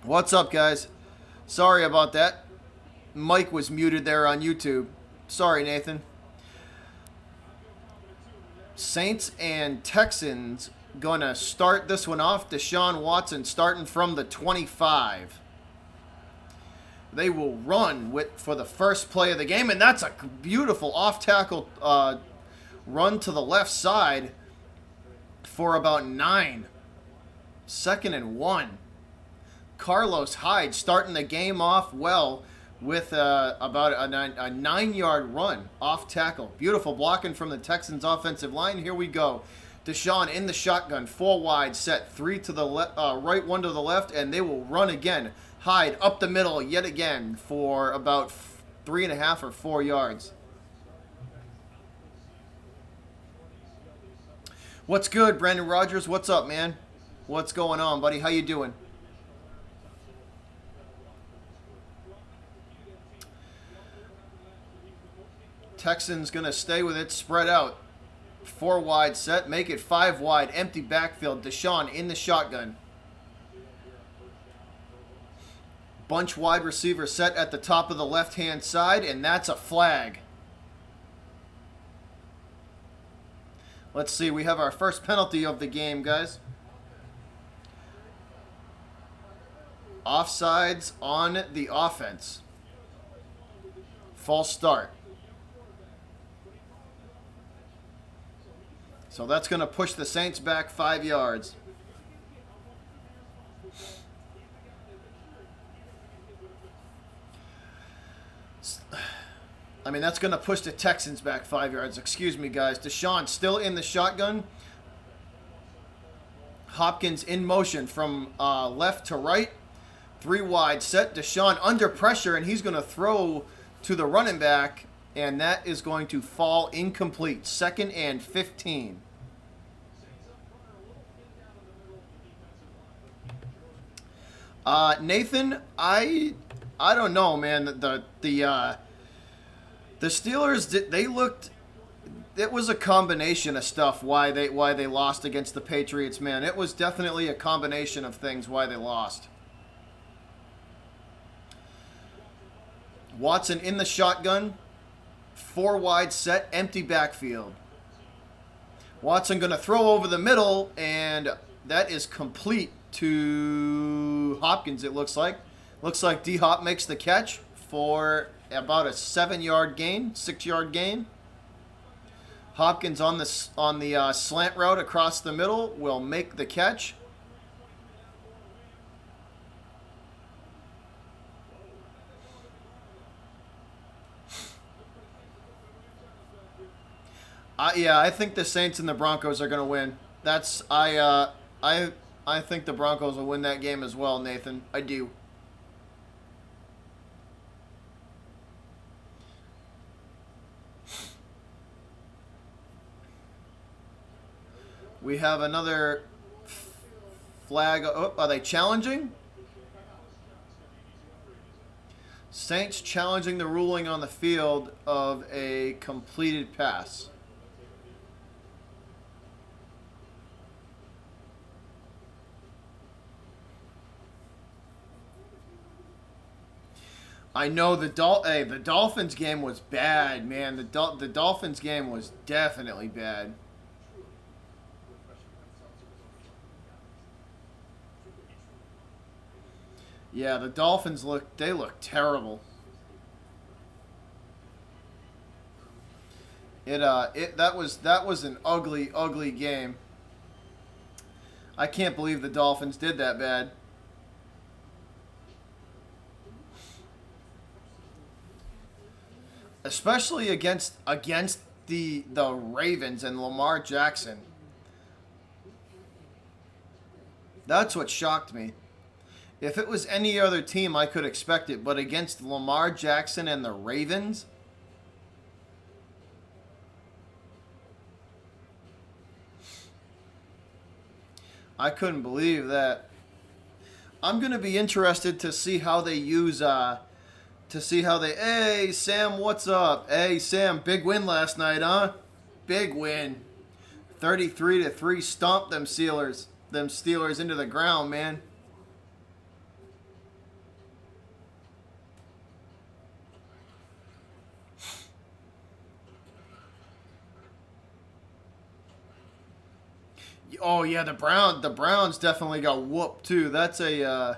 What's up, guys? Sorry about that. Mike was muted there on YouTube. Sorry, Nathan. Saints and Texans gonna start this one off. Deshaun Watson starting from the 25. They will run for the first play of the game, and that's a beautiful off-tackle run to the left side for about 9. 2nd and 1. Carlos Hyde starting the game off well with about a 9-yard run off tackle. Beautiful blocking from the Texans offensive line. Here we go. Deshaun in the shotgun, 4 wide set, 3 to the right, 1 to the left, and they will run again. Hyde up the middle yet again for about 3.5 or 4 yards. What's good, Brandon Rogers? What's up, man? What's going on, buddy? How you doing? Texans going to stay with it, spread out. 4 wide set, make it 5 wide, empty backfield. Deshaun in the shotgun. Bunch wide receiver set at the top of the left-hand side, and that's a flag. Let's see, we have our first penalty of the game, guys. Offsides on the offense. False start. So that's going to push the Saints back 5 yards. I mean, that's going to push the Texans back 5 yards. Excuse me, guys. Deshaun still in the shotgun. Hopkins in motion from left to right. 3 wide set. Deshaun under pressure, and he's going to throw to the running back, and that is going to fall incomplete. 2nd and 15. Nathan, I don't know, man. The Steelers, they looked. It was a combination of stuff why they lost against the Patriots, man. It was definitely a combination of things why they lost. Watson in the shotgun, 4 wide set, empty backfield. Watson going to throw over the middle, and that is complete to Hopkins, it looks like. Looks like D-Hop makes the catch for about a 7-yard gain, 6-yard gain. Hopkins on the slant route across the middle will make the catch. Yeah, I think the Saints and the Broncos are going to win. I think the Broncos will win that game as well, Nathan. I do. We have another flag. Oh, are they challenging? Saints challenging the ruling on the field of a completed pass. I know the Dolphins game was bad, man. The Dolphins game was definitely bad. Yeah, the Dolphins look terrible. That was an ugly game. I can't believe the Dolphins did that bad. Especially against the Ravens and Lamar Jackson. That's what shocked me. If it was any other team, I could expect it. But against Lamar Jackson and the Ravens, I couldn't believe that. I'm going to be interested to see how they use hey, Sam, what's up? Hey, Sam, big win last night, huh? Big win. 33-3, stomped them Steelers into the ground, man. Oh yeah, the Browns definitely got whooped too. That's a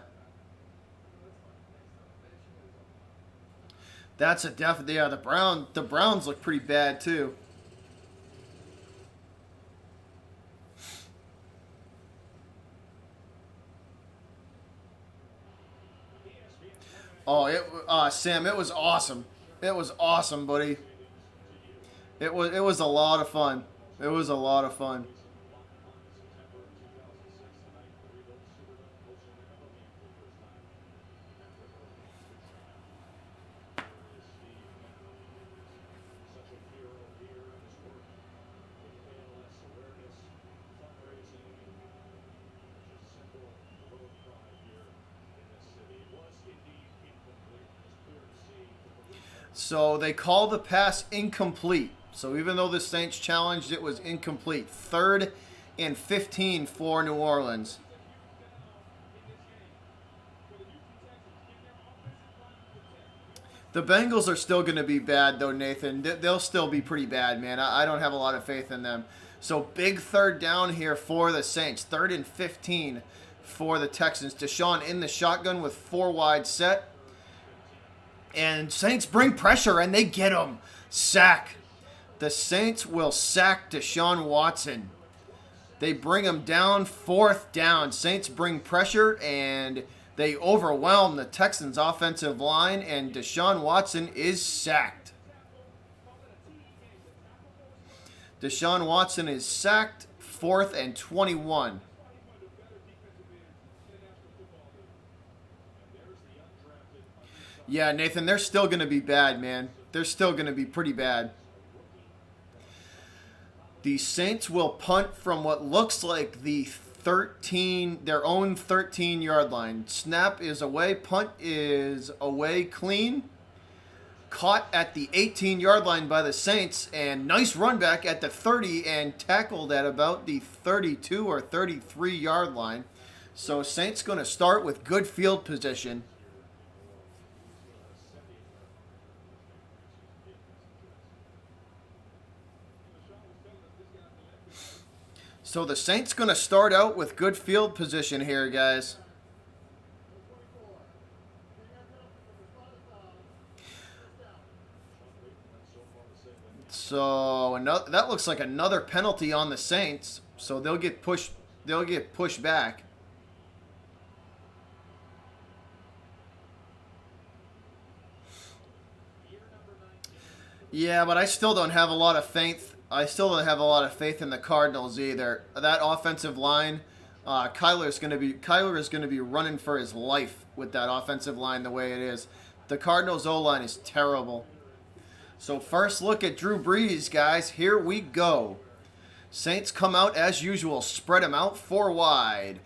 definite. Yeah, the Browns look pretty bad too. Oh, Sam, it was awesome. It was awesome, buddy. It was a lot of fun. It was a lot of fun. So they call the pass incomplete. So even though the Saints challenged, it was incomplete. 3rd and 15 for New Orleans. The Bengals are still going to be bad, though, Nathan. They'll still be pretty bad, man. I don't have a lot of faith in them. So big third down here for the Saints. 3rd and 15 for the Texans. Deshaun in the shotgun with 4 wide set. And Saints bring pressure, and they get him. Sack. The Saints will sack Deshaun Watson. They bring him down, 4th down. Saints bring pressure, and they overwhelm the Texans' offensive line, and Deshaun Watson is sacked. Deshaun Watson is sacked, 4th and 21. Yeah, Nathan, they're still going to be bad, man. They're still going to be pretty bad. The Saints will punt from what looks like their own 13-yard line. Snap is away, punt is away clean. Caught at the 18-yard line by the Saints, and nice run back at the 30 and tackled at about the 32 or 33-yard line. So Saints going to start with good field position. So the Saints going to start out with good field position here, guys. So that looks like another penalty on the Saints. So they'll get pushed. They'll get pushed back. Yeah, but I still don't have a lot of faith. I still don't have a lot of faith in the Cardinals either. That offensive line, Kyler is going to be running for his life with that offensive line the way it is. The Cardinals O line is terrible. So first look at Drew Brees, guys. Here we go. Saints come out as usual. Spread them out 4 wide.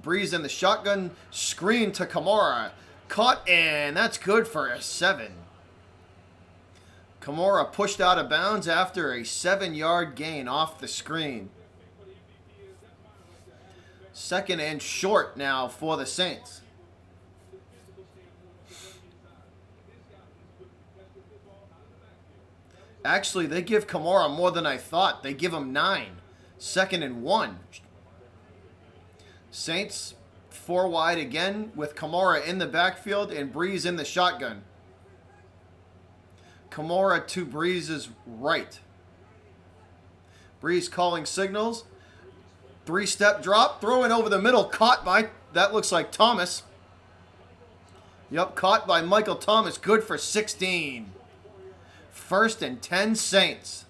Brees in the shotgun. Screen to Kamara. Caught, and that's good for a 7. Kamara pushed out of bounds after a 7-yard gain off the screen. 2nd and short now for the Saints. Actually, they give Kamara more than I thought. They give him 9. 2nd and 1. Saints 4 wide again with Kamara in the backfield and Brees in the shotgun. Kamara to Brees' right. Brees calling signals. 3-step drop. Throwing over the middle. Caught by, that looks like Thomas. Yep, caught by Michael Thomas. Good for 16. 1st and 10 Saints.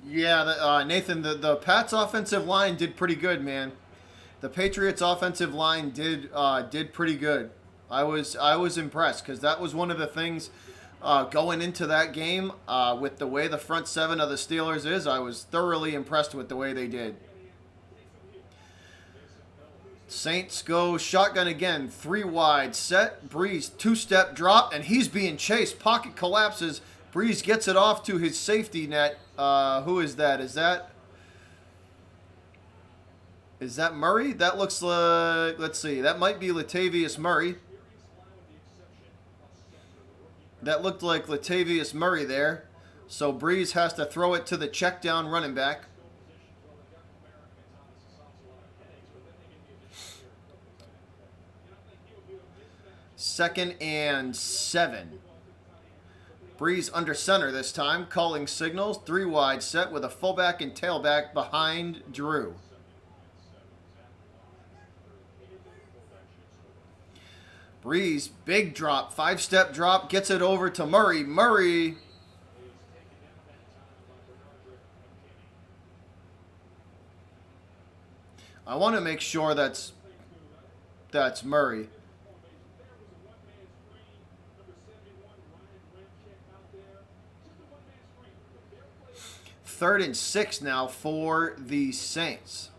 Yeah, Nathan, the Pats offensive line did pretty good, man. The Patriots offensive line did pretty good. I was impressed because that was one of the things going into that game with the way the front 7 of the Steelers is. I was thoroughly impressed with the way they did. Saints go shotgun again, 3 wide set. Brees 2-step drop, and he's being chased. Pocket collapses. Brees gets it off to his safety net. Who is that? Is that Murray? That looks like, let's see, that might be Latavius Murray. That looked like Latavius Murray there. So Breeze has to throw it to the check down running back. Second and 7. Breeze under center this time, calling signals. 3 wide set with a fullback and tailback behind Drew. Breeze, big drop, 5-step drop, gets it over to Murray. Murray. I want to make sure that's Murray. Third and 6 now for the Saints.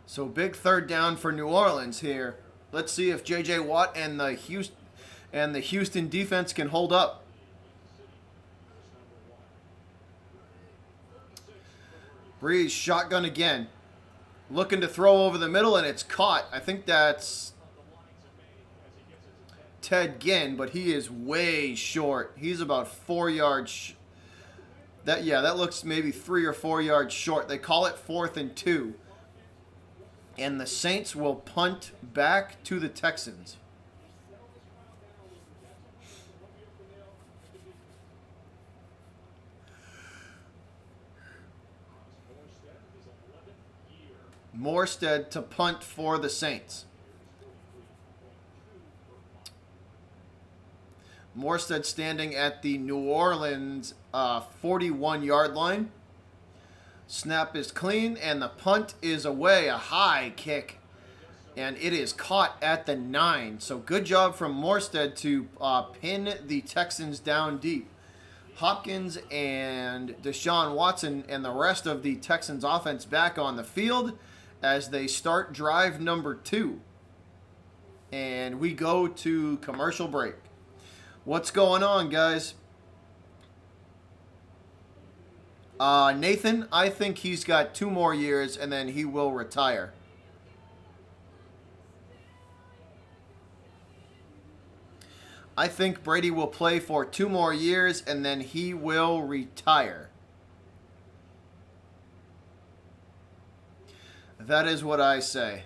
So big third down for New Orleans here. Let's see if J.J. Watt and the Houston defense can hold up. Breeze shotgun again. Looking to throw over the middle, and it's caught. I think that's Ted Ginn, but he is way short. He's about 4 yards. That looks maybe 3 or 4 yards short. They call it 4th and 2. And the Saints will punt back to the Texans. Morstead to punt for the Saints. Morstead standing at the New Orleans 41-yard line. Snap is clean, and the punt is away. A high kick, and it is caught at the 9. So good job from Morstead to pin the Texans down deep. Hopkins and Deshaun Watson and the rest of the Texans offense back on the field as they start drive number 2. And we go to commercial break. What's going on, guys? Nathan, I think he's got 2 more years and then he will retire. I think Brady will play for 2 more years and then he will retire. That is what I say.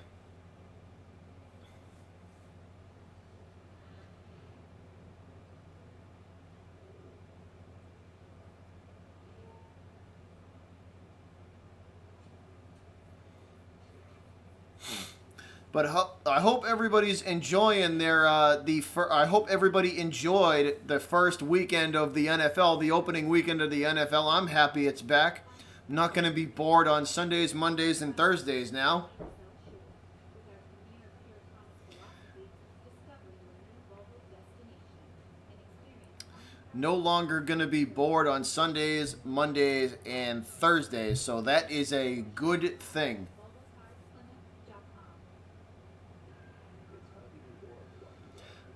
But I hope everybody's enjoying their I hope everybody enjoyed the first weekend of the NFL, the opening weekend of the NFL. I'm happy it's back. I'm not going to be bored on Sundays, Mondays, and Thursdays now. No longer going to be bored on Sundays, Mondays, and Thursdays. So that is a good thing.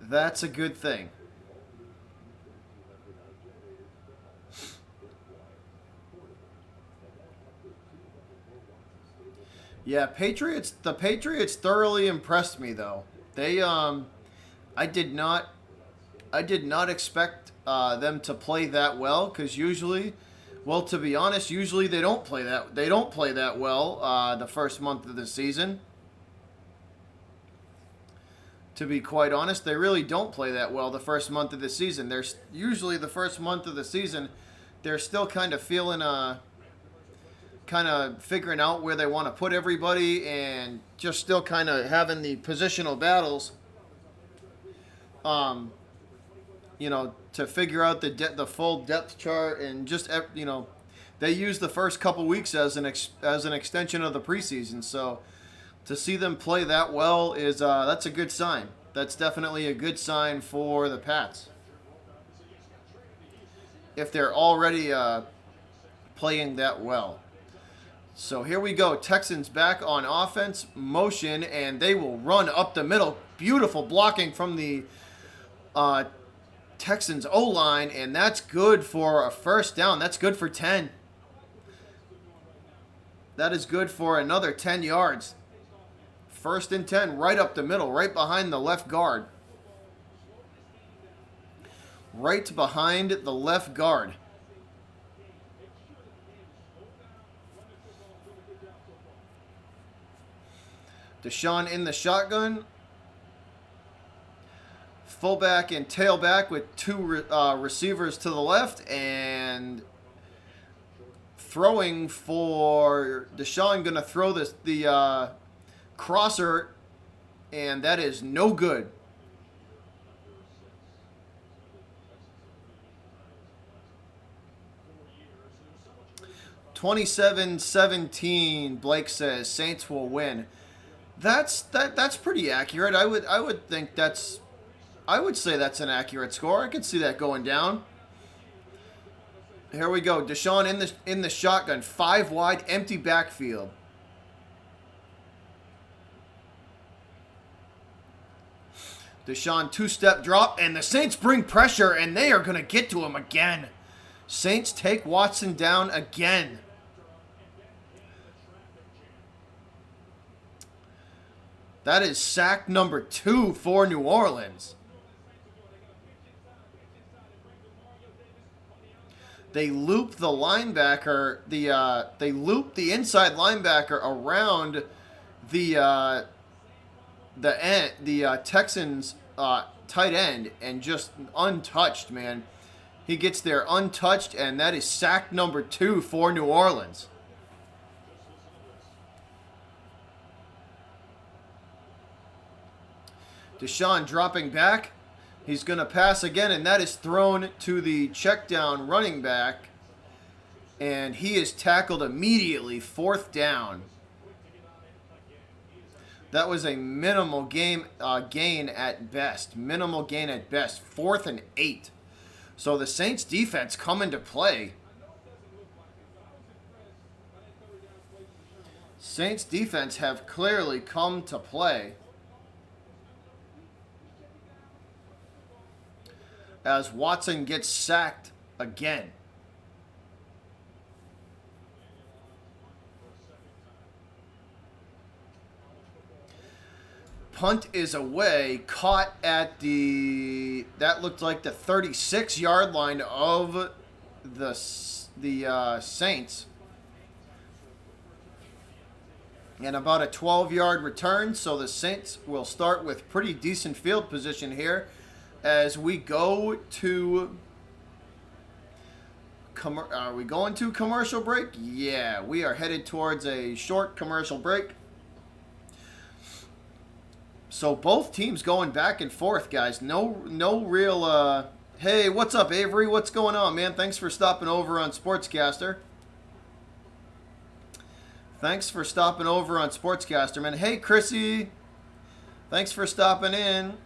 That's a good thing. Yeah, the Patriots thoroughly impressed me though. They I did not expect them to play that well, cuz usually, well, to be honest, usually they don't play that well the first month of the season. To be quite honest, they really don't play that well the first month of the season. There's usually the first month of the season, they're still kind of feeling kind of figuring out where they want to put everybody and just still kind of having the positional battles. To figure out the full depth chart and just they use the first couple weeks as an extension of the preseason. So to see them play that well is that's a good sign. That's definitely a good sign for the Pats. If they're already playing that well. So here we go. Texans back on offense, motion, and they will run up the middle. Beautiful blocking from the Texans O-line, and that's good for a first down. That's good for 10. That is good for another 10 yards. First and 10, right up the middle, right behind the left guard. right behind the left guard. Deshaun in the shotgun. Fullback and tailback with two receivers to the left, and throwing for Deshaun, going to throw the crosser, and that is no good. (27-17). Blake says Saints will win. That's pretty accurate. I would think that's. I would say that's an accurate score. I could see that going down. Here we go. Deshaun in the shotgun. 5 wide, empty backfield. Deshaun 2-step drop, and the Saints bring pressure, and they are going to get to him again. Saints take Watson down again. That is sack number 2 for New Orleans. They loop the linebacker. They loop the inside linebacker around the Texans tight end, and just untouched, man. He gets there untouched, and that is sack number 2 for New Orleans. Deshaun dropping back. He's going to pass again, and that is thrown to the check down running back. And he is tackled immediately, 4th down. That was a minimal gain at best. Minimal gain at best. 4th and 8. So the Saints defense come into play. Saints defense have clearly come to play. As Watson gets sacked again. Punt is away, caught at that looked like the 36-yard line of the Saints. And about a 12-yard return, so the Saints will start with pretty decent field position here. As we go to, are we going to commercial break? Yeah, we are headed towards a short commercial break. So both teams going back and forth, guys. No real. Hey, what's up, Avery? What's going on, man? Thanks for stopping over on Sportscaster. Thanks for stopping over on Sportscaster, man. Hey, Chrissy. Thanks for stopping in.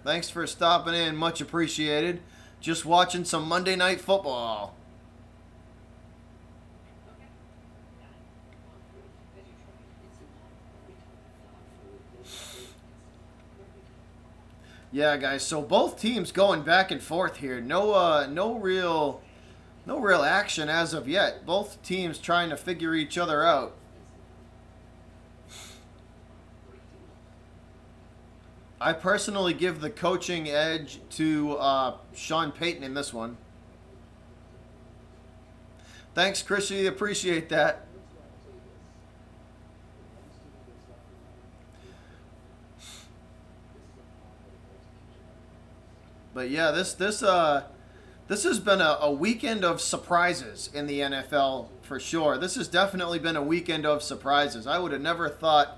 Thanks for stopping in. Much appreciated. Just watching some Monday Night Football. Yeah, guys. So both teams going back and forth here. No real action as of yet. Both teams trying to figure each other out. I personally give the coaching edge to Sean Payton in this one. Thanks, Chrissy. Appreciate that. But yeah, this has been a weekend of surprises in the NFL for sure. This has definitely been a weekend of surprises. I would have never thought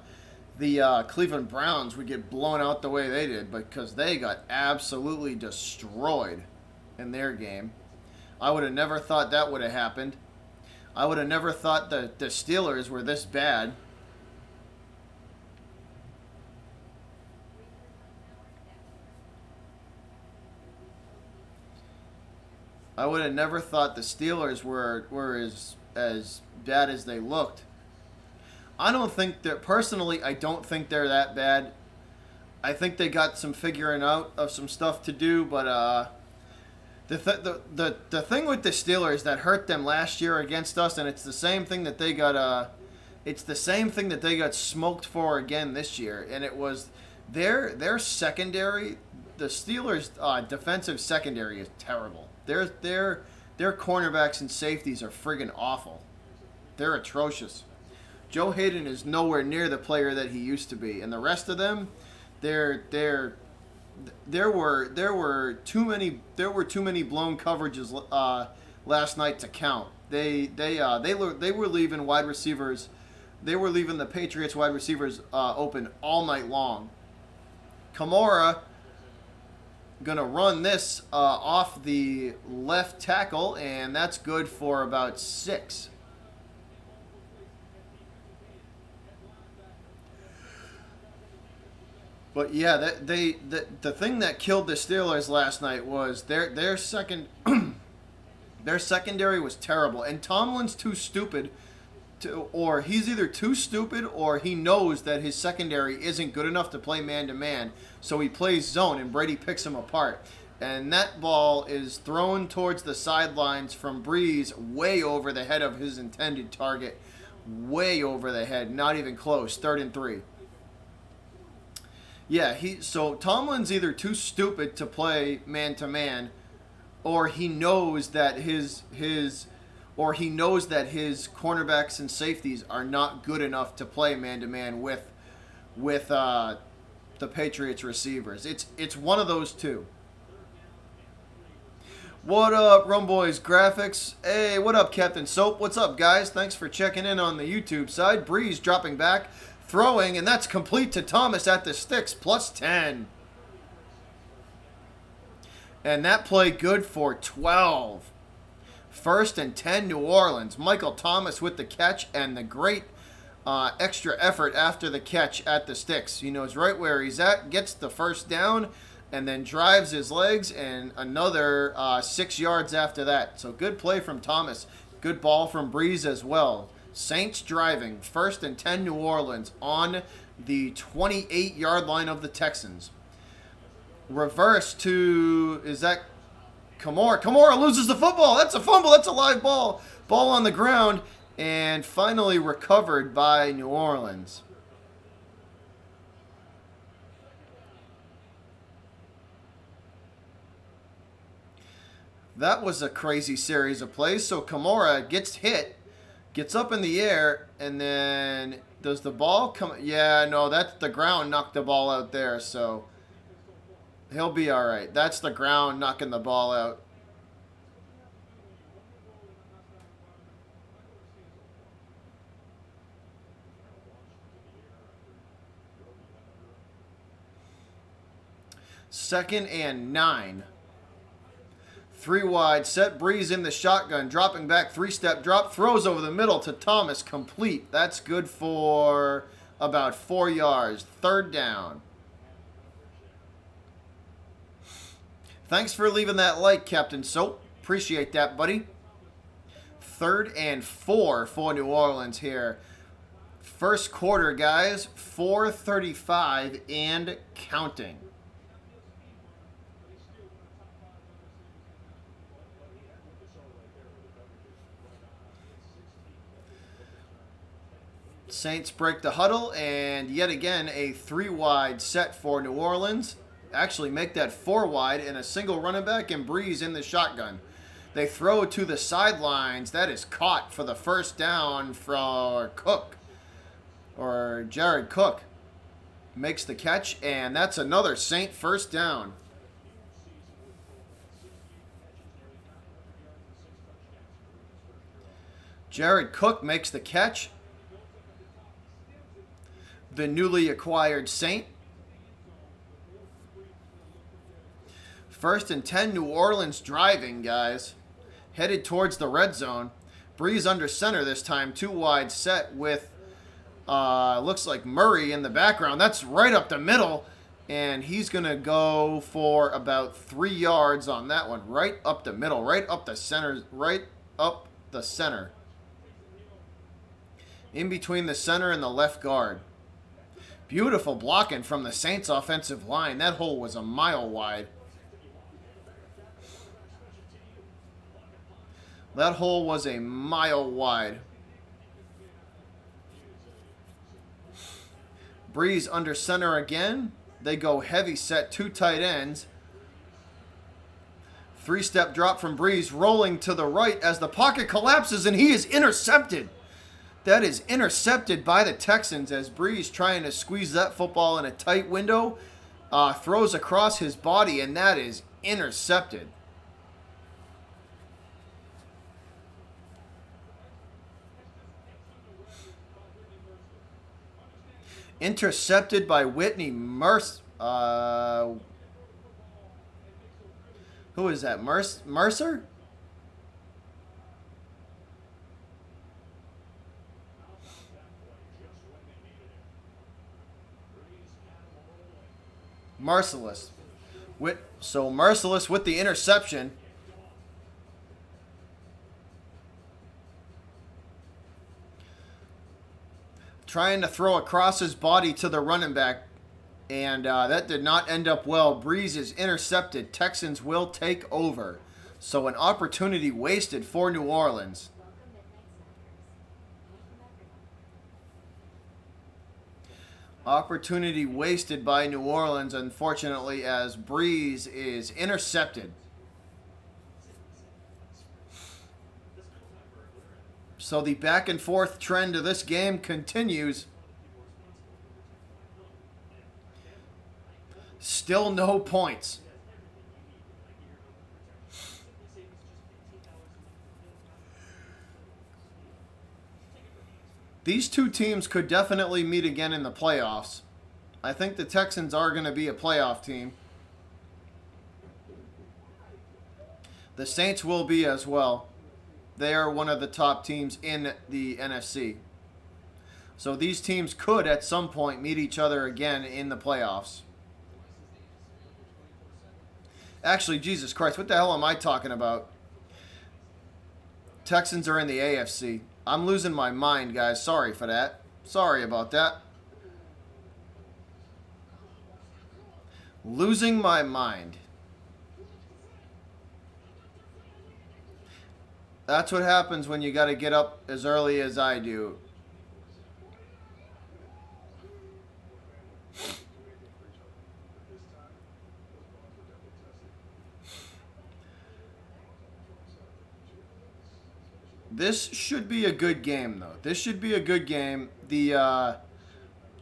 the Cleveland Browns would get blown out the way they did, because they got absolutely destroyed in their game. I would have never thought that would have happened. I would have never thought the Steelers were this bad. I would have never thought the Steelers were as bad as they looked. I don't think that, personally, I don't think they're that bad. I think they got some figuring out of some stuff to do, but the thing with the Steelers that hurt them last year against us, and it's the same thing that they got smoked for again this year, and it was their secondary the Steelers' defensive secondary is terrible. Their cornerbacks and safeties are friggin' awful. They're atrocious. Joe Hayden is nowhere near the player that he used to be, and the rest of them, there were too many blown coverages last night to count. They were leaving wide receivers. They were leaving the Patriots wide receivers open all night long. Kamara gonna run this off the left tackle, and that's good for about 6. But yeah, the thing that killed the Steelers last night was their second their secondary was terrible, and Tomlin's too stupid or he's either too stupid or he knows that his secondary isn't good enough to play man-to-man, so he plays zone and Brady picks him apart. And that ball is thrown towards the sidelines from Breeze way over the head of his intended target. Way over the head, not even close, 3rd and 3. Yeah, so Tomlin's either too stupid to play man-to-man or he knows that his cornerbacks and safeties are not good enough to play man-to-man with the Patriots receivers. It's one of those two. What up, Rum Boys Graphics? Hey, what up, Captain Soap? What's up, guys? Thanks for checking in on the YouTube side. Breeze dropping back, throwing, and that's complete to Thomas at the sticks, +10. And that play good for 12. 1st and 10, New Orleans. Michael Thomas with the catch and the great extra effort after the catch at the sticks. He knows right where he's at, gets the first down, and then drives his legs and another 6 yards after that. So good play from Thomas. Good ball from Breeze as well. Saints driving. 1st and 10, New Orleans on the 28-yard line of the Texans. Reverse to, is that Kamara? Kamara loses the football. That's a fumble. That's a live ball. Ball on the ground and finally recovered by New Orleans. That was a crazy series of plays. So Kamara gets hit, gets up in the air, and then does the ball come? Yeah, no, that's the ground knocked the ball out there, so he'll be all right. That's the ground knocking the ball out. Second and 9. 3 wide, set Breeze in the shotgun, dropping back, 3-step drop, throws over the middle to Thomas, complete. That's good for about 4 yards. 3rd down. Thanks for leaving that like, Captain Soap. Appreciate that, buddy. 3rd and 4 for New Orleans here. First quarter, guys. 4:35 and counting. Saints break the huddle, and yet again a 3 wide set for New Orleans. Actually make that 4 wide and a single running back and Breeze in the shotgun. They throw to the sidelines. That is caught for the first down for Cook. Or Jared Cook makes the catch, and that's another Saint first down. Jared Cook makes the catch. The newly acquired Saint. 1st and 10, New Orleans driving, guys. Headed towards the red zone. Breeze under center this time. 2 wide set with, looks like Murray in the background. That's right up the middle. And he's going to go for about 3 yards on that one. Right up the middle. Right up the center. Right up the center. In between the center and the left guard. Beautiful blocking from the Saints offensive line. That hole was a mile wide. That hole was a mile wide. Breeze under center again. They go heavy set, 2 tight ends. 3-step drop from Breeze, rolling to the right as the pocket collapses, and he is intercepted. That is intercepted by the Texans as Breeze, trying to squeeze that football in a tight window, throws across his body, and that is intercepted. Intercepted by Whitney Mercer. Who is that? Mercer? Merciless. So Merciless with the interception. Trying to throw across his body to the running back. And that did not end up well. Breeze is intercepted. Texans will take over. So an opportunity wasted for New Orleans. Opportunity wasted by New Orleans, unfortunately, as Breeze is intercepted. So the back and forth trend of this game continues. Still no points. These two teams could definitely meet again in the playoffs. I think the Texans are going to be a playoff team. The Saints will be as well. They are one of the top teams in the NFC. So these teams could at some point meet each other again in the playoffs. Actually, Jesus Christ, what the hell am I talking about? Texans are in the AFC. I'm losing my mind, guys. Sorry for that. Sorry about that. Losing my mind. That's what happens when you got to get up as early as I do. This should be a good game, though. This should be a good game. The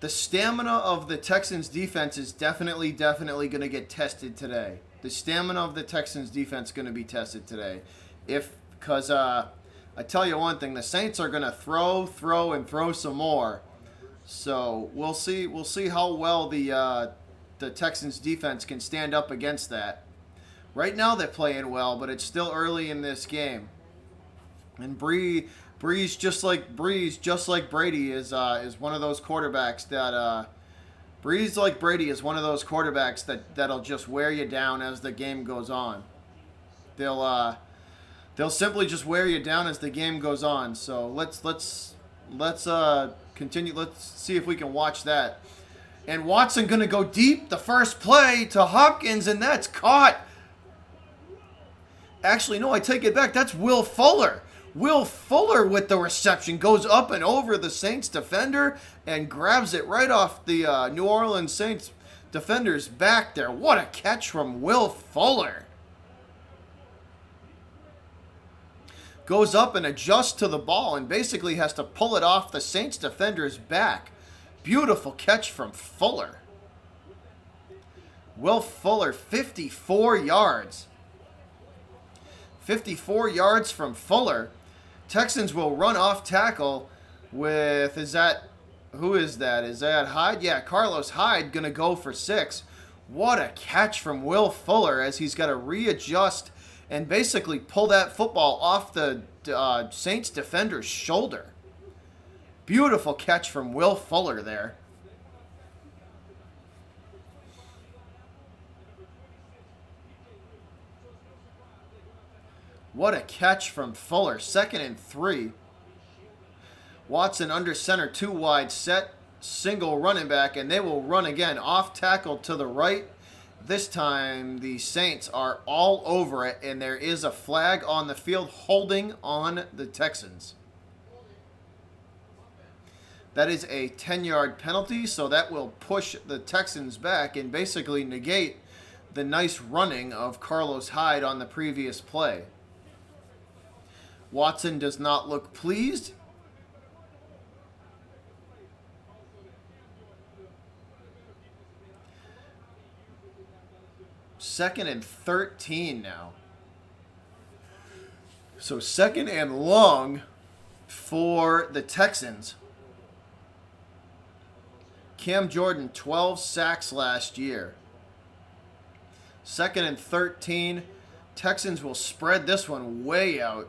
stamina of the Texans defense is definitely going to get tested today. The stamina of the Texans defense is going to be tested today. Because I tell you one thing, the Saints are going to throw some more. So we'll see how well the Texans defense can stand up against that. Right now they're playing well, but it's still early in this game. And Breeze, just like Brady, is one of those quarterbacks that Breeze, like Brady, is one of those quarterbacks that'll just wear you down as the game goes on. They'll simply just wear you down as the game goes on. So let's continue. Let's see if we can watch that. And Watson gonna go deep the first play to Hopkins, and that's caught. Actually, no, I take it back. That's Will Fuller. Will Fuller with the reception goes up and over the Saints defender and grabs it right off the New Orleans Saints defender's back there. What a catch from Will Fuller. Goes up and adjusts to the ball and basically has to pull it off the Saints defender's back. Beautiful catch from Fuller. Will Fuller, 54 yards. 54 yards from Fuller. Texans will run off tackle with, who is that? Is that Hyde? Yeah, Carlos Hyde going to go for 6. What a catch from Will Fuller as he's got to readjust and basically pull that football off the Saints defender's shoulder. Beautiful catch from Will Fuller there. What a catch from Fuller. 2nd and 3. Watson under center, 2 wide set, single running back, and they will run again. Off tackle to the right. This time the Saints are all over it, and there is a flag on the field holding on the Texans. That is a 10-yard penalty, so that will push the Texans back and basically negate the nice running of Carlos Hyde on the previous play. Watson does not look pleased. Second and 13 now. So second and long for the Texans. Cam Jordan, 12 sacks last year. Second and 13. Texans will spread this one way out.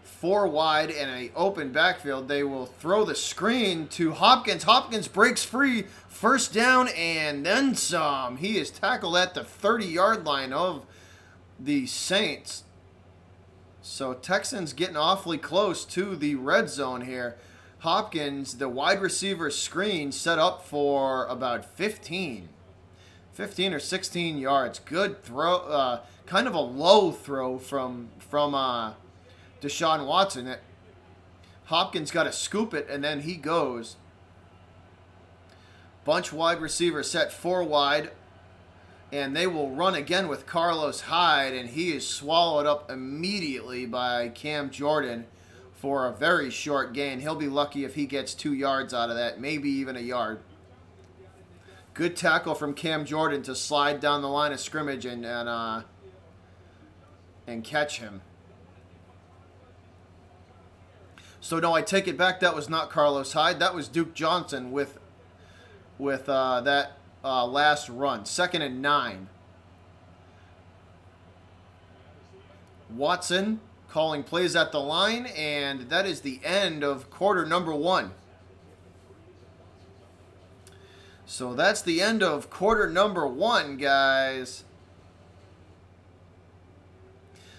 4 wide and an open backfield. They will throw the screen to Hopkins. Hopkins breaks free. First down and then some. He is tackled at the 30-yard line of the Saints. So Texans getting awfully close to the red zone here. Hopkins, the wide receiver screen, set up for about 15 or 16 yards. Good throw, kind of a low throw from Deshaun Watson. Hopkins got to scoop it, and then he goes. Bunch wide receiver set 4 wide, and they will run again with Carlos Hyde, and he is swallowed up immediately by Cam Jordan for a very short gain. He'll be lucky if he gets 2 yards out of that, maybe even a yard. Good tackle from Cam Jordan to slide down the line of scrimmage and catch him. So no, I take it back. That was not Carlos Hyde. That was Duke Johnson with that last run. Second and 9. Watson calling plays at the line, and that is the end of quarter number 1. So that's the end of quarter number 1, guys.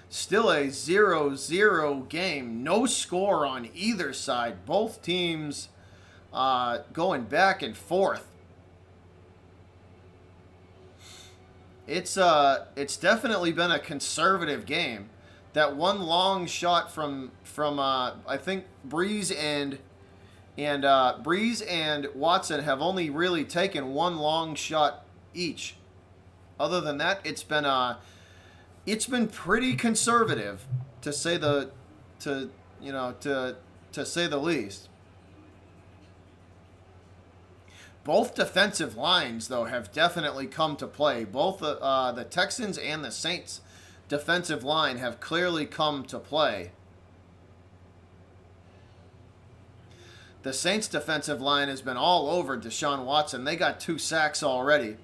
Still a 0-0 game. No score on either side. Both teams going back and forth. It's definitely been a conservative game. That one long shot from I think Breeze and Watson have only really taken one long shot each. Other than that, it's been pretty conservative to say the least. Both defensive lines, though, have definitely come to play. Both the Texans and the Saints defensive line have clearly come to play. The Saints defensive line has been all over Deshaun Watson. They got 2 sacks already.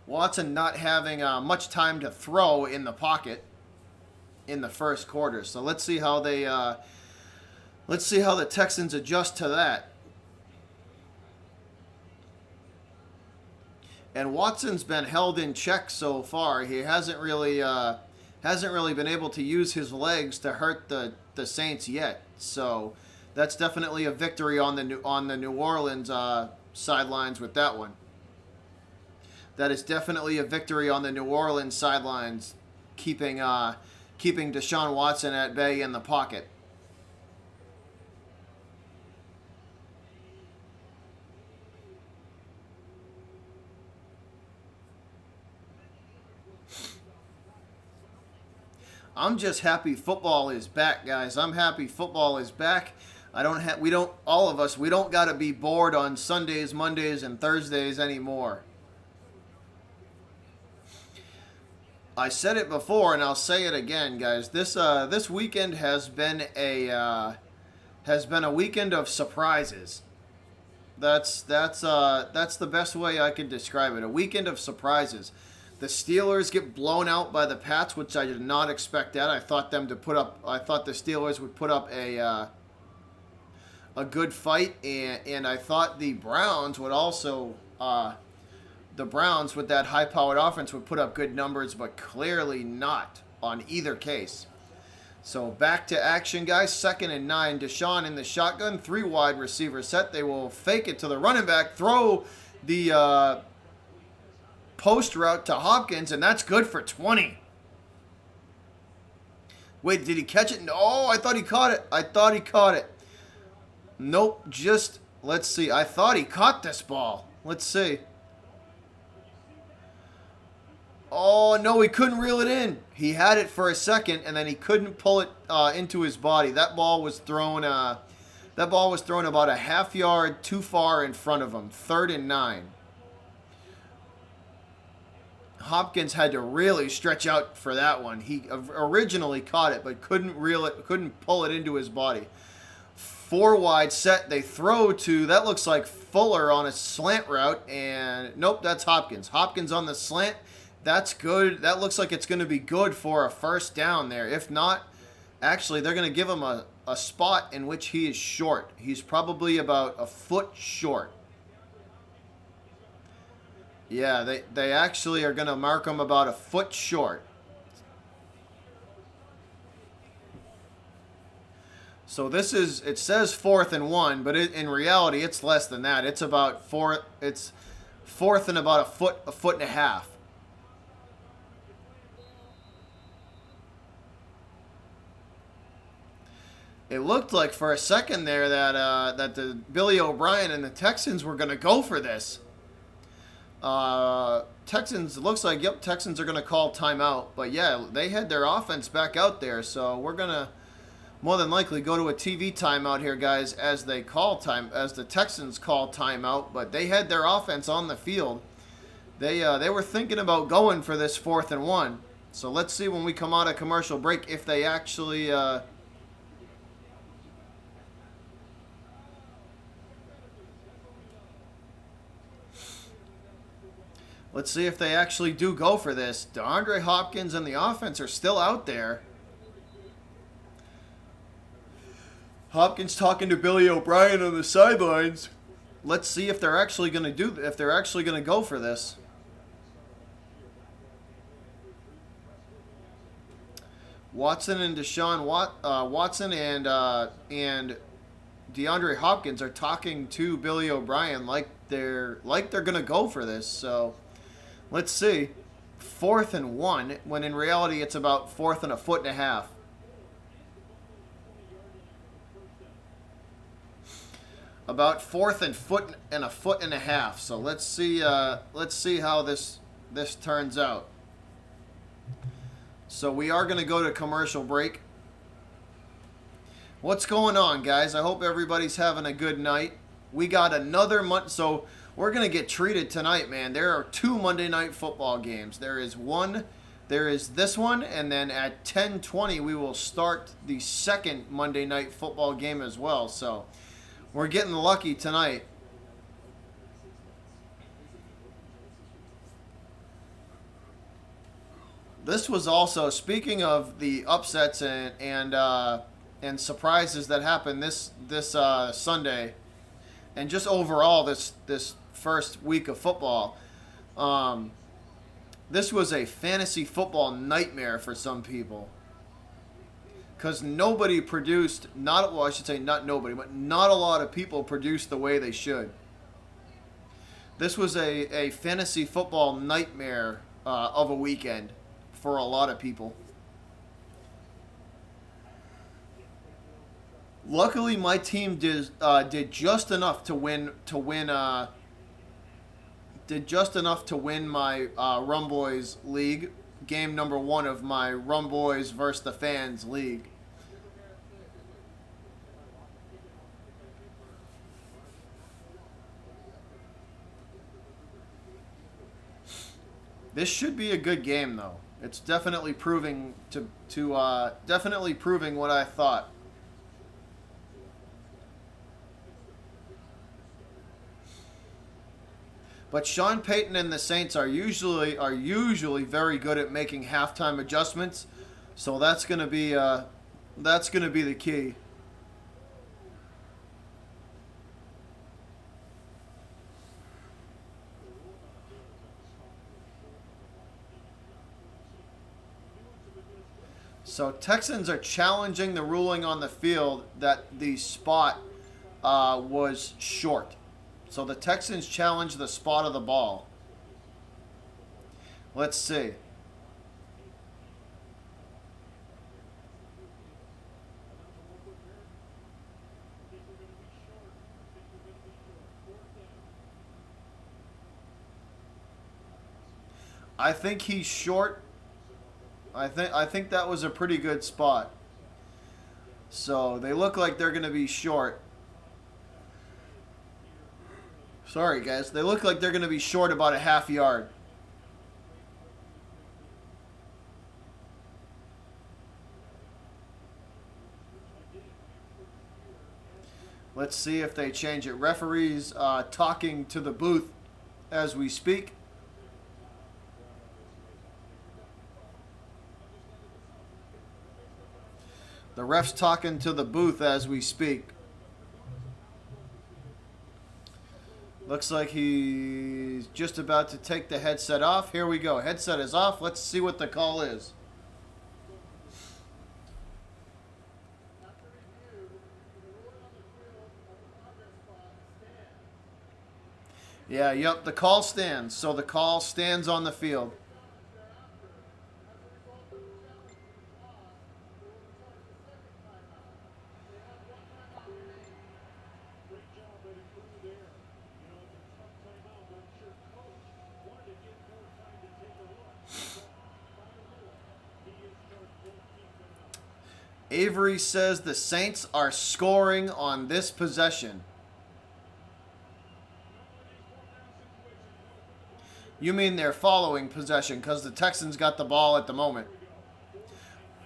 Watson not having much time to throw in the pocket in the first quarter. So let's see how the Texans adjust to that. And Watson's been held in check so far. He hasn't really been able to use his legs to hurt the Saints yet. So that's definitely a victory on the New Orleans sidelines with that one. That is definitely a victory on the New Orleans sidelines, keeping Deshaun Watson at bay in the pocket. I'm just happy football is back, guys. I'm happy football is back. We don't got to be bored on Sundays, Mondays, and Thursdays anymore. I said it before, and I'll say it again, guys. This weekend has been a weekend of surprises. That's the best way I can describe it. A weekend of surprises. The Steelers get blown out by the Pats, which I did not expect that. I thought the Steelers would put up a good fight, and I thought the Browns would also. The Browns, with that high-powered offense, would put up good numbers, but clearly not on either case. So back to action, guys. 2nd and 9. Deshaun in the shotgun. 3 wide receiver set. They will fake it to the running back, throw the post route to Hopkins, and that's good for 20. Wait, did he catch it? No, I thought he caught it. I thought he caught it. Nope, just, let's see. I thought he caught this ball. Let's see. Oh, no, he couldn't reel it in. He had it for a second, and then he couldn't pull it into his body. That ball was thrown about a half yard too far in front of him. 3rd and 9. Hopkins had to really stretch out for that one. He originally caught it, but couldn't pull it into his body. 4 wide set. They throw to, that looks like Fuller on a slant route, and nope, that's Hopkins. Hopkins on the slant. That's good. That looks like it's going to be good for a first down there. If not, actually, they're going to give him a spot in which he is short. He's probably about a foot short. Yeah, they actually are going to mark him about a foot short. So this is, it says 4th and 1, but in reality, it's less than that. It's about it's 4th and about a foot and a half. It looked like for a second there that the Billy O'Brien and the Texans were going to go for this. Texans, looks like, yep, Texans are going to call timeout. But yeah, they had their offense back out there, so we're going to more than likely go to a TV timeout here, guys, as the Texans call timeout. But they had their offense on the field. They were thinking about going for this 4th and 1. So let's see when we come out of commercial break if they actually... Let's see if they actually do go for this. DeAndre Hopkins and the offense are still out there. Hopkins talking to Billy O'Brien on the sidelines. Let's see if they're actually going to go for this. Watson and Watson and DeAndre Hopkins are talking to Billy O'Brien like they're going to go for this. So let's see. 4th and 1, when in reality it's about 4th and a foot and a half. About 4th and a foot and a half. So let's see how this turns out. So we are going to go to commercial break. What's going on, guys? I hope everybody's having a good night. We got another month, so we're going to get treated tonight, man. There are 2 Monday Night Football games. There is this one, and then at 10:20 we will start the 2nd Monday Night Football game as well. So we're getting lucky tonight. This was also, speaking of the upsets and surprises that happened this Sunday, and just overall this first week of football. This was a fantasy football nightmare for some people, because nobody produced, not a lot of people produced the way they should. This was a fantasy football nightmare of a weekend for a lot of people. Luckily, my team did just enough to win my Rum Boys League, game number 1 of my Rum Boys versus the Fans League. This should be a good game, though. It's definitely proving definitely proving what I thought. But Sean Payton and the Saints are usually very good at making halftime adjustments, so that's gonna be the key. So Texans are challenging the ruling on the field that the spot was short. So the Texans challenge the spot of the ball. Let's see. I think he's short. I think that was a pretty good spot. So they look like they're going to be short. Sorry, guys. They look like they're going to be short about a half yard. Let's see if they change it. Referees talking to the booth as we speak. The ref's talking to the booth as we speak. Looks like he's just about to take the headset off. Here we go. Headset is off. Let's see what the call is. Yeah, yep, the call stands. So the call stands on the field. Avery says the Saints are scoring on this possession. You mean they're following possession because the Texans got the ball at the moment.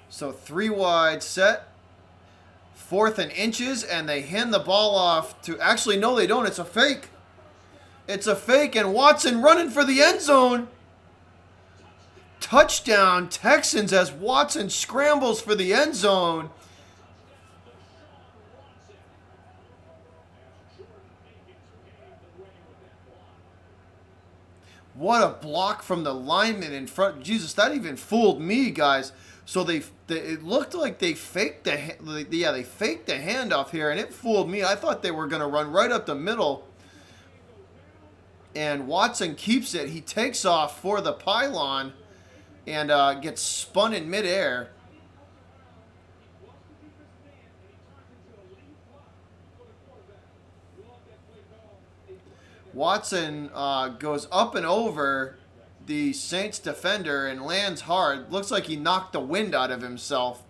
So 3 wide set. 4th and inches, and they hand the ball off to... Actually, no, they don't. It's a fake. It's a fake, and Watson running for the end zone. Touchdown, Texans, as Watson scrambles for the end zone. What a block from the lineman in front. Jesus, that even fooled me, guys. So it looked like they faked the handoff here, and it fooled me. I thought they were going to run right up the middle, and Watson keeps it. He takes off for the pylon and gets spun in midair. Watson goes up and over the Saints defender and lands hard. Looks like he knocked the wind out of himself.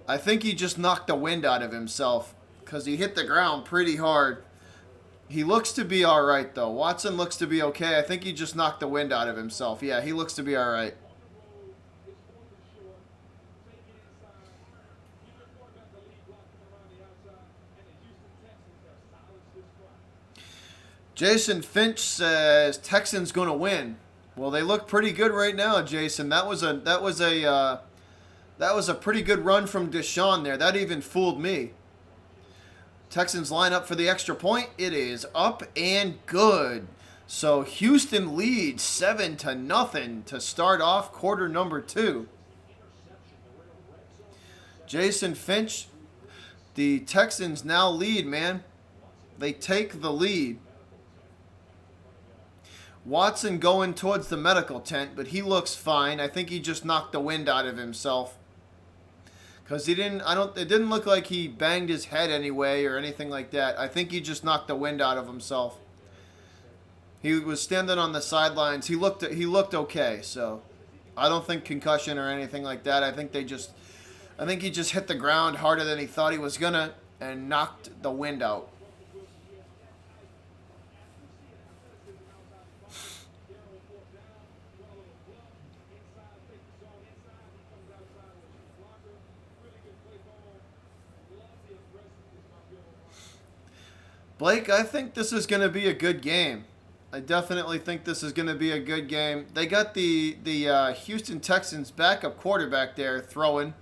I think he just knocked the wind out of himself because he hit the ground pretty hard. He looks to be all right, though. Watson looks to be okay. I think he just knocked the wind out of himself. Yeah, he looks to be all right. Jason Finch says Texans going to win. Well, they look pretty good right now, Jason. That was a pretty good run from Deshaun there. That even fooled me. Texans line up for the extra point. It is up and good. So Houston leads 7-0 to start off quarter number 2. Jason Finch, the Texans now lead, man. They take the lead. Watson going towards the medical tent, but he looks fine. I think he just knocked the wind out of himself. Because it didn't look like he banged his head anyway or anything like that. I think he just knocked the wind out of himself. He was standing on the sidelines. He looked okay, so I don't think concussion or anything like that. I think he just hit the ground harder than he thought he was gonna and knocked the wind out. Blake, I think this is going to be a good game. I definitely think this is going to be a good game. They got the Houston Texans backup quarterback there throwing.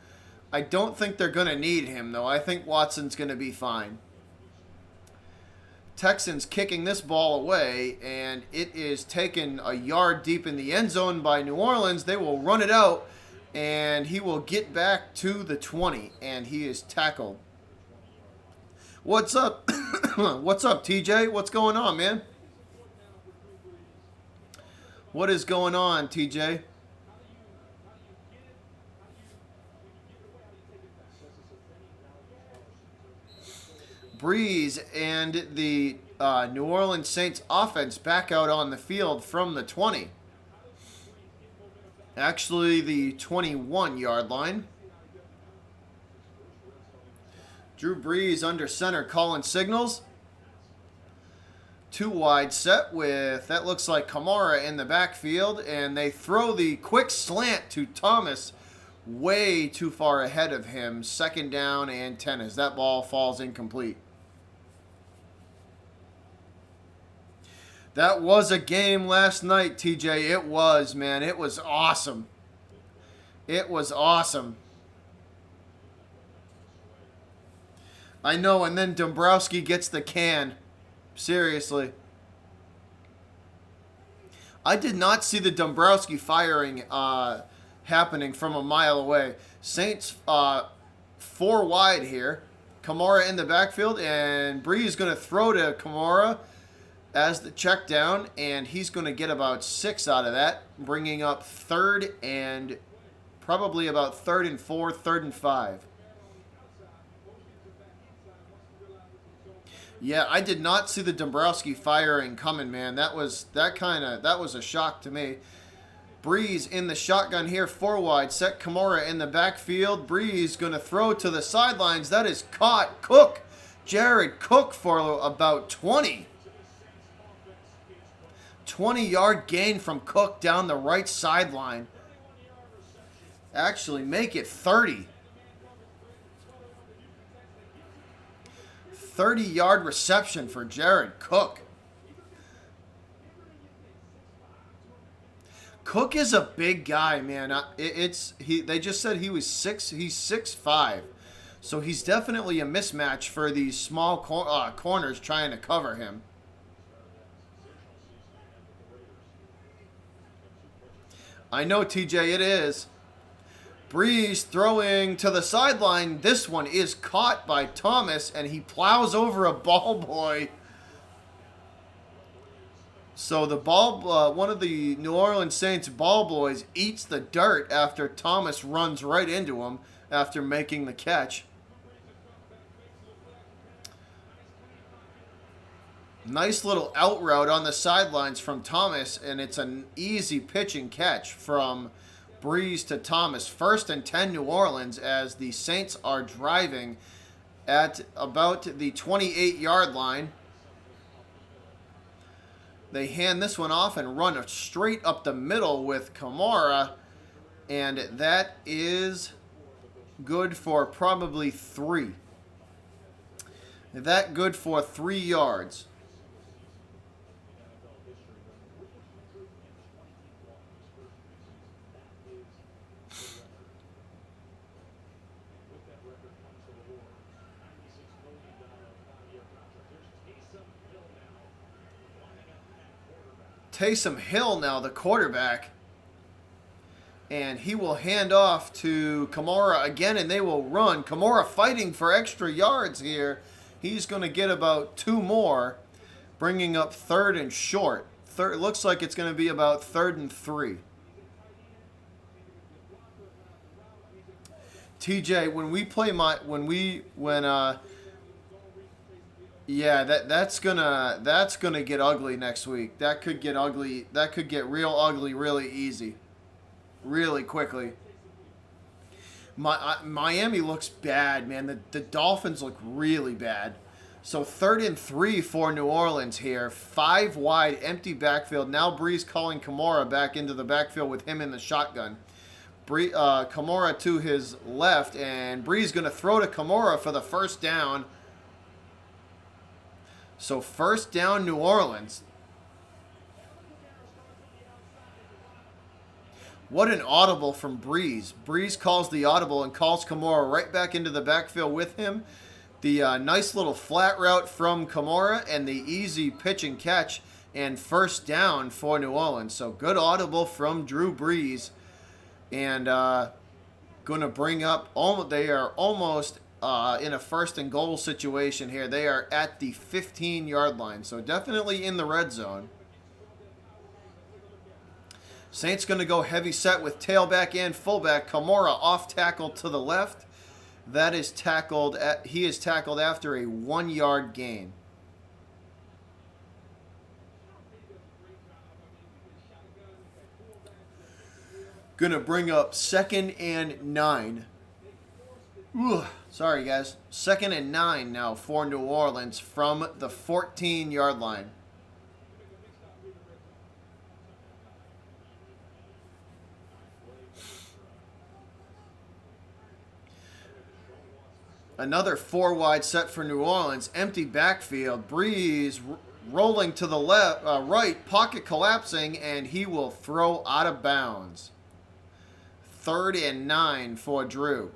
I don't think they're going to need him, though. I think Watson's going to be fine. Texans kicking this ball away, and it is taken a yard deep in the end zone by New Orleans. They will run it out, and he will get back to the 20, and he is tackled. What's up? What's up, TJ? What's going on, man? What is going on, TJ? Breeze and the New Orleans Saints offense back out on the field from the 20. Actually, the 21-yard line. Drew Brees under center calling signals. 2 wide set with, that looks like Kamara in the backfield. And they throw the quick slant to Thomas way too far ahead of him. 2nd down and 10 as that ball falls incomplete. That was a game last night, TJ. It was, man. It was awesome. It was awesome. I know, and then Dombrowski gets the can. Seriously. I did not see the Dombrowski firing happening from a mile away. Saints 4 wide here. Kamara in the backfield, and Breeze going to throw to Kamara as the check down, and he's going to get about 6 out of that, bringing up 3rd and probably about 3rd and 4, 3rd and 5. Yeah, I did not see the Dombrowski firing coming, man. That was a shock to me. Breeze in the shotgun here, 4 wide, set Kamara in the backfield. Breeze going to throw to the sidelines. That is caught. Cook, Jared Cook for about 20. 20-yard gain from Cook down the right sideline. Actually, make it 30. 30-yard reception for Jared Cook. Cook is a big guy, man. They just said he was 6. He's 6'5", so he's definitely a mismatch for these small corners trying to cover him. I know, TJ, it is. Breeze throwing to the sideline. This one is caught by Thomas, and he plows over a ball boy. So the one of the New Orleans Saints ball boys eats the dirt after Thomas runs right into him after making the catch. Nice little out route on the sidelines from Thomas, and it's an easy pitch and catch from Breeze to Thomas. 1st and 10 New Orleans as the Saints are driving at about the 28-yard line. They hand this one off and run straight up the middle with Kamara, and that is good for probably 3. That good for 3 yards. Taysom Hill now, the quarterback. And he will hand off to Kamara again, and they will run. Kamara fighting for extra yards here. He's going to get about 2 more, bringing up 3rd and short. It looks like it's going to be about 3rd and 3. TJ, when we play yeah, that's gonna get ugly next week. That could get ugly. That could get real ugly really easy, really quickly. Miami looks bad, man. The Dolphins look really bad. So 3rd and 3 for New Orleans here. 5 wide, empty backfield. Now Breeze calling Kamara back into the backfield with him in the shotgun. Kamara to his left, and Breeze gonna throw to Kamara for the 1st down. So 1st down, New Orleans. What an audible from Breeze. Breeze calls the audible and calls Kamara right back into the backfield with him. The nice little flat route from Kamara and the easy pitch and catch and 1st down for New Orleans. So good audible from Drew Brees. And going to bring up, they are almost in a 1st and goal situation here. They are at the 15-yard line, so definitely in the red zone. Saints going to go heavy set with tailback and fullback. Kamara off tackle to the left, That is tackled. He is tackled after a 1 yard gain. Gonna bring up 2nd and 9. Sorry, guys. 2nd and 9 now for New Orleans from the 14-yard line. Another 4 wide set for New Orleans. Empty backfield. Breeze rolling to the left, right, pocket collapsing, and he will throw out of bounds. 3rd and 9 for Drew.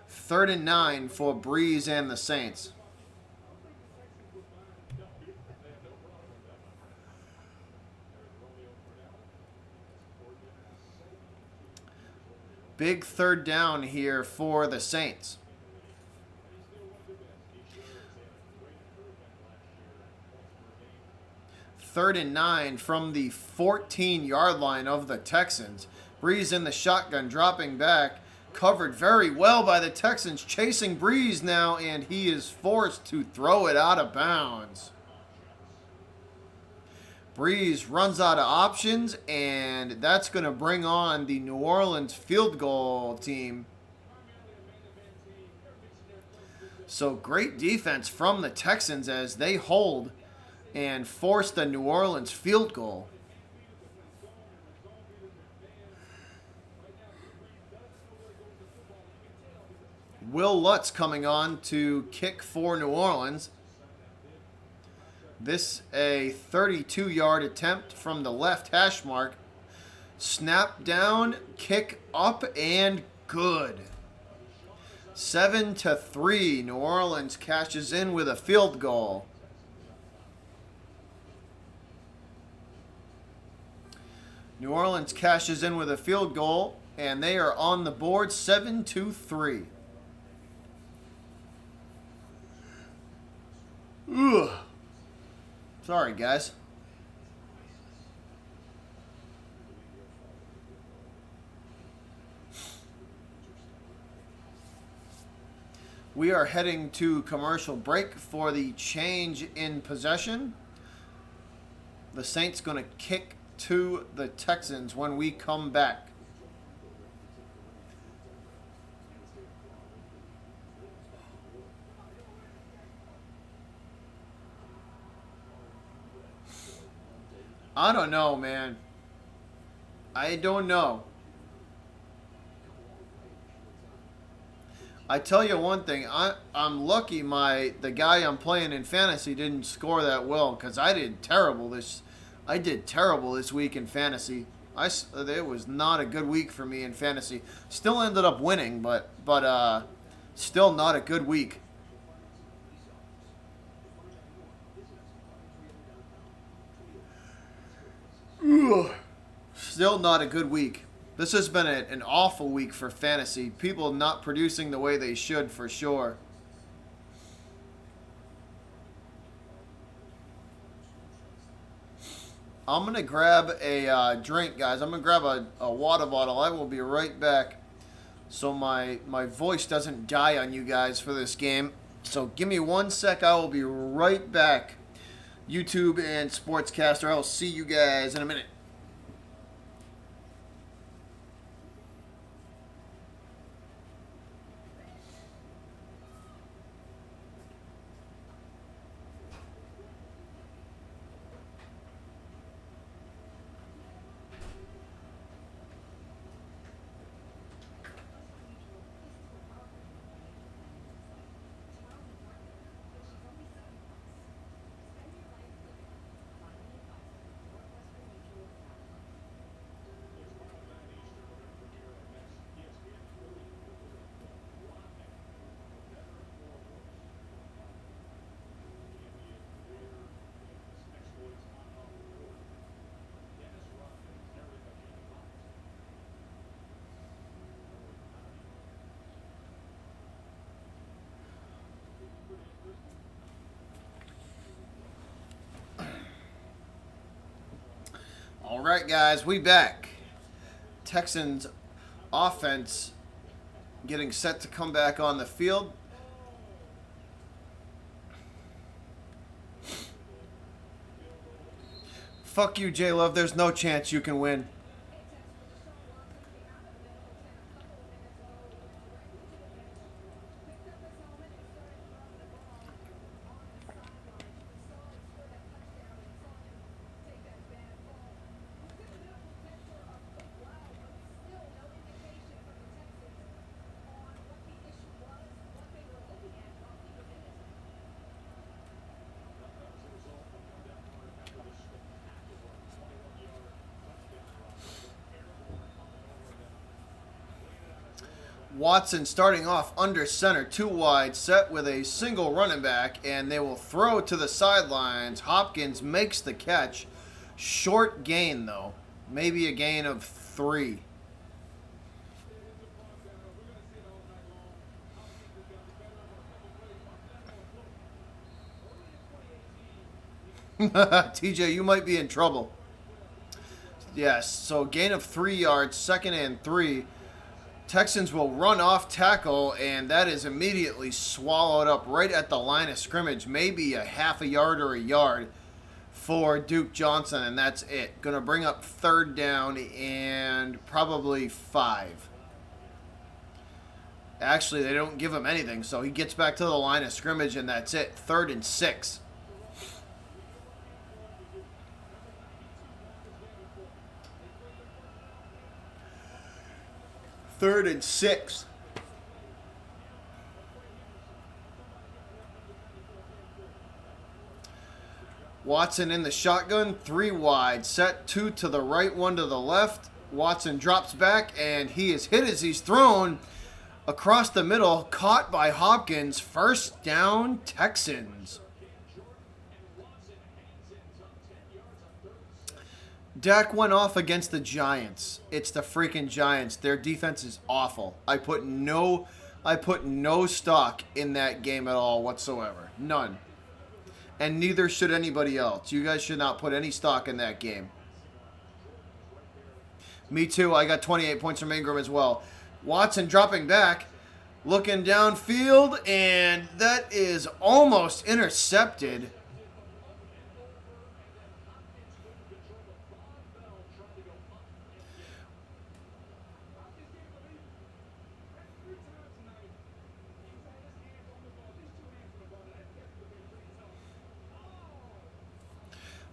Third and 9 for Breeze and the Saints. Big 3rd down here for the Saints. 3rd and 9 from the 14-yard line of the Texans. Breeze in the shotgun, dropping back. Covered very well by the Texans. Chasing Breeze now, and he is forced to throw it out of bounds. Breeze runs out of options, and that's going to bring on the New Orleans field goal team. So great defense from the Texans as they hold and force the New Orleans field goal. Will Lutz coming on to kick for New Orleans. This a 32-yard attempt from the left hash mark. Snap down, kick up, and good. 7-3. New Orleans cashes in with a field goal. New Orleans cashes in with a field goal, and they are on the board 7-3. Ugh. Sorry, guys. We are heading to commercial break for the change in possession. The Saints going to kick to the Texans when we come back. I don't know, man. I don't know. I tell you one thing, I'm lucky the guy I'm playing in fantasy didn't score that well, because I did terrible this week in fantasy. It was not a good week for me in fantasy. Still ended up winning, but still not a good week. Still not a good week. This has been an awful week for fantasy. People not producing the way they should, for sure. I'm going to grab a drink, guys. I'm going to grab a water bottle. I will be right back so my voice doesn't die on you guys for this game. So give me 1 sec. I will be right back. YouTube and Sportscaster. I'll see you guys in a minute. All right, guys, we back. Texans offense getting set to come back on the field. Fuck you, J-Love. There's no chance you can win. Watson starting off under center, 2 wide, set with a single running back, and they will throw to the sidelines. Hopkins makes the catch. Short gain, though. Maybe a gain of 3. TJ, you might be in trouble. Yes, so gain of 3 yards, 2nd and 3. Texans will run off tackle, and that is immediately swallowed up right at the line of scrimmage. Maybe a half a yard or a yard for Duke Johnson, and that's it. Going to bring up 3rd down and probably 5. Actually, they don't give him anything, so he gets back to the line of scrimmage, and that's it. 3rd and 6. Third and 6. Watson in the shotgun, 3 wide, set 2 to the right, 1 to the left. Watson drops back, and he is hit as he's thrown across the middle, caught by Hopkins. 1st down, Texans. Dak went off against the Giants. It's the freaking Giants. Their defense is awful. I put no stock in that game at all whatsoever. None. And neither should anybody else. You guys should not put any stock in that game. Me too. I got 28 points from Ingram as well. Watson dropping back, looking downfield, and that is almost intercepted.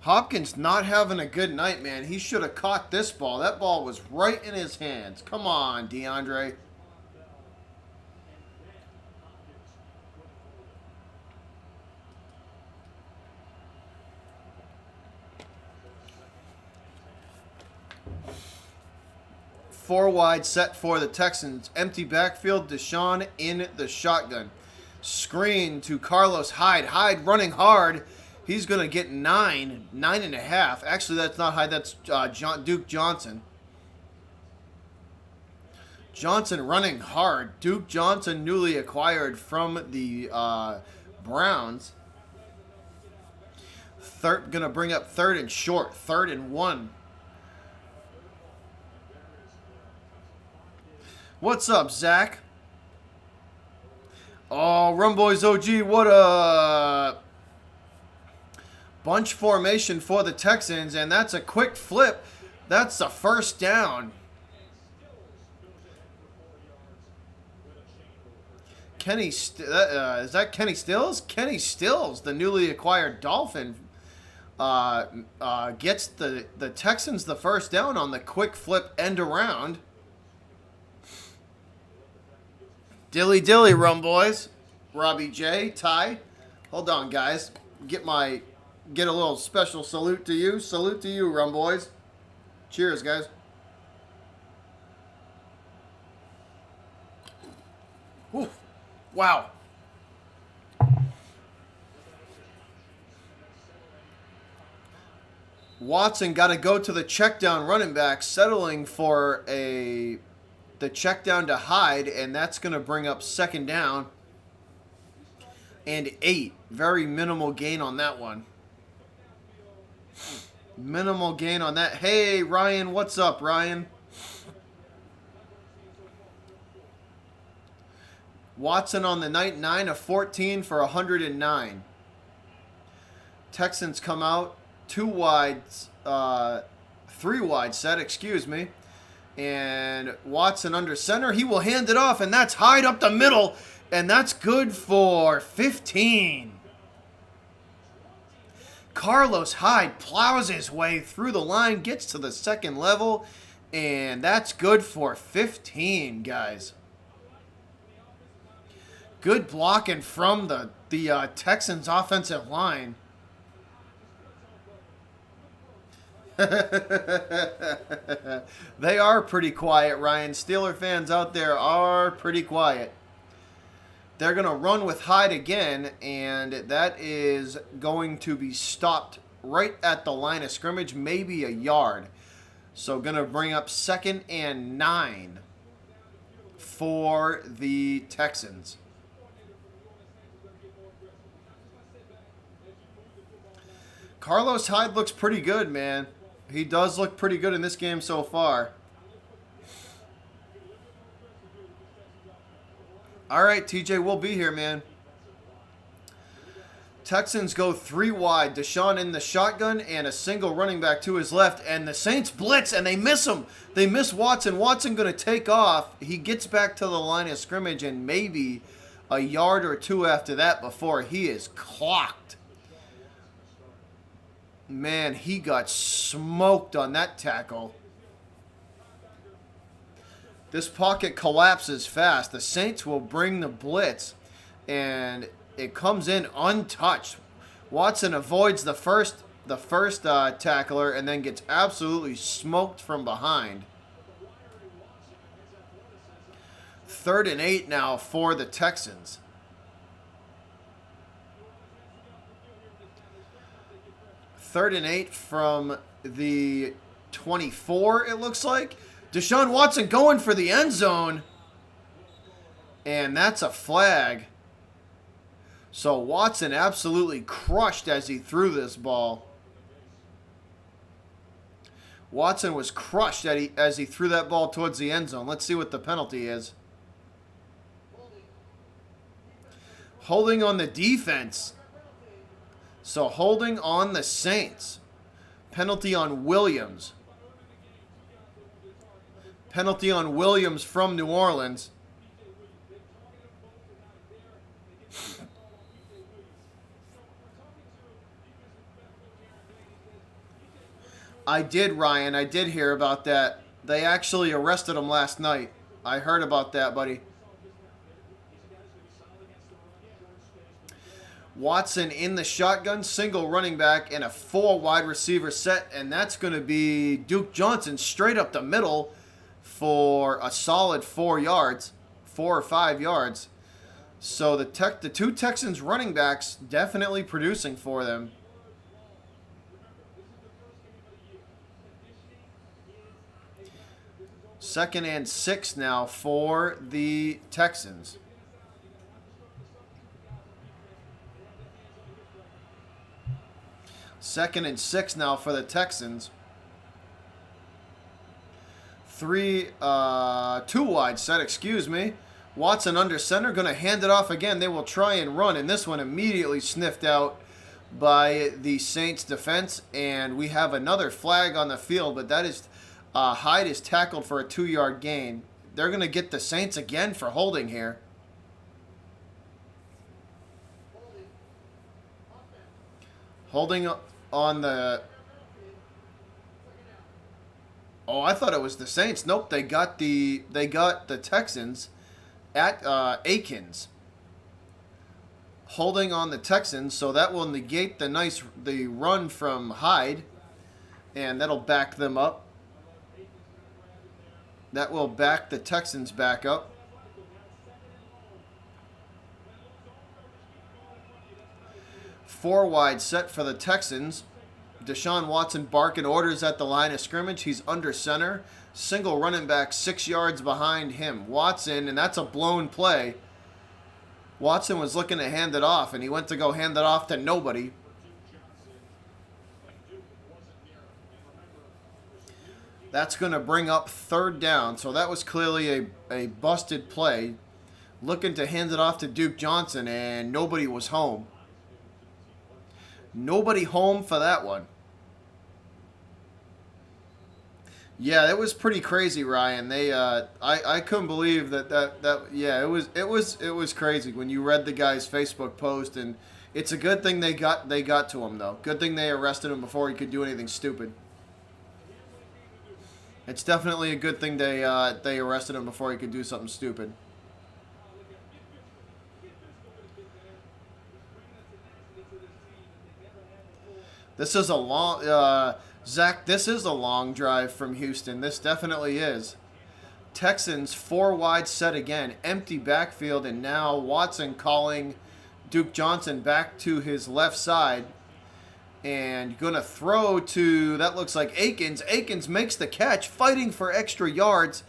Hopkins not having a good night, man. He should have caught this ball. That ball was right in his hands. Come on, DeAndre. Four wide set for the Texans. Empty backfield. Deshaun in the shotgun. Screen to Carlos Hyde. Hyde running hard. He's going to get 9.5. Actually, that's not Hyde. That's Duke Johnson. Johnson running hard. Duke Johnson, newly acquired from the Browns. Going to bring up 3rd and short. 3rd and 1. What's up, Zach? Oh, Rum Boys OG, what a bunch formation for the Texans, and that's a quick flip. That's a 1st down. Is that Kenny Stills? Kenny Stills, the newly acquired Dolphin, gets the Texans the 1st down on the quick flip end around. Dilly dilly, Rum Boys. Robbie J, Ty. Hold on, guys. Get a little special salute to you. Salute to you, Rum Boys. Cheers, guys. Whew. Wow. Watson got to go to the check down running back, settling for the check down to Hyde, and that's going to bring up 2nd down and 8. Very minimal gain on that one. Minimal gain on that. Hey, Ryan. What's up, Ryan? Watson on the night, 9 of 14 for 109. Texans come out 2 wide, 3 wide set, excuse me. And Watson under center. He will hand it off, and that's Hyde up the middle. And that's good for 15. Carlos Hyde plows his way through the line, gets to the second level, and that's good for 15, guys. Good blocking from the Texans offensive line. They are pretty quiet, Ryan. Steeler fans out there are pretty quiet. They're going to run with Hyde again, and that is going to be stopped right at the line of scrimmage, maybe a yard. So going to bring up 2nd and 9 for the Texans. Carlos Hyde looks pretty good, man. He does look pretty good in this game so far. All right, TJ, we'll be here, man. Texans go 3 wide. Deshaun in the shotgun and a single running back to his left. And the Saints blitz, and they miss him. They miss Watson. Watson going to take off. He gets back to the line of scrimmage and maybe a yard or 2 after that before he is clocked. Man, he got smoked on that tackle. This pocket collapses fast. The Saints will bring the blitz, and it comes in untouched. Watson avoids the first tackler and then gets absolutely smoked from behind. 3rd and 8 now for the Texans. Third and 8 from the 24, it looks like. Deshaun Watson going for the end zone. And that's a flag. So Watson absolutely crushed as he threw this ball. Watson was crushed as he threw that ball towards the end zone. Let's see what the penalty is. Holding on the defense. So holding on the Saints. Penalty on Williams. Penalty on Williams from New Orleans. I did, Ryan. I did hear about that. They actually arrested him last night. I heard about that, buddy. Watson in the shotgun, single running back, and a 4 wide receiver set, and that's going to be Duke Johnson straight up the middle for a solid 4 yards, 4 or 5 yards. So the 2 Texans running backs definitely producing for them. Second and 6 now for the Texans. Second and 6 now for the Texans. 2 wide set, excuse me. Watson under center, going to hand it off again. They will try and run, and this one immediately sniffed out by the Saints defense, and we have another flag on the field, but that is Hyde is tackled for a 2-yard gain. They're going to get the Saints again for holding here. Holding on the... Oh, I thought it was the Saints. Nope, they got the Texans at Akins. Holding on the Texans, so that will negate the run from Hyde, and that'll back them up. That will back the Texans back up. Four wide set for the Texans. Deshaun Watson barking orders at the line of scrimmage. He's under center. Single running back 6 yards behind him. Watson, and that's a blown play. Watson was looking to hand it off, and he went to go hand it off to nobody. That's going to bring up third down. So that was clearly a busted play. looking to hand it off to Duke Johnson, and nobody was home. Nobody home for that one. Yeah, it was pretty crazy, Ryan. I couldn't believe that yeah, it was crazy when you read the guy's Facebook post, and it's a good thing they got to him though. Good thing they arrested him before he could do anything stupid. It's definitely a good thing they arrested him before he could do something stupid. This is a long Zach, this is a long drive from Houston. This definitely is. Texans 4 wide set again. Empty backfield, and now Watson calling Duke Johnson back to his left side. And going to throw to, that looks like Akins. Akins makes the catch, fighting for extra yards.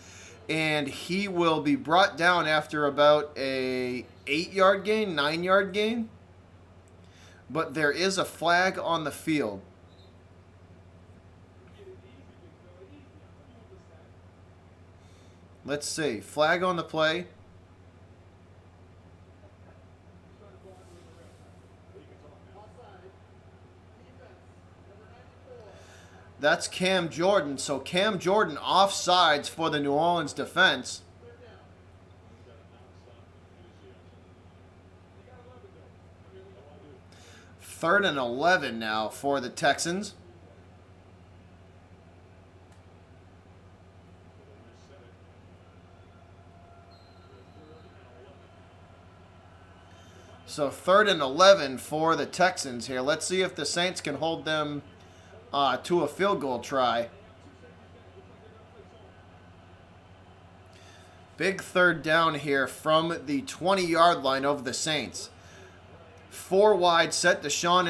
And he will be brought down after about a 8-yard gain, 9-yard gain. But there is a flag on the field. Let's see. Flag on the play. That's Cam Jordan. So Cam Jordan offsides for the New Orleans defense. Third and 11 now for the Texans. So 3rd and 11 for the Texans here. Let's see if the Saints can hold them to a field goal try. Big 3rd down here from the 20-yard line of the Saints. 4 wide set. Deshaun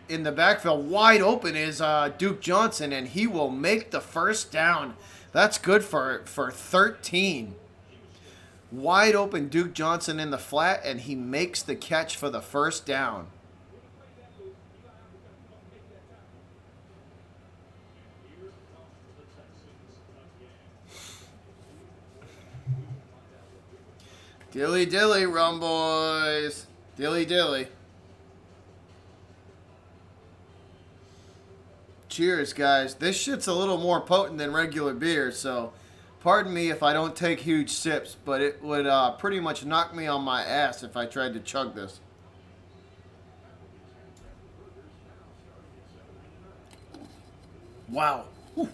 in the backfield. Wide open is Duke Johnson, and he will make the first down. That's good for 13. Wide open Duke Johnson in the flat, and he makes the catch for the first down. Dilly dilly, rum boys. Dilly dilly. Cheers, guys. This shit's a little more potent than regular beer, so pardon me if I don't take huge sips, but it would pretty much knock me on my ass if I tried to chug this. Wow. Whew.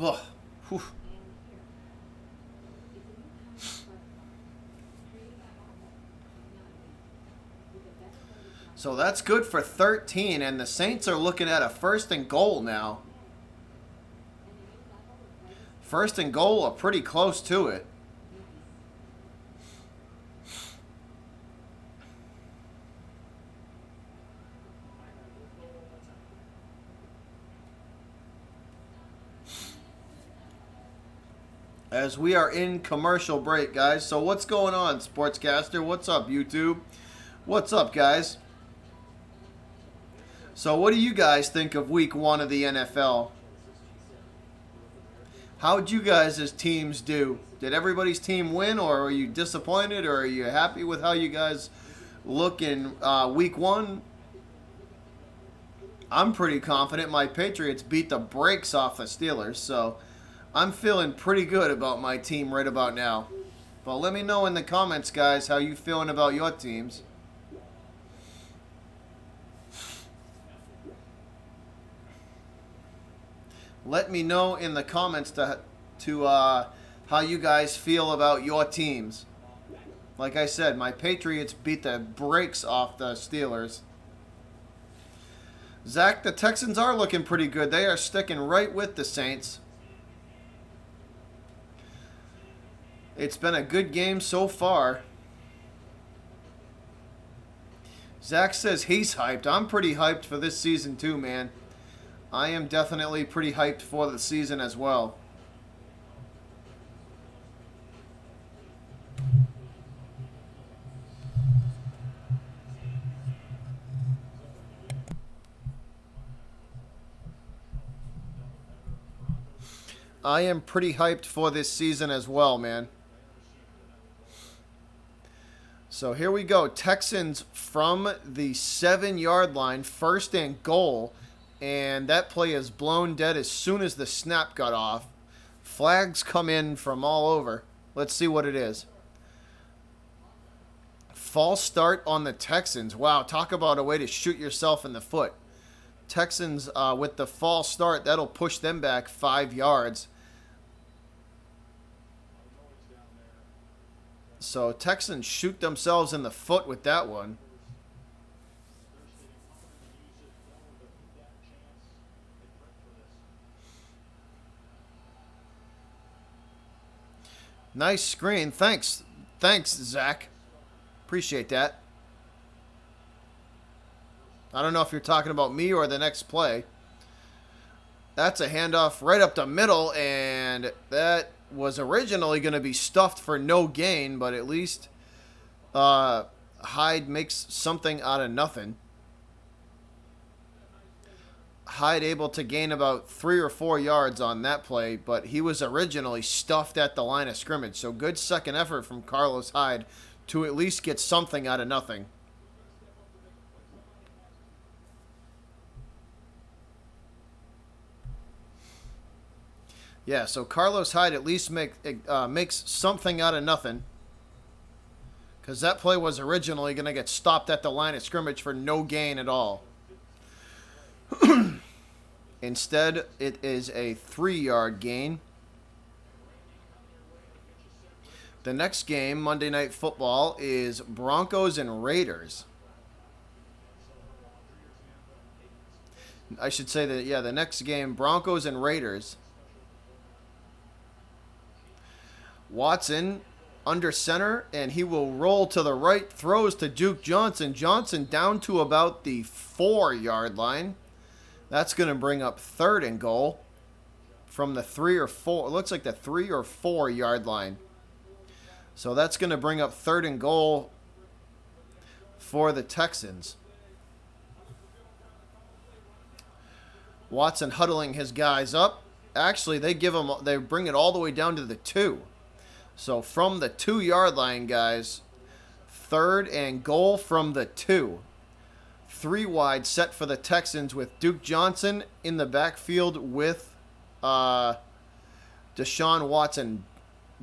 Ugh. Whew. So that's good for 13, and the Saints are looking at a 1st and goal now. 1st and goal are pretty close to it. As we are in commercial break, guys. So what's going on, Sportscaster? What's up, YouTube? What's up, guys? So what do you guys think of week 1 of the NFL? How'd you guys' teams do? Did everybody's team win, or are you disappointed, or are you happy with how you guys look in week 1? I'm pretty confident my Patriots beat the brakes off the Steelers, so I'm feeling pretty good about my team right about now. But let me know in the comments, guys, how you feeling about your teams. Let me know in the comments to how you guys feel about your teams. Like I said, my Patriots beat the brakes off the Steelers. Zach, the Texans are looking pretty good. They are sticking right with the Saints. It's been a good game so far. Zach says he's hyped. I'm pretty hyped for this season too, man. I am definitely pretty hyped for the season as well. I am pretty hyped for this season as well, man. So here we go. Texans from the 7-yard line, 1st and goal. And that play is blown dead as soon as the snap got off. Flags come in from all over. Let's see what it is. False start on the Texans. Wow, talk about a way to shoot yourself in the foot. Texans with the false start, that'll push them back 5 yards. So Texans shoot themselves in the foot with that one. Nice screen. Thanks, Zach. Appreciate that. I don't know if you're talking about me or the next play. That's a handoff right up the middle, and that was originally going to be stuffed for no gain, but at least Hyde makes something out of nothing. Hyde able to gain about 3 or 4 yards on that play, but he was originally stuffed at the line of scrimmage. So good second effort from Carlos Hyde to at least get something out of nothing. Yeah, so Carlos Hyde at least makes something out of nothing. Because that play was originally going to get stopped at the line of scrimmage for no gain at all. Instead, it is a 3-yard gain. The next game, Monday Night Football, is Broncos and Raiders. I should say that, yeah, the next game, Broncos and Raiders. Watson under center, and he will roll to the right, throws to Duke Johnson. Johnson down to about the 4-yard line. That's going to bring up 3rd and goal from the 3 or 4. It looks like the 3 or 4-yard line. So that's going to bring up 3rd and goal for the Texans. Watson huddling his guys up. Actually, they bring it all the way down to the 2. So from the 2-yard line, guys, 3rd and goal from the 2. 3 wide set for the Texans with Duke Johnson in the backfield with Deshaun Watson.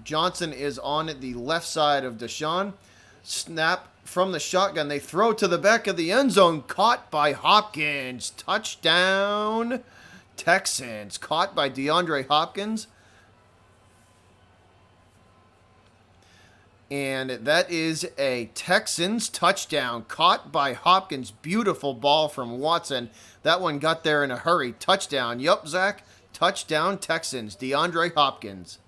Johnson is on the left side of Deshaun. Snap from the shotgun. They throw to the back of the end zone. Caught by Hopkins. Touchdown, Texans. Caught by DeAndre Hopkins. And that is a Texans touchdown. Caught by Hopkins. Beautiful ball from Watson. That one got there in a hurry. Touchdown. Yup, Zach. Touchdown, Texans. DeAndre Hopkins.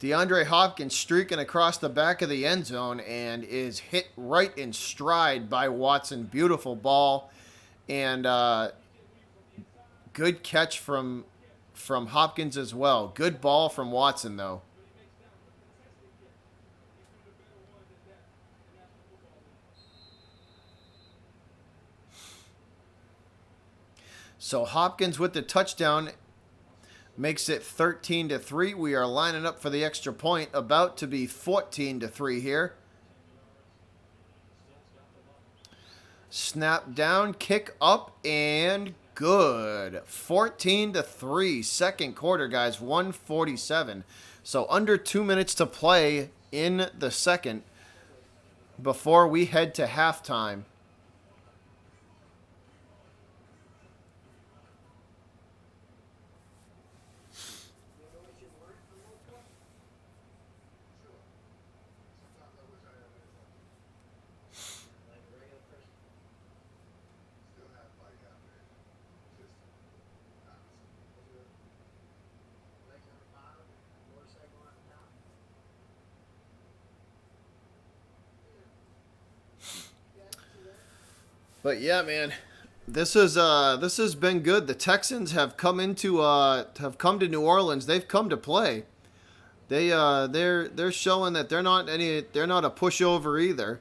DeAndre Hopkins streaking across the back of the end zone and is hit right in stride by Watson. Beautiful ball. And good catch from Hopkins as well. Good ball from Watson, though. So Hopkins with the touchdown makes it 13-3. We are lining up for the extra point. About to be 14-3 here. Snap down, kick up, and good. 14-3. Second quarter, guys. 1:47. So under 2 minutes to play in the second before we head to halftime. But yeah, man, this has been good. The Texans have come to New Orleans. They've come to play. They're showing that they're not a pushover either.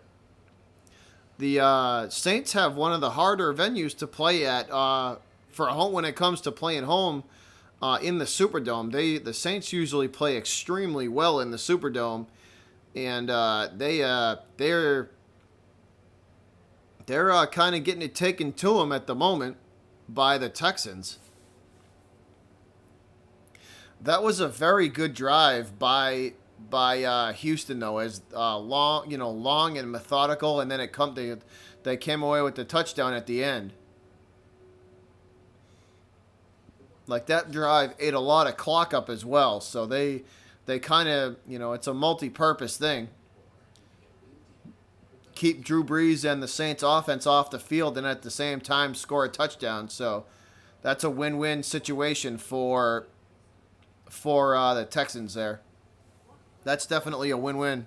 The Saints have one of the harder venues to play at for home when it comes to playing home in the Superdome. The Saints usually play extremely well in the Superdome, and they're kind of getting it taken to them at the moment by the Texans. That was a very good drive by Houston though, as long and methodical, and then they came away with the touchdown at the end. Like that drive ate a lot of clock up as well, so they kind of it's a multi-purpose thing. Keep Drew Brees and the Saints offense off the field, and at the same time score a touchdown. So that's a win-win situation for the Texans there. That's definitely a win-win.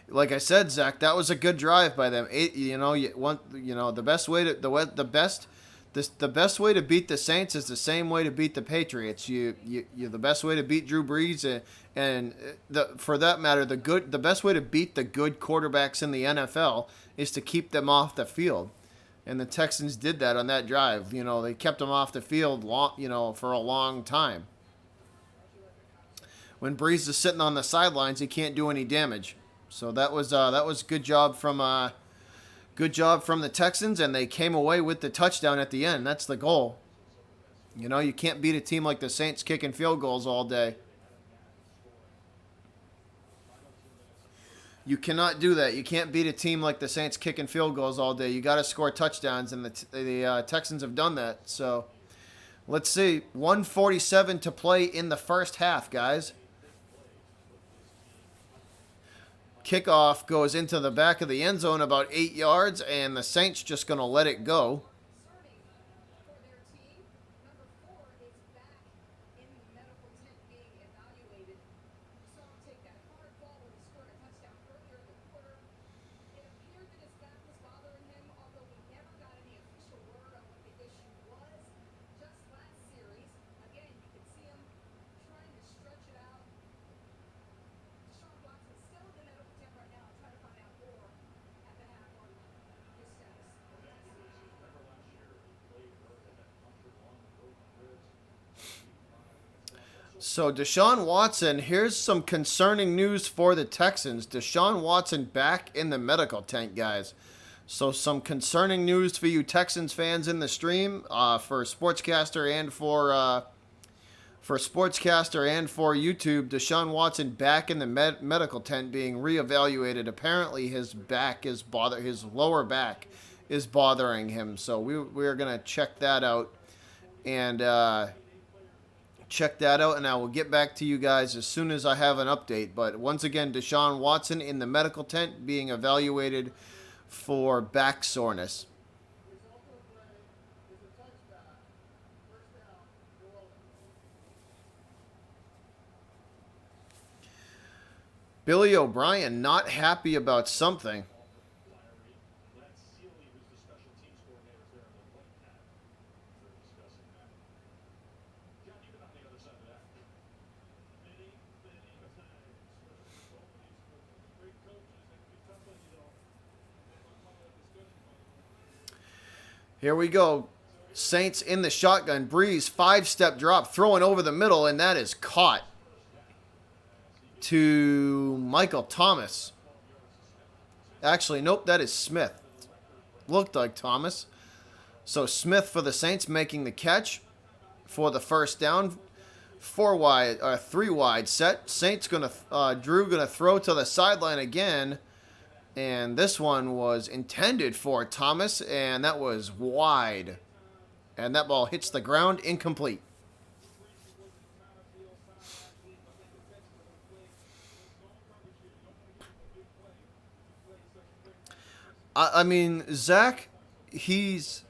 Like I said, Zach, that was a good drive by them. The best way to the best way to beat the Saints is the same way to beat the Patriots. The best way to beat Drew Brees for that matter, the best way to beat the good quarterbacks in the NFL is to keep them off the field. And the Texans did that on that drive. They kept them off the field for a long time. When Brees is sitting on the sidelines, he can't do any damage. So that was good job from the Texans, and they came away with the touchdown at the end. That's the goal. You can't beat a team like the Saints kicking field goals all day. You cannot do that. You can't beat a team like the Saints kicking field goals all day. You got to score touchdowns, and the Texans have done that. So let's see. 1:47 to play in the first half, guys. Kickoff goes into the back of the end zone about 8 yards, and the Saints just going to let it go. So Deshaun Watson, here's some concerning news for the Texans. Deshaun Watson back in the medical tent, guys. So some concerning news for you Texans fans in the stream, for Sportscaster and for YouTube. Deshaun Watson back in the medical tent being reevaluated. Apparently his lower back is bothering him. So we're gonna check that out and I will get back to you guys as soon as I have an update. But once again, Deshaun Watson in the medical tent being evaluated for back soreness. Billy O'Brien not happy about something. Here we go. Saints in the shotgun. Brees, 5-step drop, throwing over the middle, and that is caught to Michael Thomas. Actually, nope, that is Smith. Looked like Thomas. So Smith for the Saints making the catch for the first down. 3 wide set. Saints Drew gonna throw to the sideline again. And this one was intended for Thomas, and that was wide. And that ball hits the ground, incomplete. I mean, Zach, is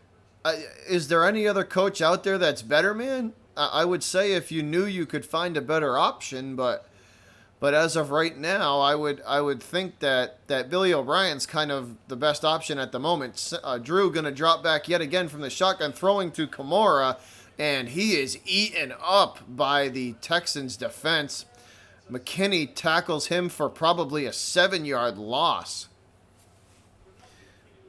there any other coach out there that's better, man? I would say if you knew you could find a better option, but as of right now, I would think that Billy O'Brien's kind of the best option at the moment. Drew going to drop back yet again from the shotgun, throwing to Kamara, and he is eaten up by the Texans defense. McKinney tackles him for probably a 7-yard loss.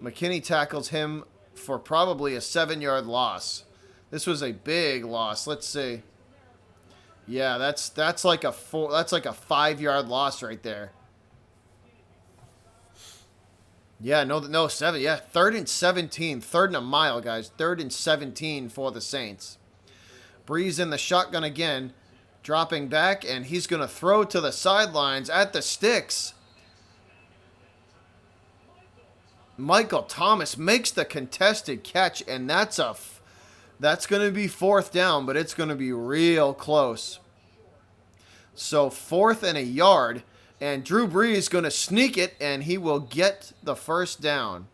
McKinney tackles him for probably a 7-yard loss. This was a big loss. Let's see. Yeah, that's like a 5-yard loss right there. Yeah, no, 7. Yeah, 3rd and 17. 3rd and a mile, guys. 3rd and 17 for the Saints. Breeze in the shotgun again, dropping back, and he's going to throw to the sidelines at the sticks. Michael Thomas makes the contested catch, and that's going to be 4th down, but it's going to be real close. So 4th and a yard, and Drew Brees is going to sneak it, and he will get the 1st down.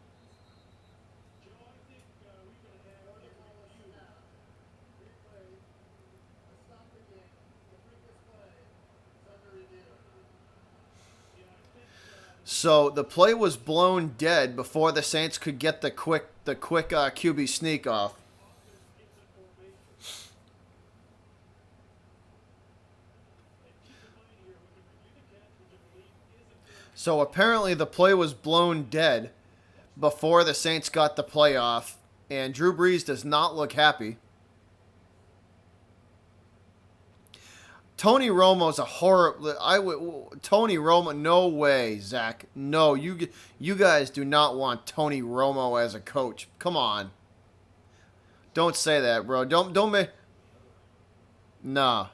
So the play was blown dead before the Saints could get the quick QB sneak off. So apparently the play was blown dead before the Saints got the play off, and Drew Brees does not look happy. Tony Romo's a horrible. Tony Romo, no way, Zach. No, you guys do not want Tony Romo as a coach. Come on. Don't say that, bro. Don't make. Nah.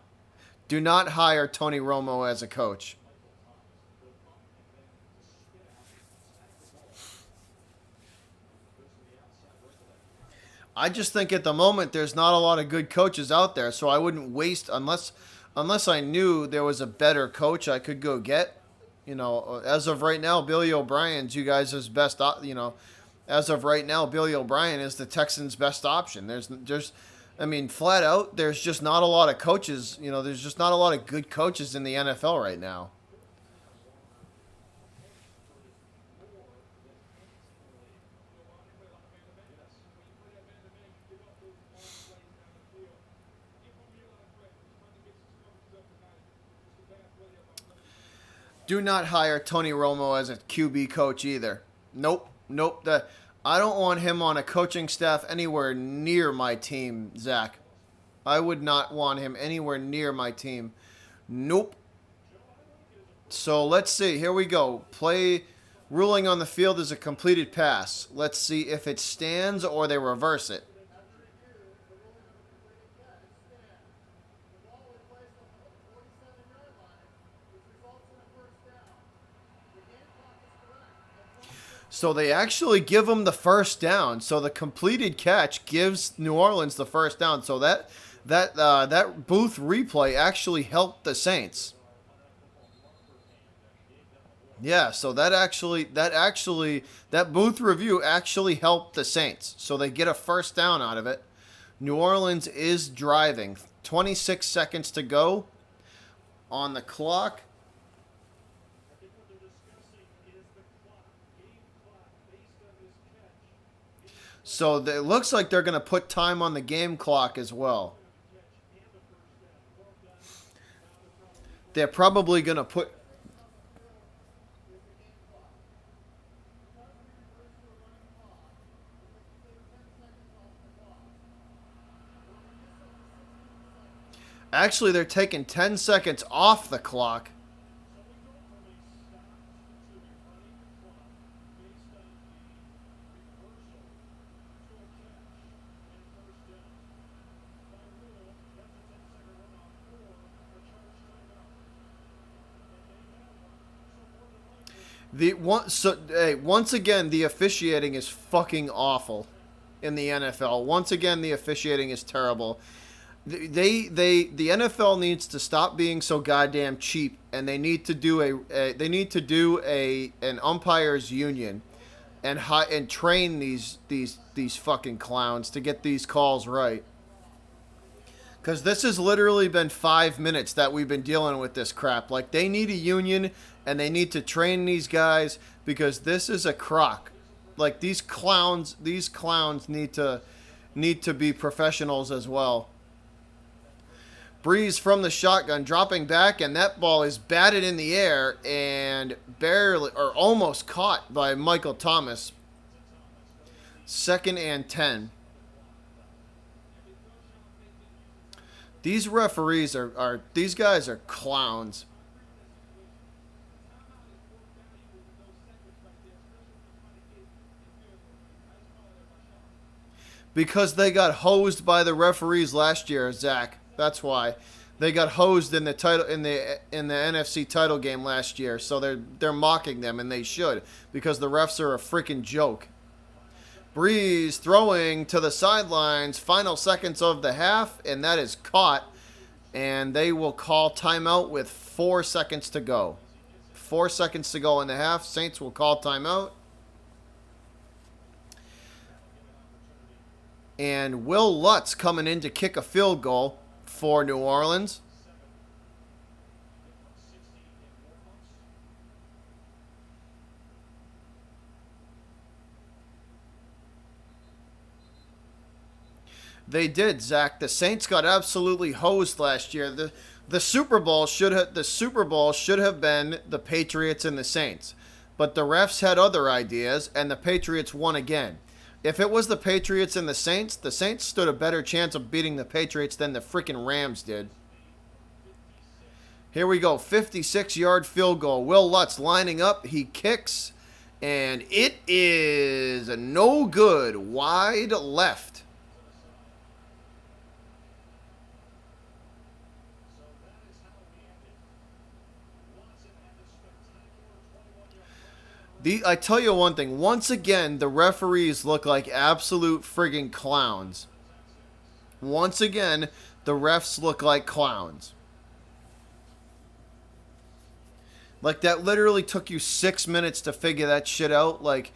Do not hire Tony Romo as a coach. I just think at the moment there's not a lot of good coaches out there, so I wouldn't waste unless I knew there was a better coach I could go get. You know, as of right now, Billy O'Brien's you guys' best. As of right now, Billy O'Brien is the Texans' best option. Flat out, there's just not a lot of coaches. You know, there's just not a lot of good coaches in the NFL right now. Do not hire Tony Romo as a QB coach either. Nope. I don't want him on a coaching staff anywhere near my team, Zach. I would not want him anywhere near my team. Nope. So let's see. Here we go. Play ruling on the field is a completed pass. Let's see if it stands or they reverse it. So they actually give them the 1st down. So the completed catch gives New Orleans the 1st down. So that booth replay actually helped the Saints. Yeah, so that booth review actually helped the Saints. So they get a 1st down out of it. New Orleans is driving. 26 seconds to go on the clock. So it looks like they're going to put time on the game clock as well. They're probably going to put... Actually, they're taking 10 seconds off the clock. Once again, the officiating is fucking awful in the NFL. Once again, the officiating is terrible. The NFL needs to stop being so goddamn cheap, and they need to do an umpires union, and train these fucking clowns to get these calls right. Because this has literally been 5 minutes that we've been dealing with this crap. Like, they need a union, and they need to train these guys, because this is a crock. Like, these clowns need to be professionals as well. Breeze from the shotgun, dropping back, and that ball is batted in the air and barely or almost caught by Michael Thomas. 2nd and 10. These referees are these guys are clowns. Because they got hosed by the referees last year, Zach. That's why. They got hosed in the title in the NFC title game last year. So they're mocking them, and they should, because the refs are a freaking joke. Breeze throwing to the sidelines, final seconds of the half, and that is caught. And they will call timeout with 4 seconds to go. 4 seconds to go in the half. Saints will call timeout. And Will Lutz coming in to kick a field goal for New Orleans. They did, Zach. The Saints got absolutely hosed last year. The Super Bowl should have been the Patriots and the Saints, but the refs had other ideas, and the Patriots won again. If it was the Patriots and the Saints stood a better chance of beating the Patriots than the freaking Rams did. Here we go, 56-yard field goal. Will Lutz lining up. He kicks, and it is no good. Wide left. I tell you one thing. Once again, the referees look like absolute friggin' clowns. Once again, the refs look like clowns. Like, that literally took you 6 minutes to figure that shit out. Like,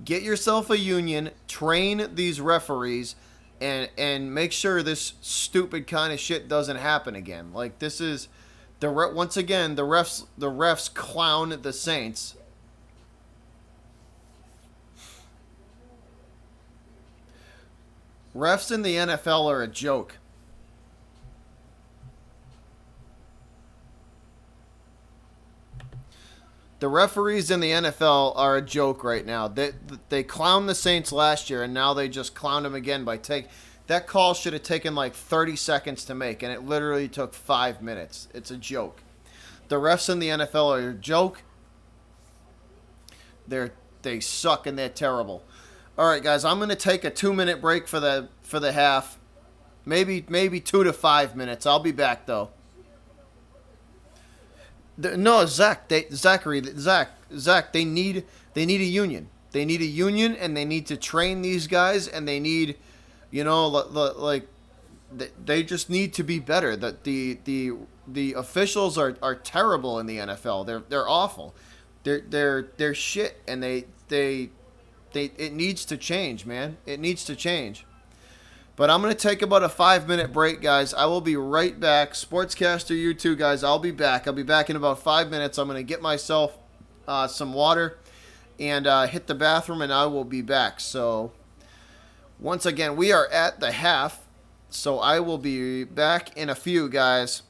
get yourself a union, train these referees, and make sure this stupid kind of shit doesn't happen again. Like, this is once again, the refs clown the Saints. Refs in the NFL are a joke. The referees in the NFL are a joke right now. They clowned the Saints last year, and now they just clowned them again by that call should have taken like 30 seconds to make, and it literally took 5 minutes. It's a joke. The refs in the NFL are a joke. They suck and they're terrible. All right, guys, I'm going to take a 2-minute break for the half. Maybe 2 to 5 minutes. I'll be back though. No, Zach. They need a union. They need a union, and they need to train these guys, and they need, like they just need to be better. That the officials are terrible in the NFL. They're awful. They're shit, and it needs to change, man. It needs to change. But I'm going to take about a 5-minute break, guys. I will be right back. Sportscaster, you too, guys. I'll be back. I'll be back in about 5 minutes. I'm going to get myself some water and hit the bathroom, and I will be back. So, once again, we are at the half. So, I will be back in a few, guys.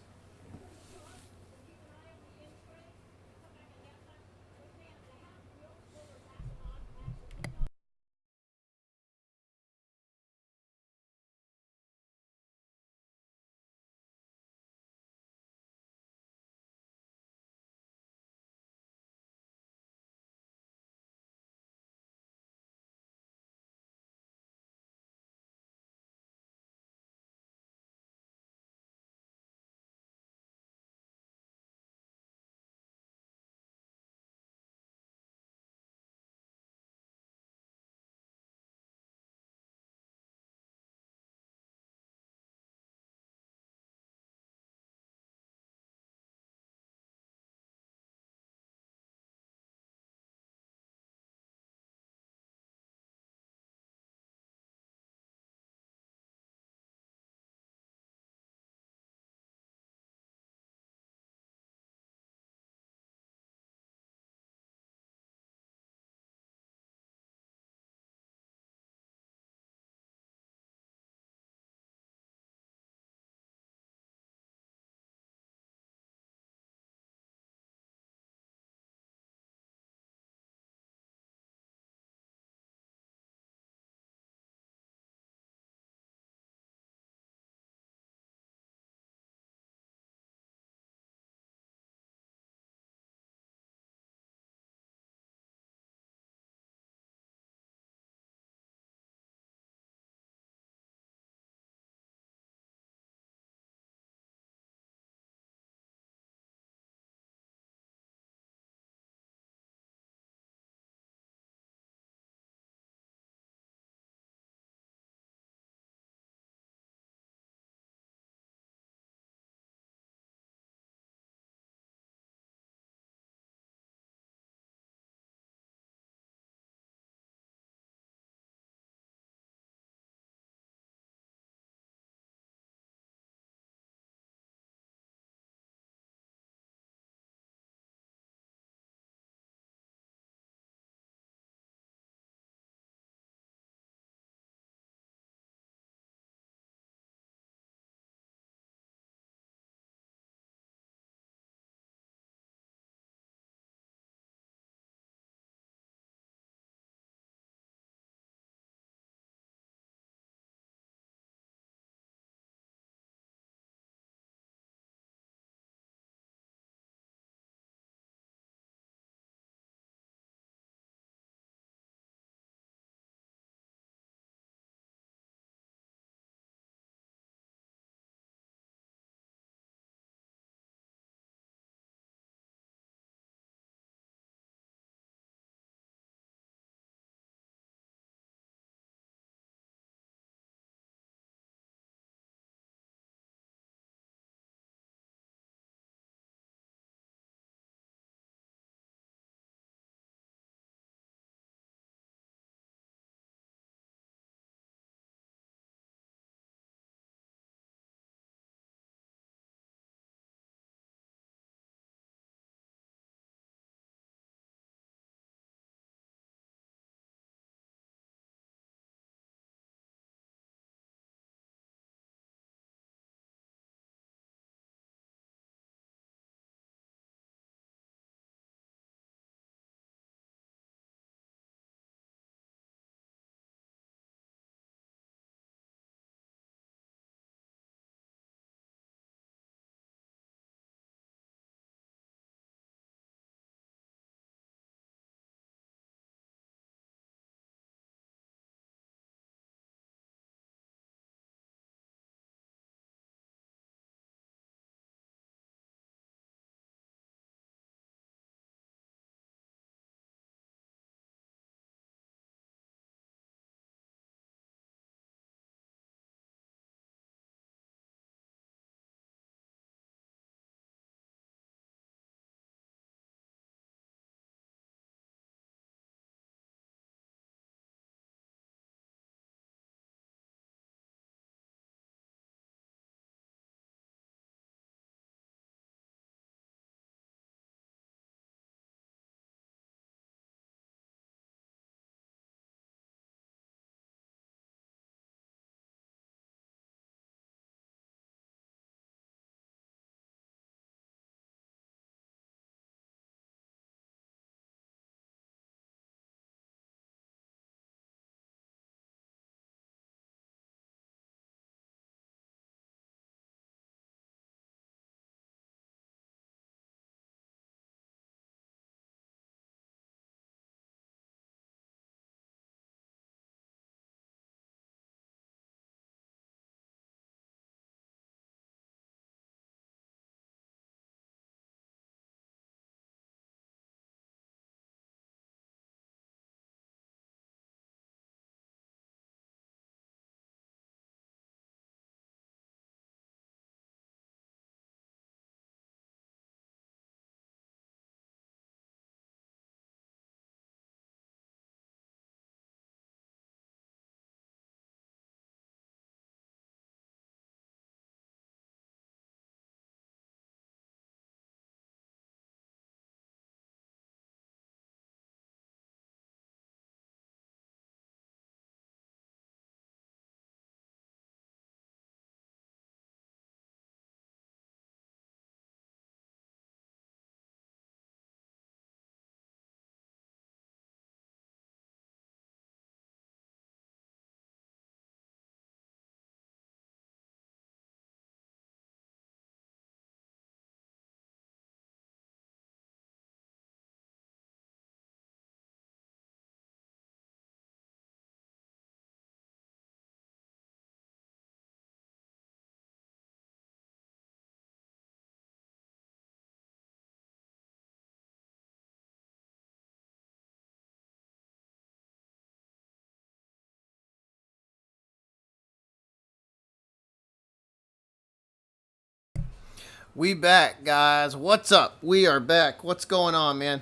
We back, guys. What's up? We are back. What's going on, man?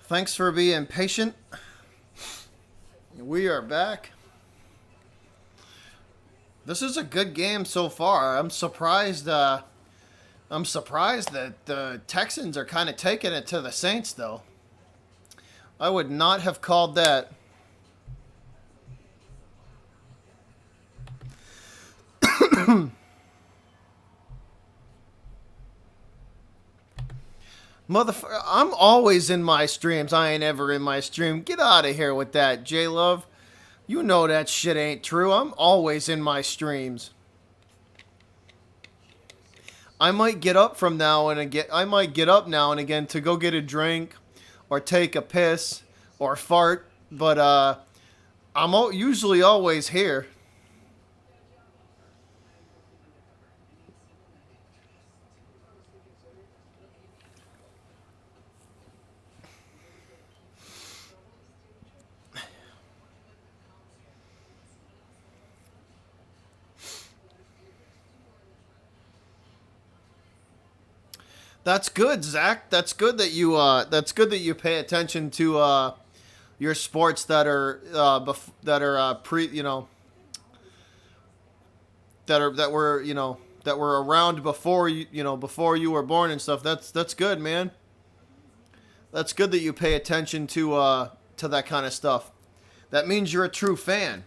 Thanks for being patient. We are back. This is a good game so far. I'm surprised. I'm surprised that the Texans are kind of taking it to the Saints, though. I would not have called that. Motherfucker, I'm always in my streams. I ain't ever in my stream. Get out of here with that, J-Love. You know that shit ain't true. I'm always in my streams. I might get up from now and again. I might get up now and again to go get a drink, or take a piss, or fart. But I'm usually always here. That's good, Zach. That's good that you. That's good that you pay attention to your sports that are that are pre. You know, that were that were around before before you were born and stuff. That's good, man. That's good that you pay attention to that kind of stuff. That means you're a true fan.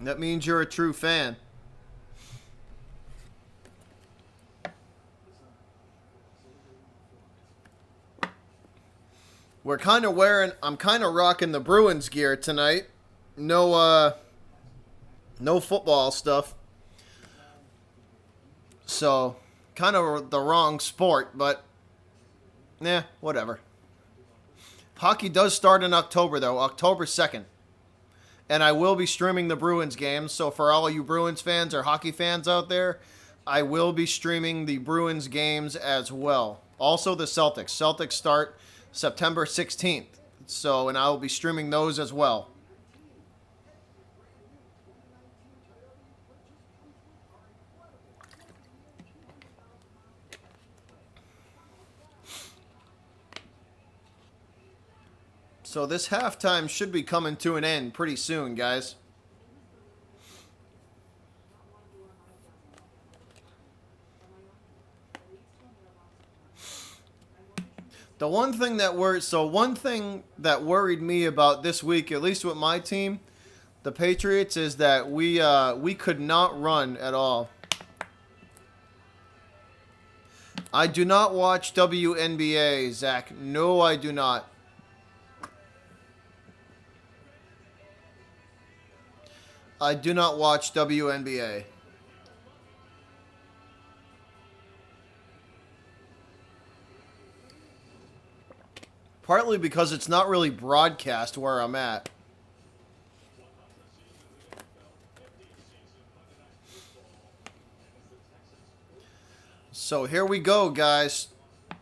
That means you're a true fan. We're kind of wearing. I'm kind of rocking the Bruins gear tonight. No, no football stuff. So, kind of the wrong sport, but yeah, whatever. Hockey does start in October though, October 2nd, and I will be streaming the Bruins games. So for all you Bruins fans or hockey fans out there, I will be streaming the Bruins games as well. Also the Celtics. Celtics start September 16th. So, and I will be streaming those as well. So this halftime should be coming to an end pretty soon, guys. The one thing that worried me about this week, at least with my team, the Patriots, is that we could not run at all. I do not watch WNBA, Zach. No, I do not. I do not watch WNBA. Partly because it's not really broadcast where I'm at. So here we go, guys.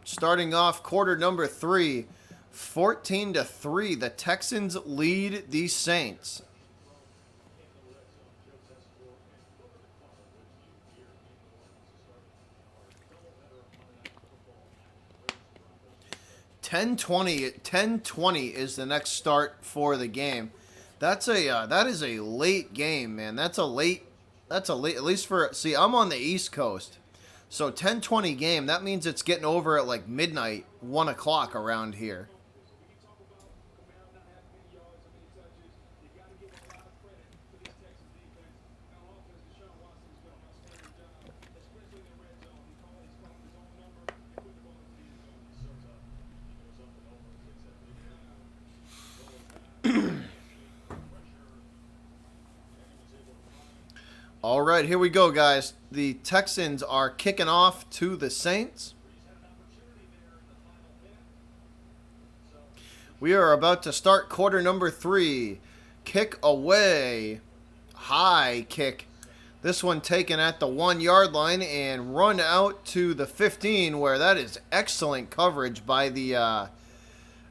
Starting off quarter number 3. 14-3. The Texans lead the Saints. Ten twenty is the next start for the game. That is a late game, man. That's a late at least for, see, I'm on the East Coast. So 10:20 game, that means it's getting over at like midnight, 1 o'clock around here. All right, here we go, guys. The Texans are kicking off to the Saints. We are about to start quarter number 3. Kick away. High kick. This one taken at the 1-yard line and run out to the 15, where that is excellent coverage by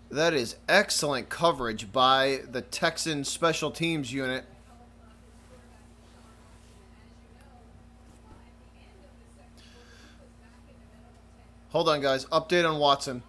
the Texans special teams unit. Hold on, guys. Update on Watson.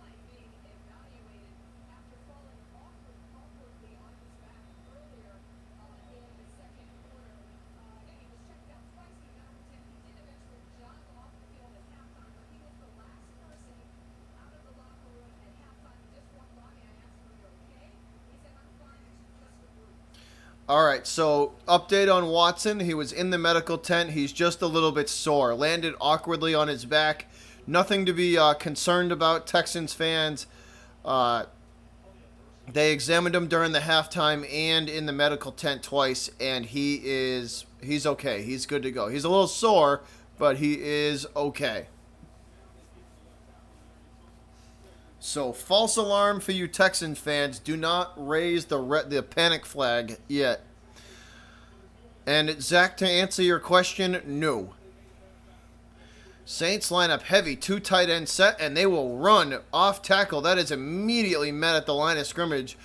All right, so update on Watson. He was in the medical tent. He's just a little bit sore. Landed awkwardly on his back. Nothing to be concerned about, Texans fans. They examined him during the halftime and in the medical tent twice, and he's okay. He's good to go. He's a little sore, but he is okay. So, false alarm for you Texans fans. Do not raise the panic flag yet. And, Zach, to answer your question, no. Saints line up heavy, 2 tight end set, and they will run off tackle. That is immediately met at the line of scrimmage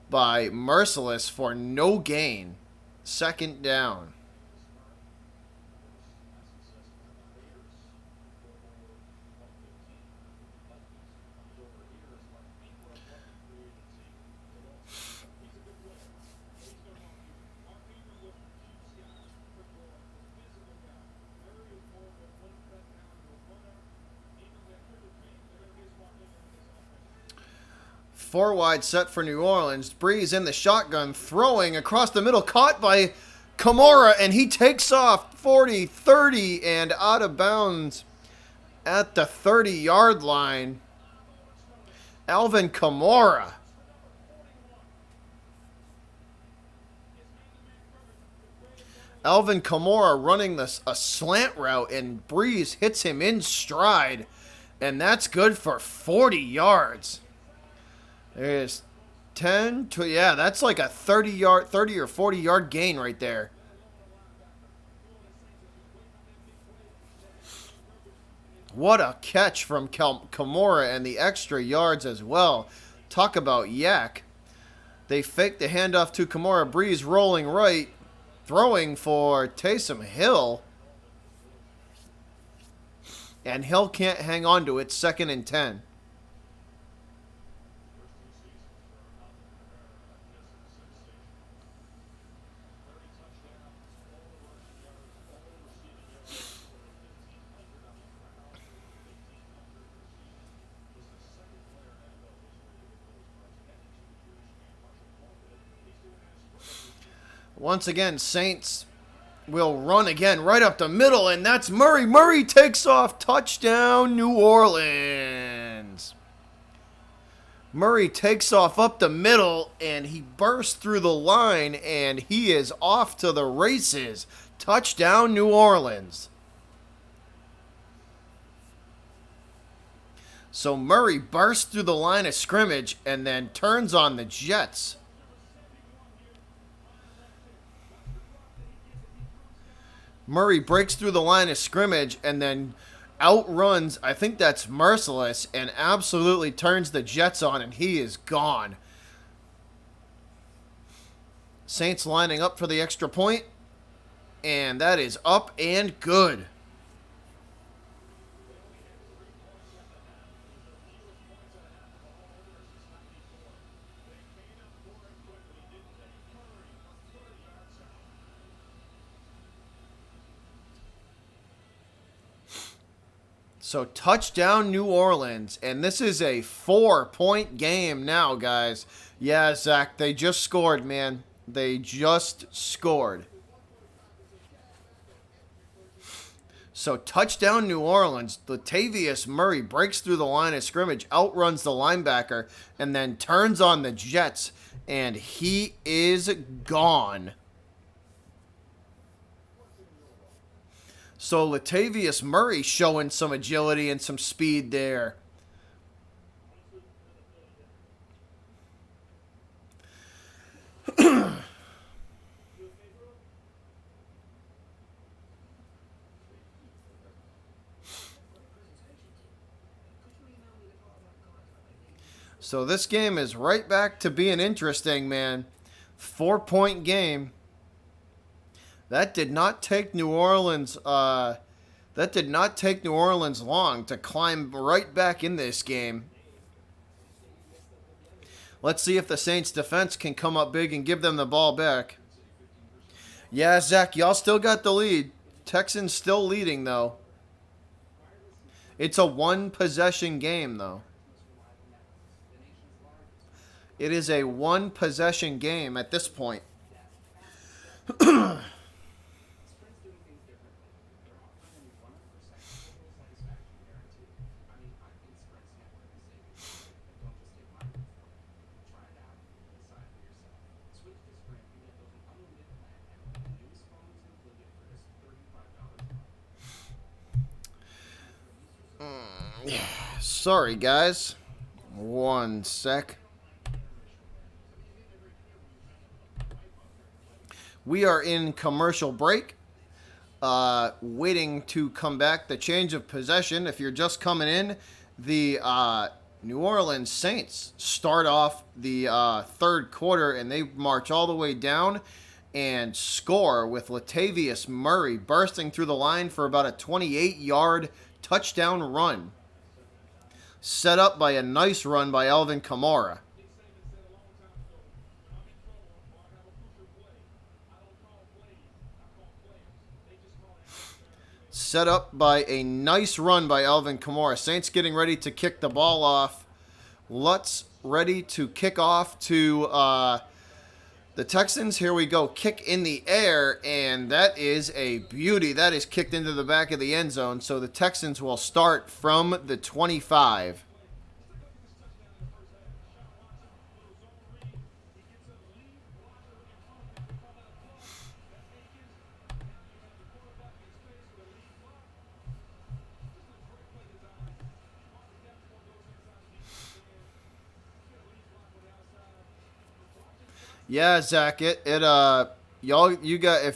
by Merciless for no gain. 2nd down. Four wide set for New Orleans. Breeze in the shotgun, throwing across the middle, caught by Kamara, and he takes off 40, 30, and out of bounds at the 30-yard line. Alvin Kamara. Alvin Kamara running a slant route, and Breeze hits him in stride, and that's good for 40 yards. There's 10 to, yeah, that's like a 30 or 40 yard gain right there. What a catch from Kamara, and the extra yards as well. Talk about yak. They fake the handoff to Kamara. Breeze rolling right, throwing for Taysom Hill. And Hill can't hang on to it. 2nd and 10. Once again, Saints will run again right up the middle, and that's Murray. Murray takes off. Touchdown, New Orleans. Murray takes off up the middle, and he bursts through the line, and he is off to the races. Touchdown, New Orleans. So Murray bursts through the line of scrimmage and then turns on the Jets. Murray breaks through the line of scrimmage and then outruns, I think that's Merciless, and absolutely turns the Jets on, and he is gone. Saints lining up for the extra point, and that is up and good. So touchdown New Orleans, and this is a 4-point game now, guys. Yeah, Zach, they just scored, man. They just scored. So touchdown New Orleans. Latavius Murray breaks through the line of scrimmage, outruns the linebacker, and then turns on the Jets, and he is gone. So Latavius Murray showing some agility and some speed there. So this game is right back to being interesting, man. 4-point game. That did not take New Orleans That did not take New Orleans long to climb right back in this game. Let's see if the Saints defense can come up big and give them the ball back. Yeah, Zach, y'all still got the lead. Texans still leading, though. It's a one-possession game, though. It is a one-possession game at this point. Sorry, guys. One sec. We are in commercial break. Waiting to come back. The change of possession. If you're just coming in, the New Orleans Saints start off the third quarter, and they march all the way down and score with Latavius Murray bursting through the line for about a 28-yard touchdown run. Set up by a nice run by Alvin Kamara. Set up by a nice run by Alvin Kamara. Saints getting ready to kick the ball off. Lutz ready to kick off to the Texans. Here we go. Kick in the air, and that is a beauty. That is kicked into the back of the end zone. So the Texans will start from the 25. Yeah, Zach, if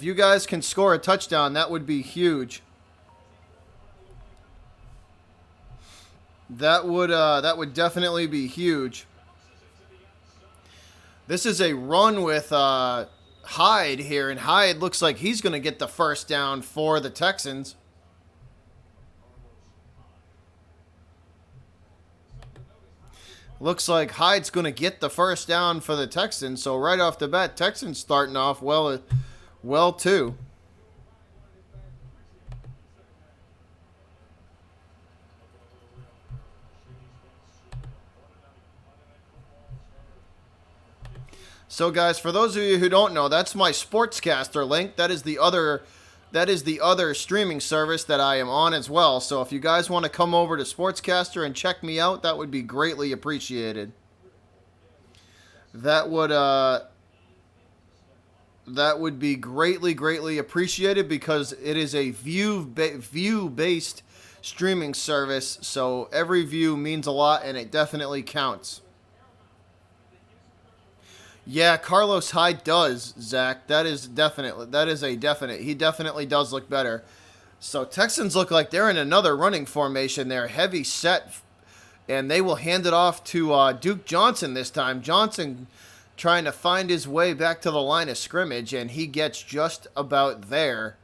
you guys can score a touchdown, that would be huge. That would definitely be huge. This is a run with Hyde here, and Hyde looks like he's going to get the first down for the Texans. Looks like Hyde's going to get the first down for the Texans. So right off the bat, Texans starting off well too. So guys, for those of you who don't know, that's my Sportscaster link. That is the other streaming service that I am on as well. So if you guys want to come over to Sportscaster and check me out, that would be greatly appreciated. That would be greatly appreciated because it is a view-based streaming service. So every view means a lot, and it definitely counts. Yeah, Carlos Hyde does, Zach. That is a definite. He definitely does look better. So Texans look like they're in another running formation. They're heavy set, and they will hand it off to Duke Johnson this time. Johnson trying to find his way back to the line of scrimmage, and he gets just about there.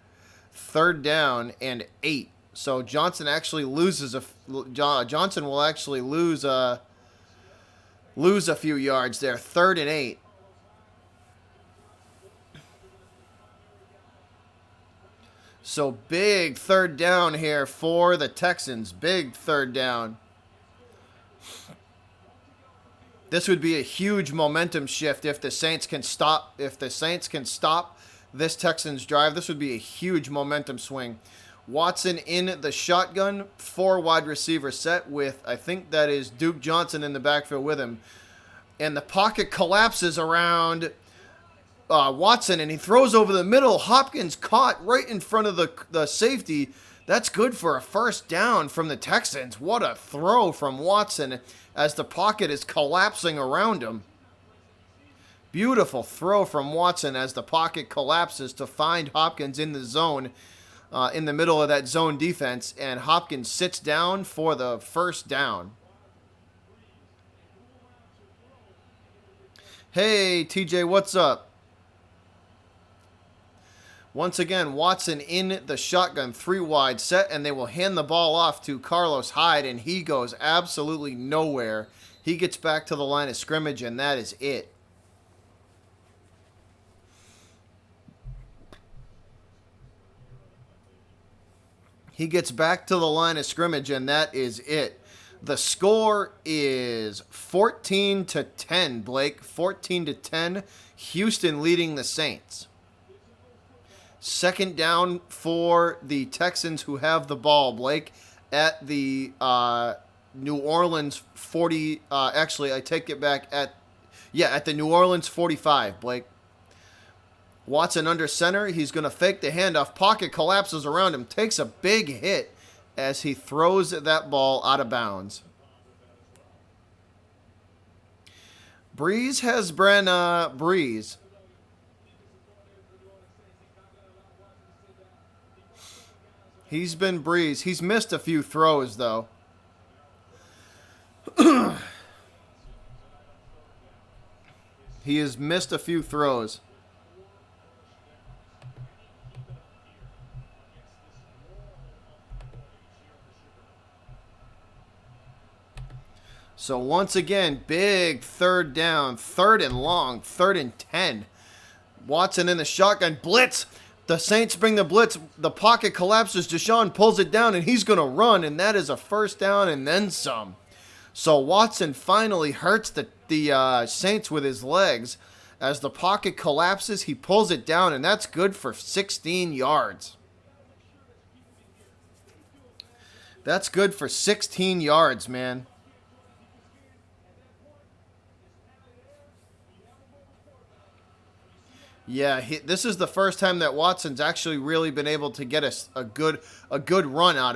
3rd down and 8. So Johnson actually loses Johnson will actually lose a few yards there. 3rd and 8. So big 3rd down here for the Texans. Big 3rd down. This would be a huge momentum shift if the Saints can stop. If the Saints can stop this Texans drive, this would be a huge momentum swing. Watson in the shotgun, 4 wide receiver set with, I think that is Duke Johnson in the backfield with him. And the pocket collapses around Watson, and he throws over the middle. Hopkins caught right in front of the safety. That's good for a 1st down from the Texans. What a throw from Watson as the pocket is collapsing around him. Beautiful throw from Watson as the pocket collapses to find Hopkins in the zone, in the middle of that zone defense, and Hopkins sits down for the 1st down. Hey, TJ, what's up? Once again, Watson in the shotgun, 3 wide set, and they will hand the ball off to Carlos Hyde, and he goes absolutely nowhere. He gets back to the line of scrimmage, and that is it. He gets back to the line of scrimmage, and that is it. The score is 14-10, Blake. 14-10. Houston leading the Saints. Second down for the Texans, who have the ball, Blake, at the New Orleans 40. Actually, I take it back at the New Orleans 45, Blake. Watson under center. He's going to fake the handoff. Pocket collapses around him. Takes a big hit as he throws that ball out of bounds. Breeze has been Breeze. He's been Breeze. He's missed a few throws, though. He has missed a few throws. So once again, big third down, 3rd and long, 3rd and 10. Watson in the shotgun, blitz. The Saints bring the blitz. The pocket collapses. Deshaun pulls it down, and he's going to run, and that is a first down and then some. So Watson finally hurts the Saints with his legs. As the pocket collapses, he pulls it down, and that's good for 16 yards. That's good for 16 yards, man. Yeah, this is the first time that Watson's actually really been able to get a good run out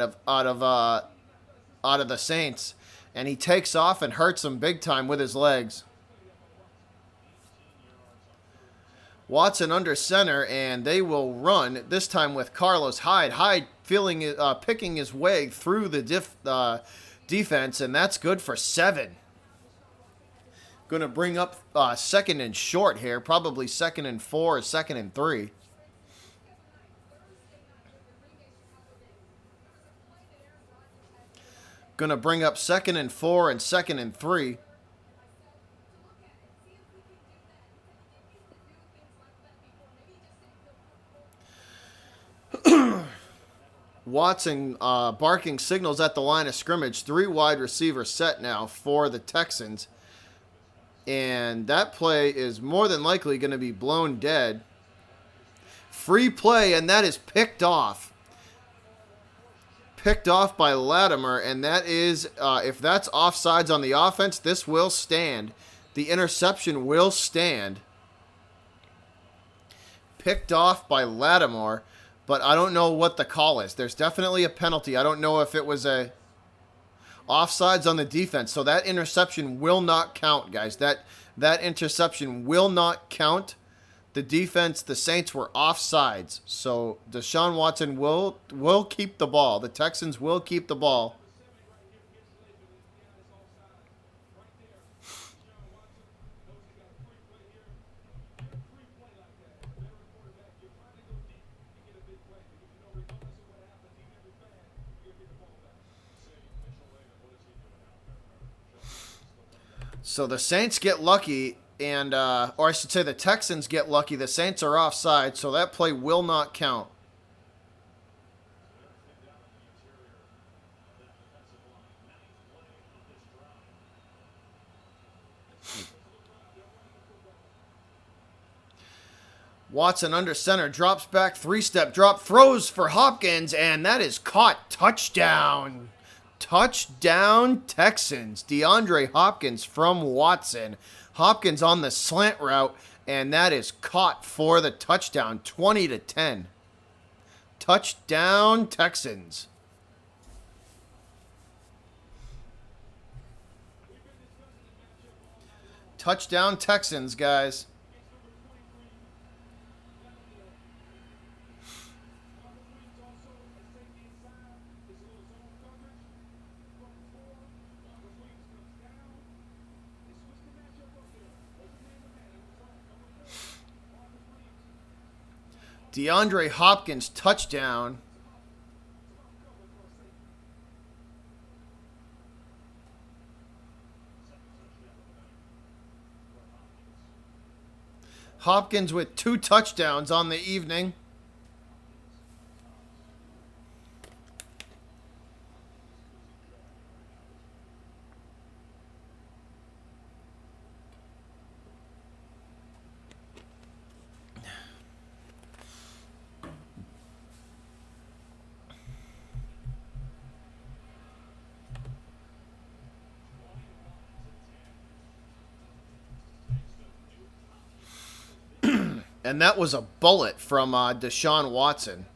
of the Saints, and he takes off and hurts them big time with his legs. Watson under center, and they will run this time with Carlos Hyde. Hyde picking his way through the defense, and that's good for 7. Going to bring up 2nd and short here, probably 2nd and 4 or 2nd and 3. Going to bring up 2nd and 4 and 2nd and 3. Watson barking signals at the line of scrimmage. 3 wide receivers set now for the Texans. And that play is more than likely going to be blown dead. Free play, and that is picked off. Picked off by Latimer, and that is, if that's offsides on the offense, this will stand. The interception will stand. Picked off by Latimer, but I don't know what the call is. There's definitely a penalty. I don't know if it was a offsides on the defense. So that interception will not count, guys. That interception will not count. The defense, the Saints were offsides. So Deshaun Watson will keep the ball. The Texans will keep the ball. So the Saints get lucky, and or I should say the Texans get lucky. The Saints are offside, so that play will not count. Watson under center, drops back, 3-step drop, throws for Hopkins, and that is caught. Touchdown. Touchdown Texans. DeAndre Hopkins from Watson. Hopkins on the slant route, and that is caught for the touchdown. 20-10. Touchdown Texans. Touchdown Texans, guys. DeAndre Hopkins touchdown. Hopkins with 2 touchdowns on the evening. And that was a bullet from Deshaun Watson.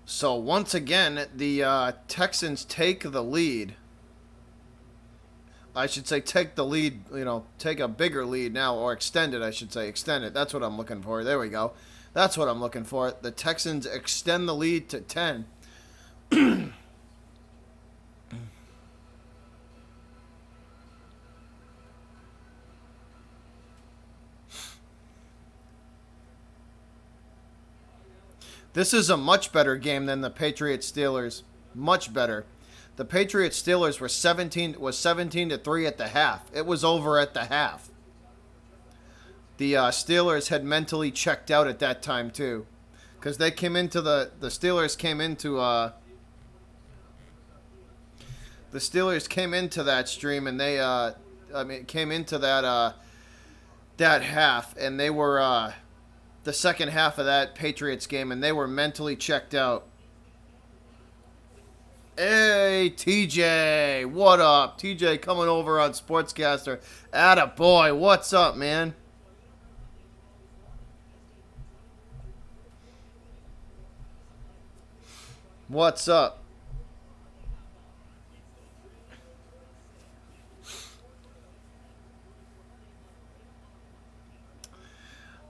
So once again, the Texans take the lead. I should say take the lead, take a bigger lead now, or extend it, I should say. Extend it. That's what I'm looking for. There we go. That's what I'm looking for. The Texans extend the lead to 10. This is a much better game than the Patriots Steelers. Much better. The Patriots Steelers were 17-3 at the half. It was over at the half. The Steelers had mentally checked out at that time too, because they came into the Steelers came into that stream, and they came into that half, and they were the second half of that Patriots game, and they were mentally checked out. Hey, TJ, what up? TJ coming over on Sportscaster. Attaboy, what's up, man? What's up?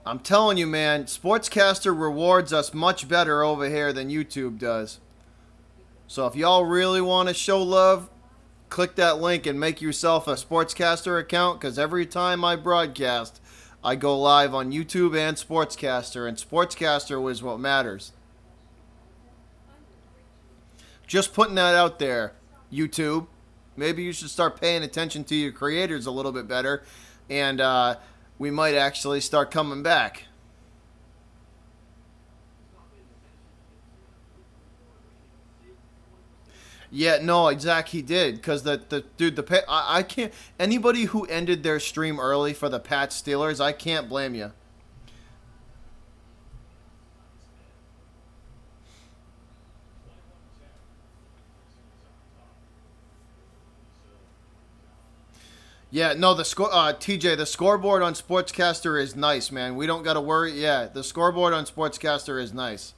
I'm telling you, man, Sportscaster rewards us much better over here than YouTube does. So if y'all really want to show love, click that link and make yourself a Sportscaster account, because every time I broadcast, I go live on YouTube and Sportscaster, and Sportscaster is what matters. Just putting that out there, YouTube. Maybe you should start paying attention to your creators a little bit better, and we might actually start coming back. Yeah, no, exactly, he did, because the dude, I can't, anybody who ended their stream early for the Pats Steelers, I can't blame you. Yeah, no, the score, TJ, the scoreboard on Sportscaster is nice, man. We don't got to worry. Yeah, the scoreboard on Sportscaster is nice.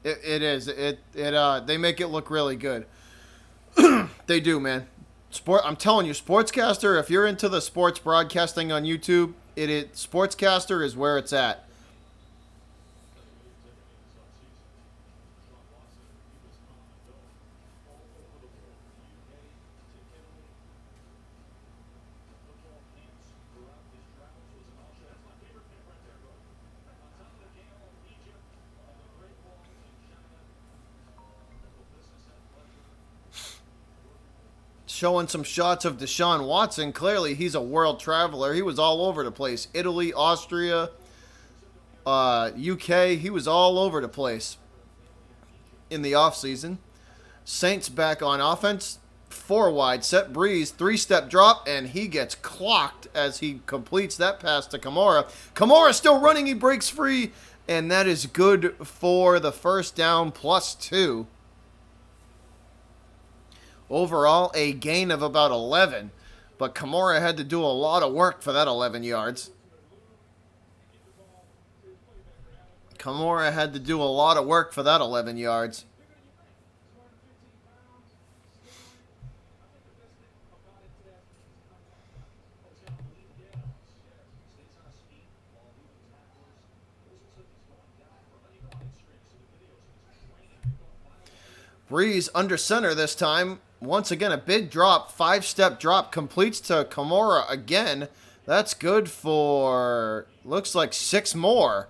It is. They make it look really good. They do, man. I'm telling you, Sportscaster, if you're into the sports broadcasting on YouTube, Sportscaster is where it's at. Showing some shots of Deshaun Watson. Clearly, he's a world traveler. He was all over the place. Italy, Austria, UK. He was all over the place in the offseason. Saints back on offense. 4 wide set. Breeze, 3-step drop, and he gets clocked as he completes that pass to Kamara. Kamara still running. He breaks free, and that is good for the first down +2. Overall, a gain of about 11. But Kamara had to do a lot of work for that 11 yards. Kamara had to do a lot of work for that 11 yards. Breeze under center this time. once again, a big drop, 5-step drop, completes to Kimura again. That's good for, looks like 6 more.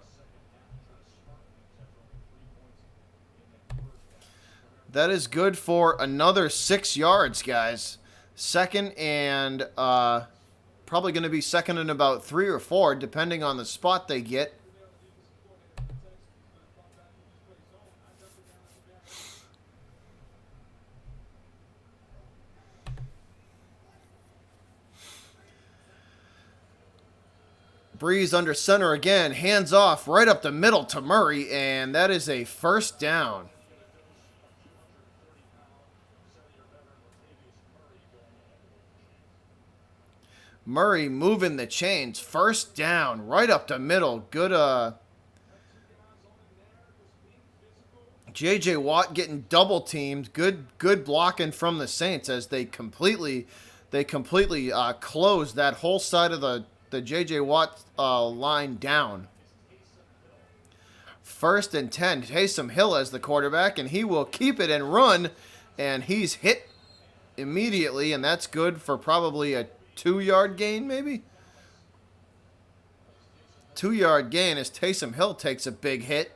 That is good for another 6 yards, guys. Second and probably going to be second and about 3 or 4, depending on the spot they get. Breeze under center again, hands off right up the middle to Murray, and that is a first down. Murray moving the chains, first down, right up the middle. Good, J.J. Watt getting double teamed. Good blocking from the Saints as they completely closed that whole side of the J.J. Watt line down. First and 10. Taysom Hill as the quarterback, and he will keep it and run, and he's hit immediately, and that's good for probably a 2-yard gain, maybe? 2-yard gain as Taysom Hill takes a big hit.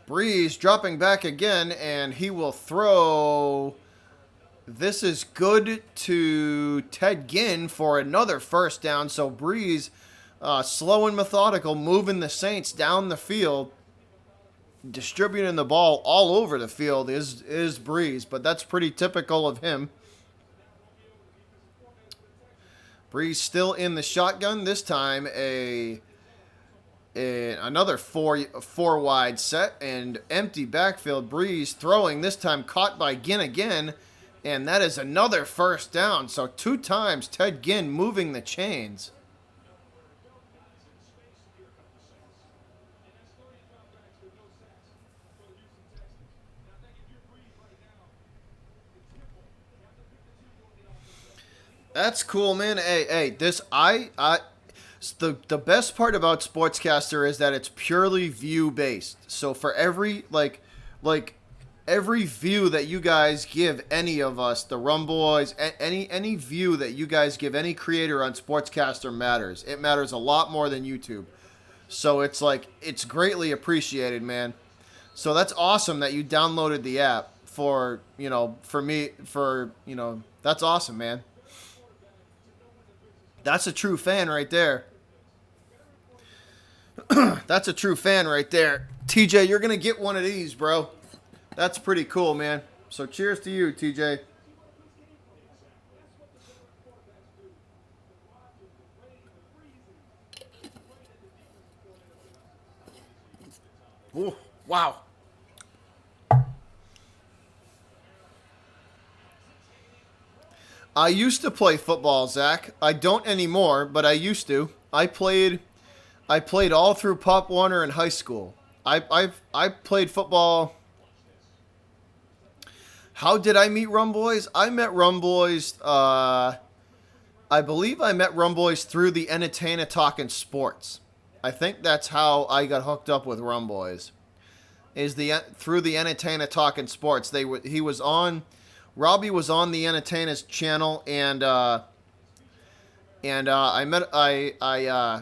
Breeze dropping back again, and he will throw. This is good to Ted Ginn for another first down. So Breeze, slow and methodical, moving the Saints down the field, distributing the ball all over the field is Breeze, but that's pretty typical of him. Breeze still in the shotgun. This time another four wide set and empty backfield. Breeze throwing, this time caught by Ginn again, and that is another first down. So 2 times Ted Ginn moving the chains. That's cool, man. Hey, this the best part about Sportscaster is that it's purely view based. So for every like every view that you guys give any of us, the Rum Boys, any view that you guys give any creator on Sportscaster matters. It matters a lot more than YouTube. So it's like it's greatly appreciated, man. So that's awesome that you downloaded the app for me. That's awesome, man. That's a true fan right there. That's a true fan right there. TJ, you're going to get one of these, bro. That's pretty cool, man. So cheers to you, TJ. Ooh, wow. I used to play football, Zach. I don't anymore, but I used to. I played all through Pop Warner in high school. I played football. How did I meet Rum Boys? I met Rum Boys. I believe I met Rum Boys through the Entertainer Talking Sports. I think that's how I got hooked up with Rum Boys. Through the Entertainer Talking Sports. Robbie was on the Entertainer's channel, and I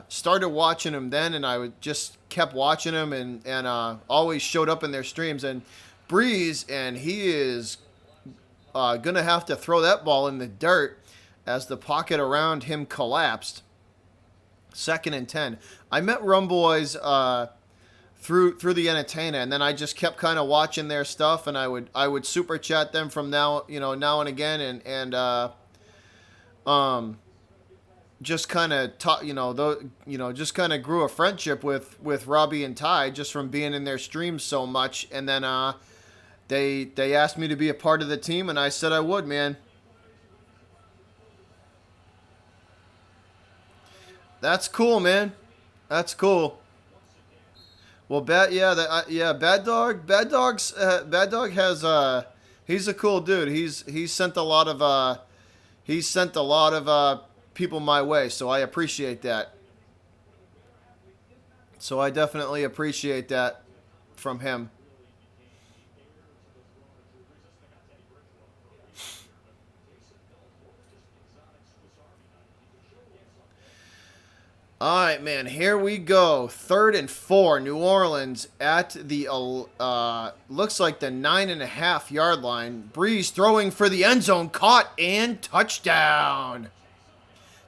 started watching him then, and I just kept watching him, and always showed up in their streams. And Breeze, and he is gonna have to throw that ball in the dirt as the pocket around him collapsed. 2nd and 10. I met Rum Boys through the Entertainer, and then I just kept kind of watching their stuff, and I would super chat them from now and again, and just kind of just kind of grew a friendship with Robbie and Ty just from being in their streams so much. And then they asked me to be a part of the team, and I said I would, man. That's cool, man. That's cool. Well, Bad Dog has he's a cool dude. He's sent a lot of people my way, so I appreciate that. So I definitely appreciate that from him. All right, man. Here we go. 3rd and 4. New Orleans at the looks like the 9.5 yard line. Breeze throwing for the end zone, caught and touchdown.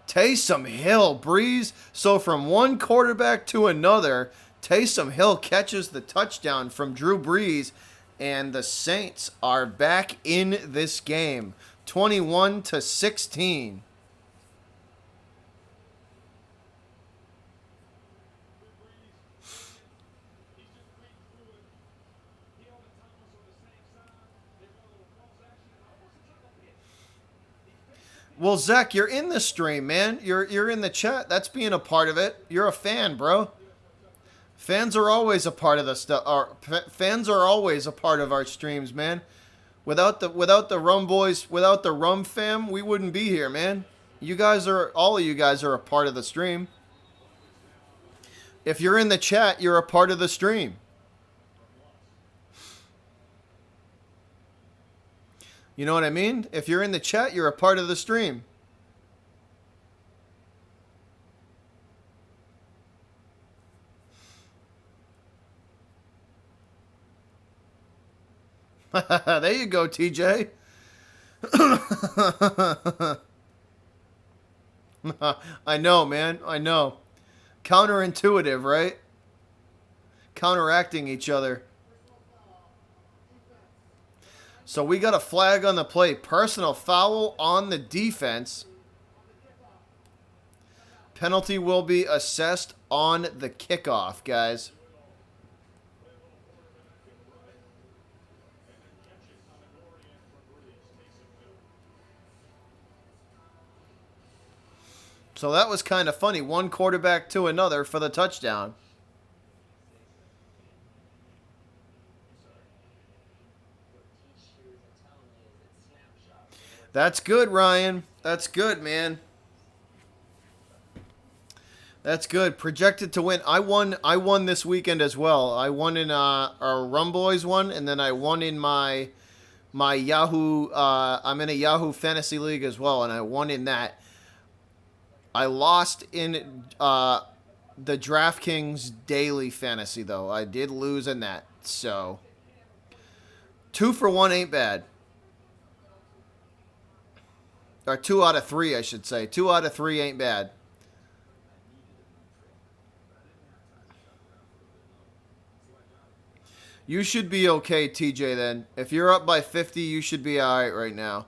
Taysom Hill, Breeze. So from one quarterback to another, Taysom Hill catches the touchdown from Drew Brees, and the Saints are back in this game, 21-16. Well, Zach, you're in the stream, man. You're in the chat. That's being a part of it. You're a fan, bro. Fans are always a part of the stuff. Fans are always a part of our streams, man. Without the Rum Boys, without the Rum fam, we wouldn't be here, man. All of you guys are a part of the stream. If you're in the chat, you're a part of the stream. You know what I mean? If you're in the chat, you're a part of the stream. There you go, TJ. I know, man. I know. Counterintuitive, right? Counteracting each other. So we got a flag on the play. Personal foul on the defense. Penalty will be assessed on the kickoff, guys. So that was kind of funny. One quarterback to another for the touchdown. That's good, Ryan. That's good, man. That's good. Projected to win. I won this weekend as well. I won in our Rum Boys one, and then I won in my Yahoo. I'm in a Yahoo Fantasy League as well, and I won in that. I lost in the DraftKings Daily Fantasy, though. I did lose in that. So 2 for 1 ain't bad. Or 2 out of 3, I should say. 2 out of 3 ain't bad. You should be okay, TJ, then. If you're up by 50, you should be alright right now.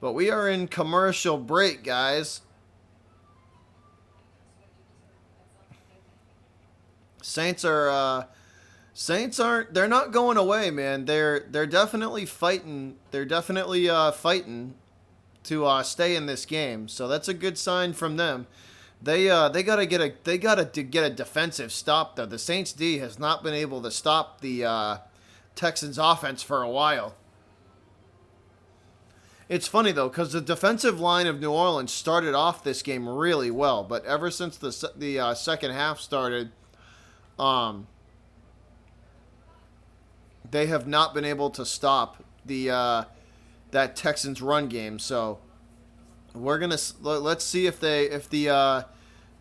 But we are in commercial break, guys. Saints aren't, they're not going away, man. They're definitely fighting. They're definitely fighting to stay in this game. So that's a good sign from them. They gotta get a defensive stop though. The Saints D has not been able to stop the Texans offense for a while. It's funny though, because the defensive line of New Orleans started off this game really well, but ever since the second half started, they have not been able to stop the that Texans run game. So let's see if the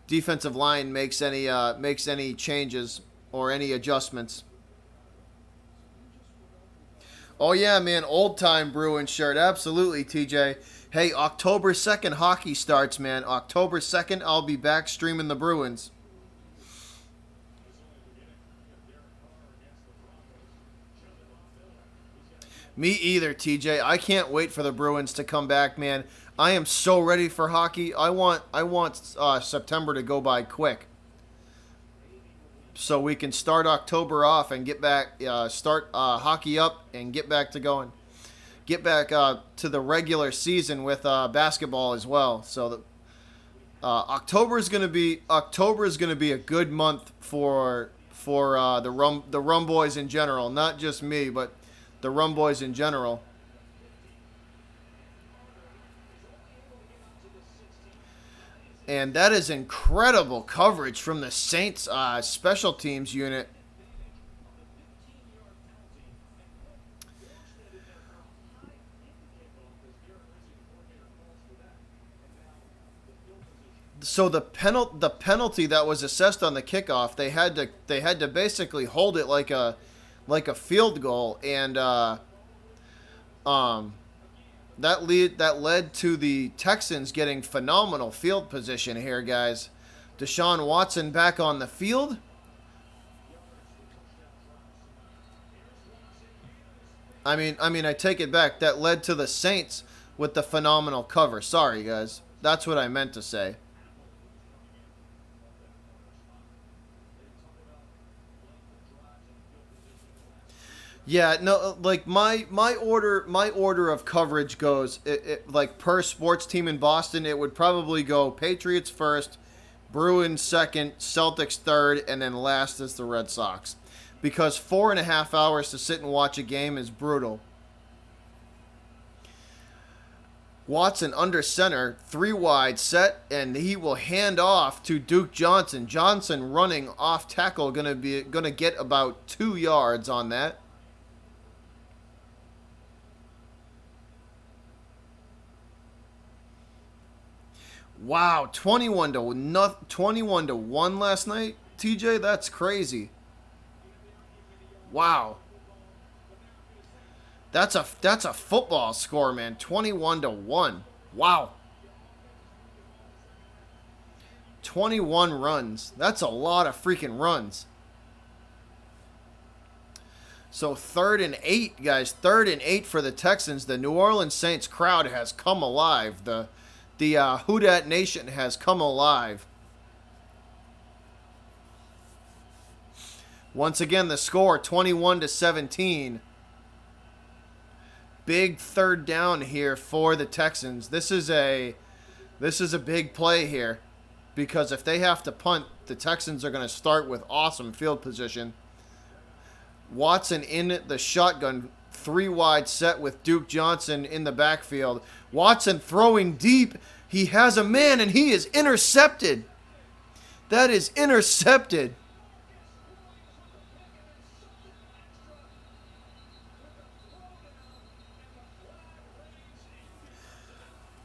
defensive line makes any changes or any adjustments. Oh, yeah, man. Old-time Bruins shirt. Absolutely, TJ. Hey, October 2nd, hockey starts, man. October 2nd, I'll be back streaming the Bruins. Me either, TJ. I can't wait for the Bruins to come back, man. I am so ready for hockey. I want September to go by quick. so we can start October off and get back, start hockey up and get back to going, get back to the regular season with basketball as well. So that October is going to be a good month for the Rum Boys in general, not just me, but the Rum Boys in general. And that is incredible coverage from the Saints special teams unit. So the penalty that was assessed on the kickoff, they had to basically hold it like a field goal, and um, that led to the Texans getting phenomenal field position here, guys. Deshaun Watson back on the field. I take it back. That led to the Saints with the phenomenal cover. Sorry, guys. That's what I meant to say. Yeah, no, like my order of coverage goes like per sports team in Boston, it would probably go Patriots first, Bruins second, Celtics third, and then last is the Red Sox, because 4.5 hours to sit and watch a game is brutal. Watson under center, 3 wide set, and he will hand off to Duke Johnson. Johnson running off tackle, gonna get about 2 yards on that. Wow, 21 to 1 last night, TJ. That's crazy. Wow. That's a football score, man. 21 to 1. Wow. 21 runs. That's a lot of freaking runs. So 3rd and 8, guys. 3rd and 8 for the Texans. The New Orleans Saints crowd has come alive. The Who Dat Nation has come alive. Once again, the score 21 to 17. Big 3rd down here for the Texans. This is a big play here, because if they have to punt, the Texans are going to start with awesome field position. Watson in the shotgun, 3 wide set with Duke Johnson in the backfield. Watson throwing deep. He has a man, and he is intercepted. That is intercepted.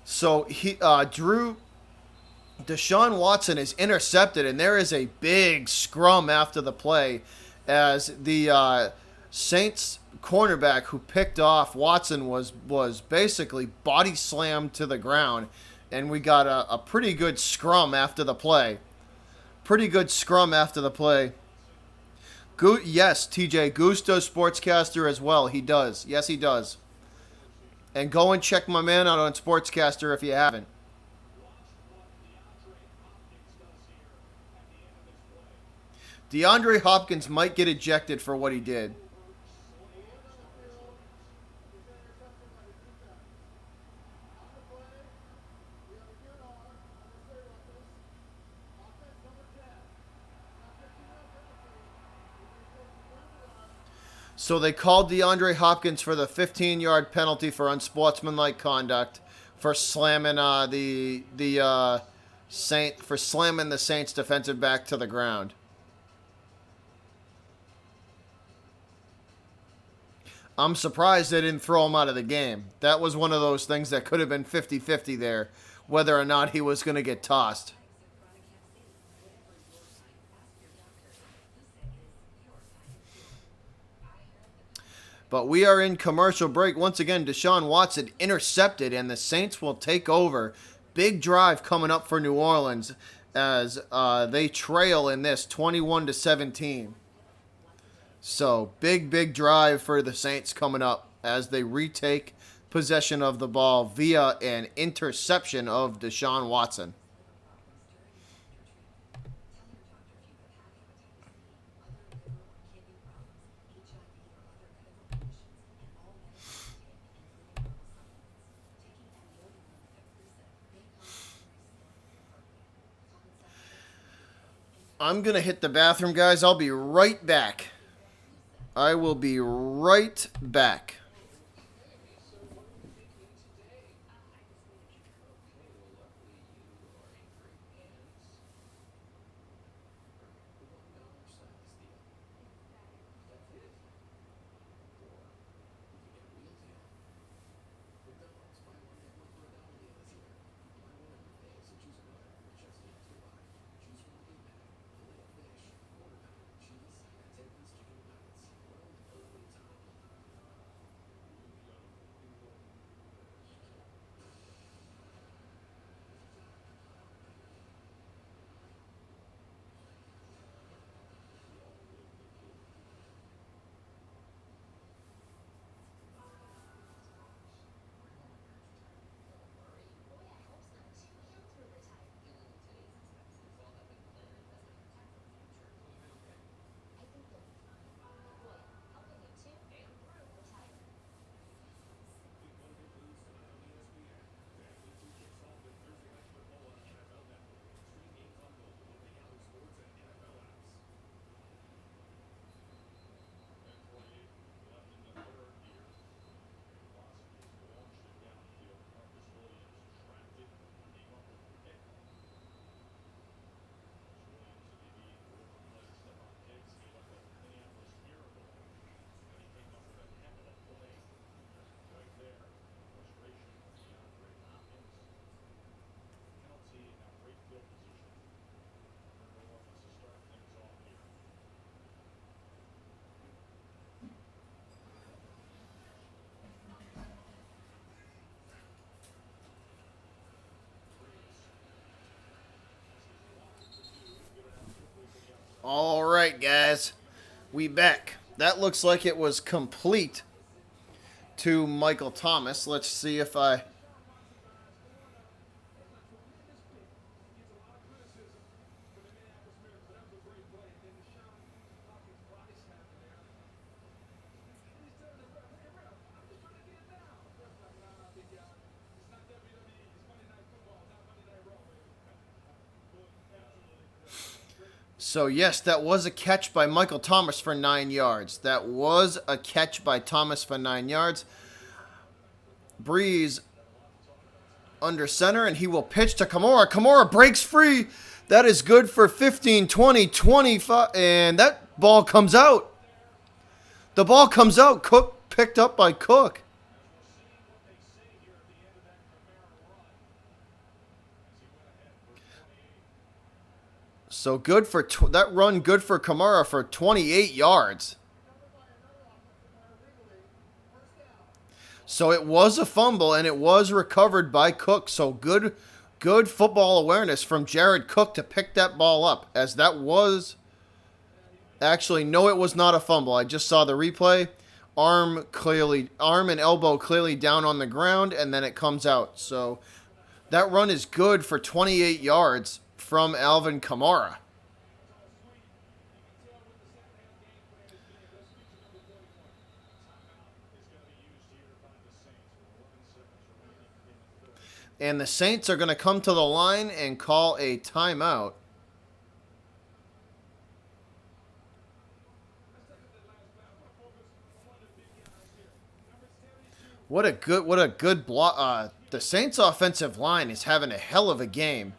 So Deshaun Watson is intercepted, and there is a big scrum after the play as the Saints cornerback who picked off Watson was basically body slammed to the ground, and we got a pretty good scrum after the play. Pretty good scrum after the play. Yes, TJ, Gusto Sportscaster as well. He does. Yes, he does. And go and check my man out on Sportscaster if you haven't. DeAndre Hopkins might get ejected for what he did. So they called DeAndre Hopkins for the 15-yard penalty for unsportsmanlike conduct for slamming the Saints defensive back to the ground. I'm surprised they didn't throw him out of the game. That was one of those things that could have been 50-50 there, whether or not he was going to get tossed. But we are in commercial break. Once again, Deshaun Watson intercepted, and the Saints will take over. Big drive coming up for New Orleans as they trail in this 21 to 17. So big drive for the Saints coming up as they retake possession of the ball via an interception of Deshaun Watson. I'm going to hit the bathroom, guys. I'll be right back. I will be right back. All right, guys. We back. That looks like it was complete to Michael Thomas. Let's see if I... So, yes, that was a catch by Michael Thomas for 9 yards. That was a catch by Thomas for 9 yards. Breeze under center, and he will pitch to Kamara. Kamara breaks free. That is good for 15, 20, 25, and that ball comes out. The ball comes out. Cook picked up by Cook. So good for that run, good for Kamara for 28 yards. So it was a fumble, and it was recovered by Cook. So good football awareness from Jared Cook to pick that ball up, as that was... Actually, no, it was not a fumble. I just saw the replay. Arm and elbow clearly down on the ground, and then it comes out. So that run is good for 28 yards from Alvin Kamara. And the Saints are going to come to the line and call a timeout. What a good block. The Saints offensive line is having a hell of a game.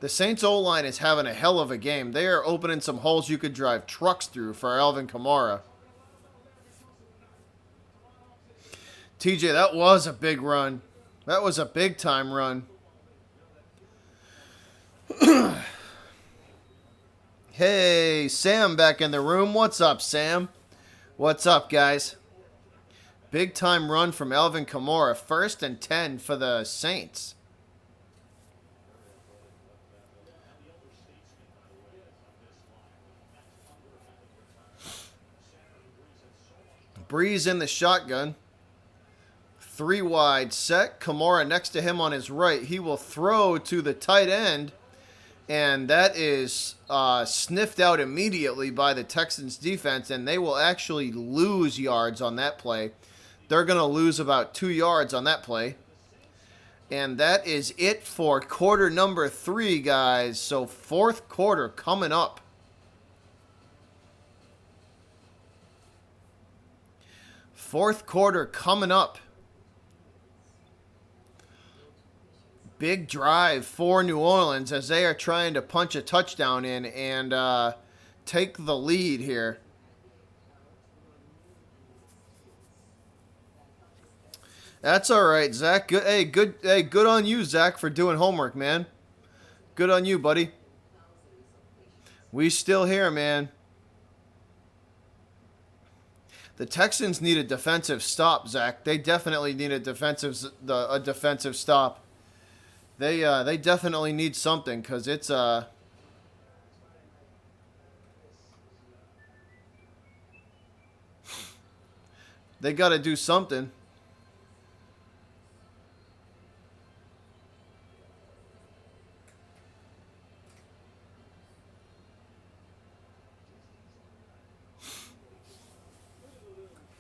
The Saints O-line is having a hell of a game. They are opening some holes you could drive trucks through for Alvin Kamara. TJ, that was a big run. That was a big time run. Hey, Sam back in the room. What's up, Sam? What's up, guys? Big time run from Alvin Kamara. 1st and 10 for the Saints. Breeze in the shotgun. 3 wide set. Kamara next to him on his right. He will throw to the tight end. And that is sniffed out immediately by the Texans defense. And they will actually lose yards on that play. They're going to lose about 2 yards on that play. And that is it for quarter number 3, guys. So fourth quarter coming up. Fourth quarter coming up. Big drive for New Orleans as they are trying to punch a touchdown in and take the lead here. That's all right, Zach. Good. Hey, good on you, Zach, for doing homework, man. Good on you, buddy. We still here, man. The Texans need a defensive stop, Zach. They definitely need a defensive stop. They definitely need something because it's they got to do something.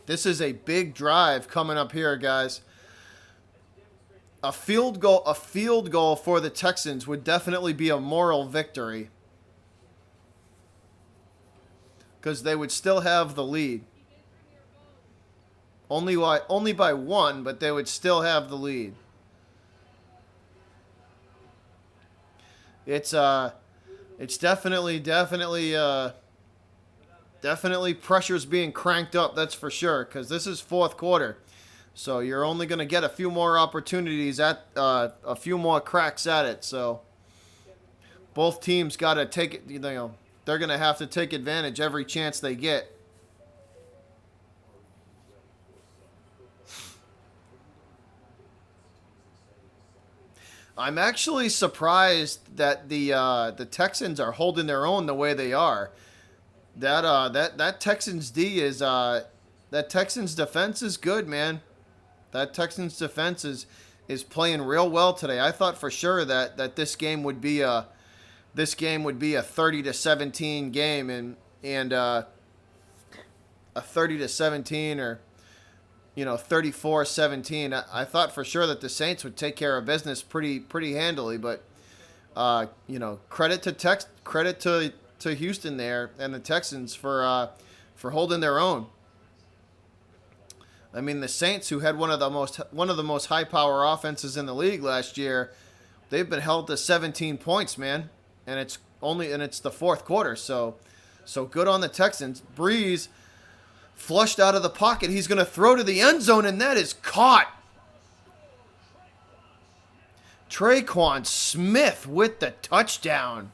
This is a big drive coming up here, guys. A field goal for the Texans would definitely be a moral victory because they would still have the lead. Only by one, but they would still have the lead. It's definitely pressure's being cranked up, that's for sure, because this is fourth quarter. So you're only going to get a few more opportunities at a few more cracks at it. So both teams got to take it, they're going to have to take advantage every chance they get. I'm actually surprised that the Texans are holding their own the way they are. That Texans defense is good, man. That Texans defense is playing real well today. I thought for sure that this game would be a 30-17 game and a 30-17 or 34-17. I thought for sure that the Saints would take care of business pretty handily, but credit to Houston there and the Texans for holding their own. I mean, the Saints, who had one of the most high power offenses in the league last year, they've been held to 17 points, man, and it's the fourth quarter. So good on the Texans. Breeze flushed out of the pocket. He's going to throw to the end zone, and that is caught. Traquan Smith with the touchdown.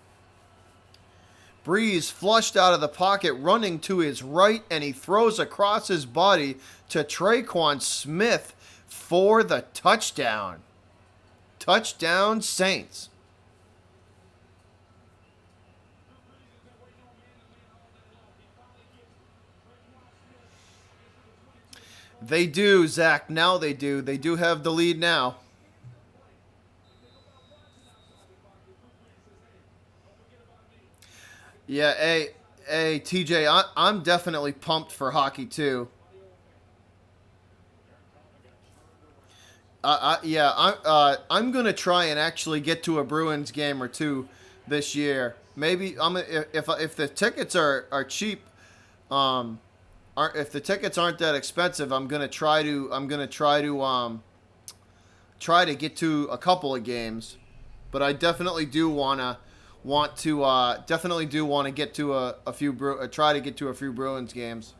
Breeze flushed out of the pocket, running to his right, and he throws across his body to Traquan Smith for the touchdown. Touchdown, Saints. They do, Zach. Now they do. They do have the lead now. Yeah, hey, TJ, I'm definitely pumped for hockey too. I'm gonna try and actually get to a Bruins game or two this year. Maybe if the tickets are cheap, if the tickets aren't that expensive, I'm gonna try to get to a couple of games. But I definitely do want to get to a few try to get to a few Bruins games.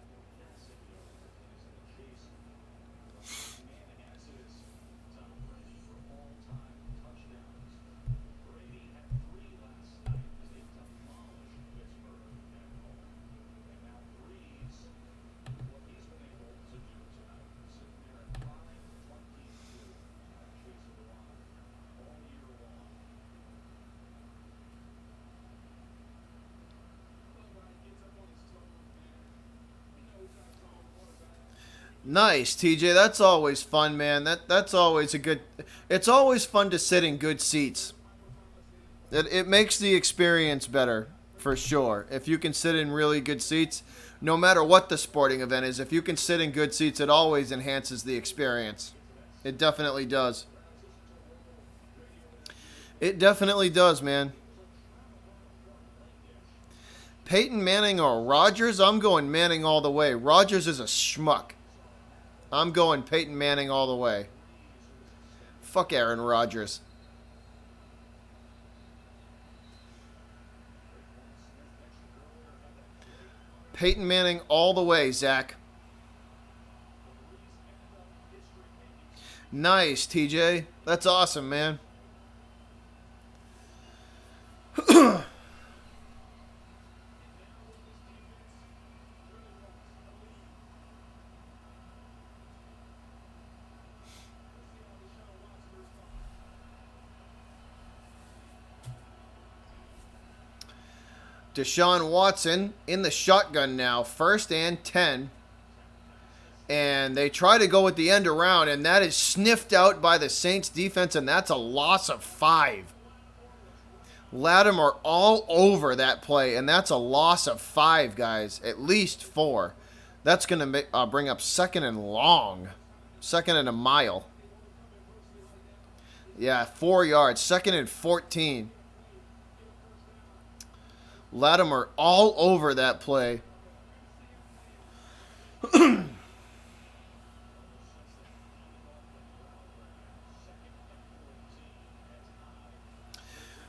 Nice, TJ. That's always fun, man. That's always a good. It's always fun to sit in good seats. It makes the experience better, for sure. If you can sit in really good seats, no matter what the sporting event is, if you can sit in good seats, it always enhances the experience. It definitely does. It definitely does, man. Peyton Manning or Rodgers? I'm going Manning all the way. Rodgers is a schmuck. I'm going Peyton Manning all the way. Fuck Aaron Rodgers. Peyton Manning all the way, Zach. Nice, TJ. That's awesome, man. Deshaun Watson in the shotgun now, 1st and 10. And they try to go with the end around, and that is sniffed out by the Saints defense, and that's a loss of 5. Latimer all over that play, and that's a loss of 5, guys. At least 4. That's going to bring up 2nd and long. 2nd and a mile. Yeah, 4 yards. 2nd and 14. Latimer all over that play.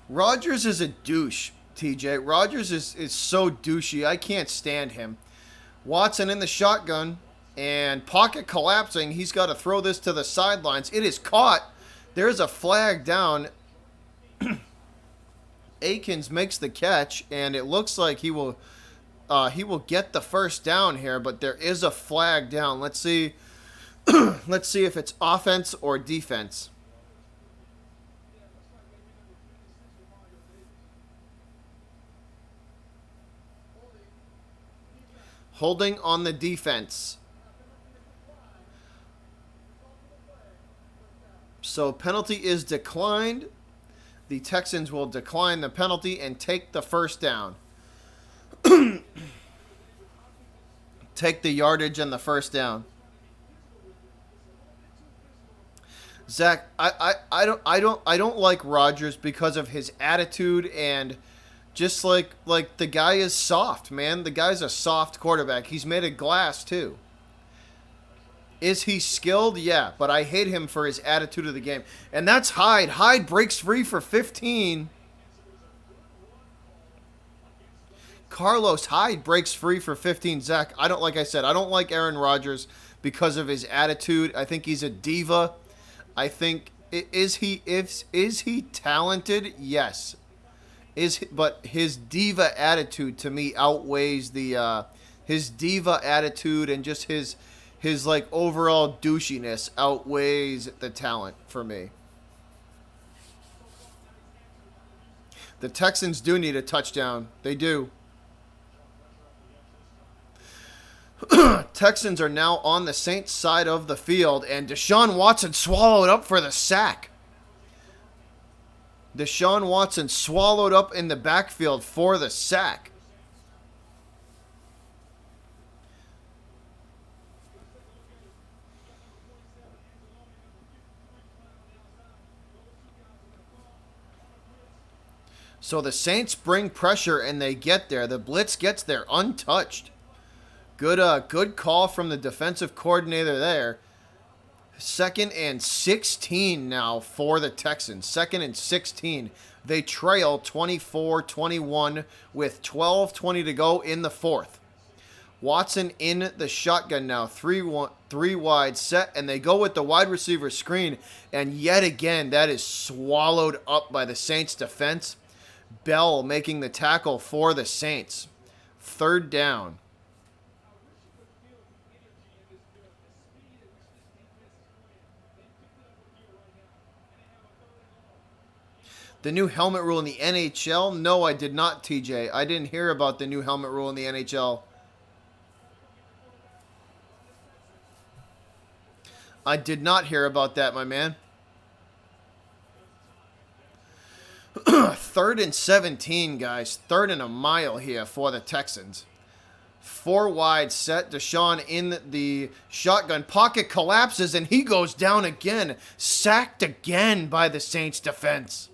Rodgers is a douche, TJ. Rodgers is so douchey. I can't stand him. Watson in the shotgun and pocket collapsing. He's got to throw this to the sidelines. It is caught. There's a flag down. Akins makes the catch, and it looks like he will get the first down here, but there is a flag down. Let's see. Let's see if it's offense or defense. Holding on the defense. So penalty is declined. The Texans will decline the penalty and take the first down. Take the yardage and the first down. Zach, I don't like Rodgers because of his attitude, and just like the guy is soft, man. The guy's a soft quarterback. He's made of glass too. Is he skilled? Yeah, but I hate him for his attitude of the game. And that's Hyde. Hyde breaks free for 15. Carlos Hyde breaks free for 15. Zach, I don't like Aaron Rodgers because of his attitude. I think he's a diva. I think is he talented? Yes. But his diva attitude to me outweighs his diva attitude, and just his like overall douchiness outweighs the talent for me. The Texans do need a touchdown. They do. Texans are now on the Saints side of the field, and Deshaun Watson swallowed up for the sack. Deshaun Watson swallowed up in the backfield for the sack. So the Saints bring pressure and they get there. The blitz gets there untouched. Good call from the defensive coordinator there. 2nd and 16 now for the Texans. 2nd and 16. They trail 24-21 with 12:20 to go in the 4th. Watson in the shotgun now. 3 wide set, and they go with the wide receiver screen. And yet again, that is swallowed up by the Saints defense. Bell making the tackle for the Saints. 3rd down. The new helmet rule in the NHL? No, I did not, TJ. I didn't hear about the new helmet rule in the NHL. I did not hear about that, my man. 3rd and 17, guys. 3rd and a mile here for the Texans. 4 wide set. Deshaun in the shotgun. Pocket collapses, and he goes down again. Sacked again by the Saints defense.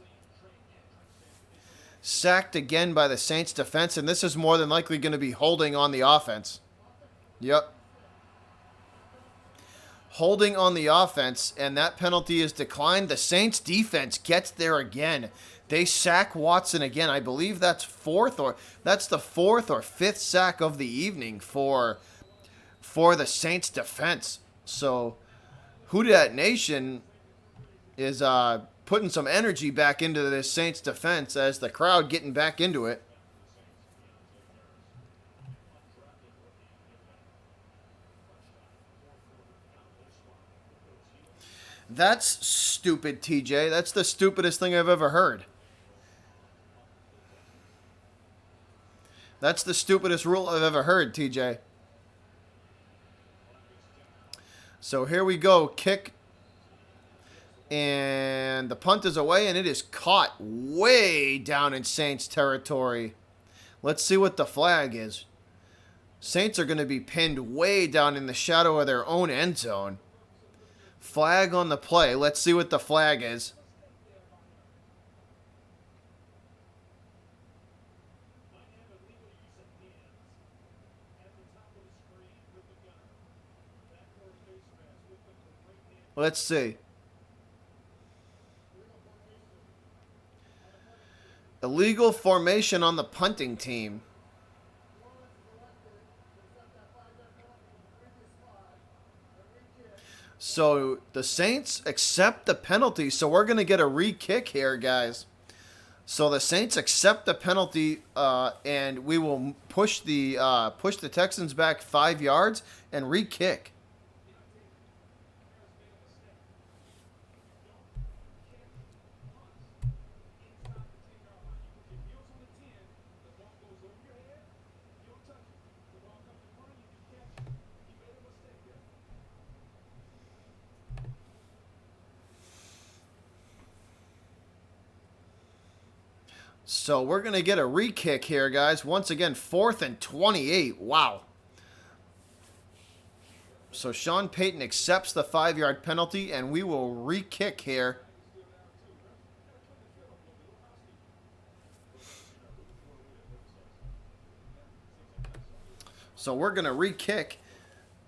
Sacked again by the Saints defense, and this is more than likely going to be holding on the offense. Yep. Holding on the offense, and that penalty is declined. The Saints defense gets there again. They sack Watson again. I believe that's the fourth or fifth sack of the evening for the Saints defense. So Who Dat Nation is putting some energy back into this Saints defense as the crowd getting back into it. That's stupid, TJ. That's the stupidest thing I've ever heard. That's the stupidest rule I've ever heard, TJ. So here we go. Kick. And the punt is away, and it is caught way down in Saints territory. Let's see what the flag is. Saints are going to be pinned way down in the shadow of their own end zone. Flag on the play. Let's see what the flag is. Let's see. Illegal formation on the punting team. So the Saints accept the penalty. So we're going to get a re-kick here, guys. So the Saints accept the penalty, and we will push the Texans back 5 yards and re-kick. So we're going to get a re-kick here, guys. Once again, 4th and 28. Wow. So Sean Payton accepts the 5-yard penalty, and we will re-kick here. So we're going to re-kick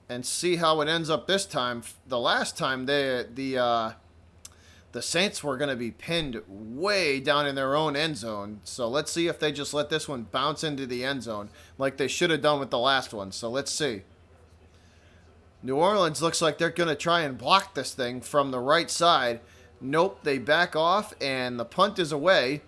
and see how it ends up this time. The last time, the Saints were going to be pinned way down in their own end zone. So let's see if they just let this one bounce into the end zone like they should have done with the last one. So let's see. New Orleans looks like they're going to try and block this thing from the right side. Nope, they back off, and the punt is away.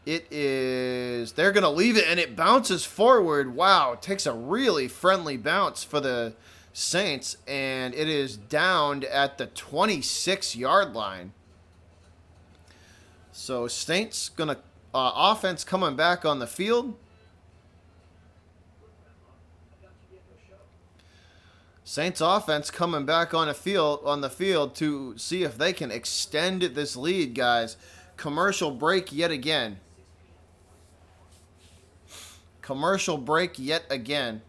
They're going to leave it, and it bounces forward. Wow, it takes a really friendly bounce for the Saints, and it is downed at the 26-yard line. So Saints gonna offense coming back on the field. Saints offense coming back on the field to see if they can extend this lead, guys. Commercial break yet again. Commercial break yet again.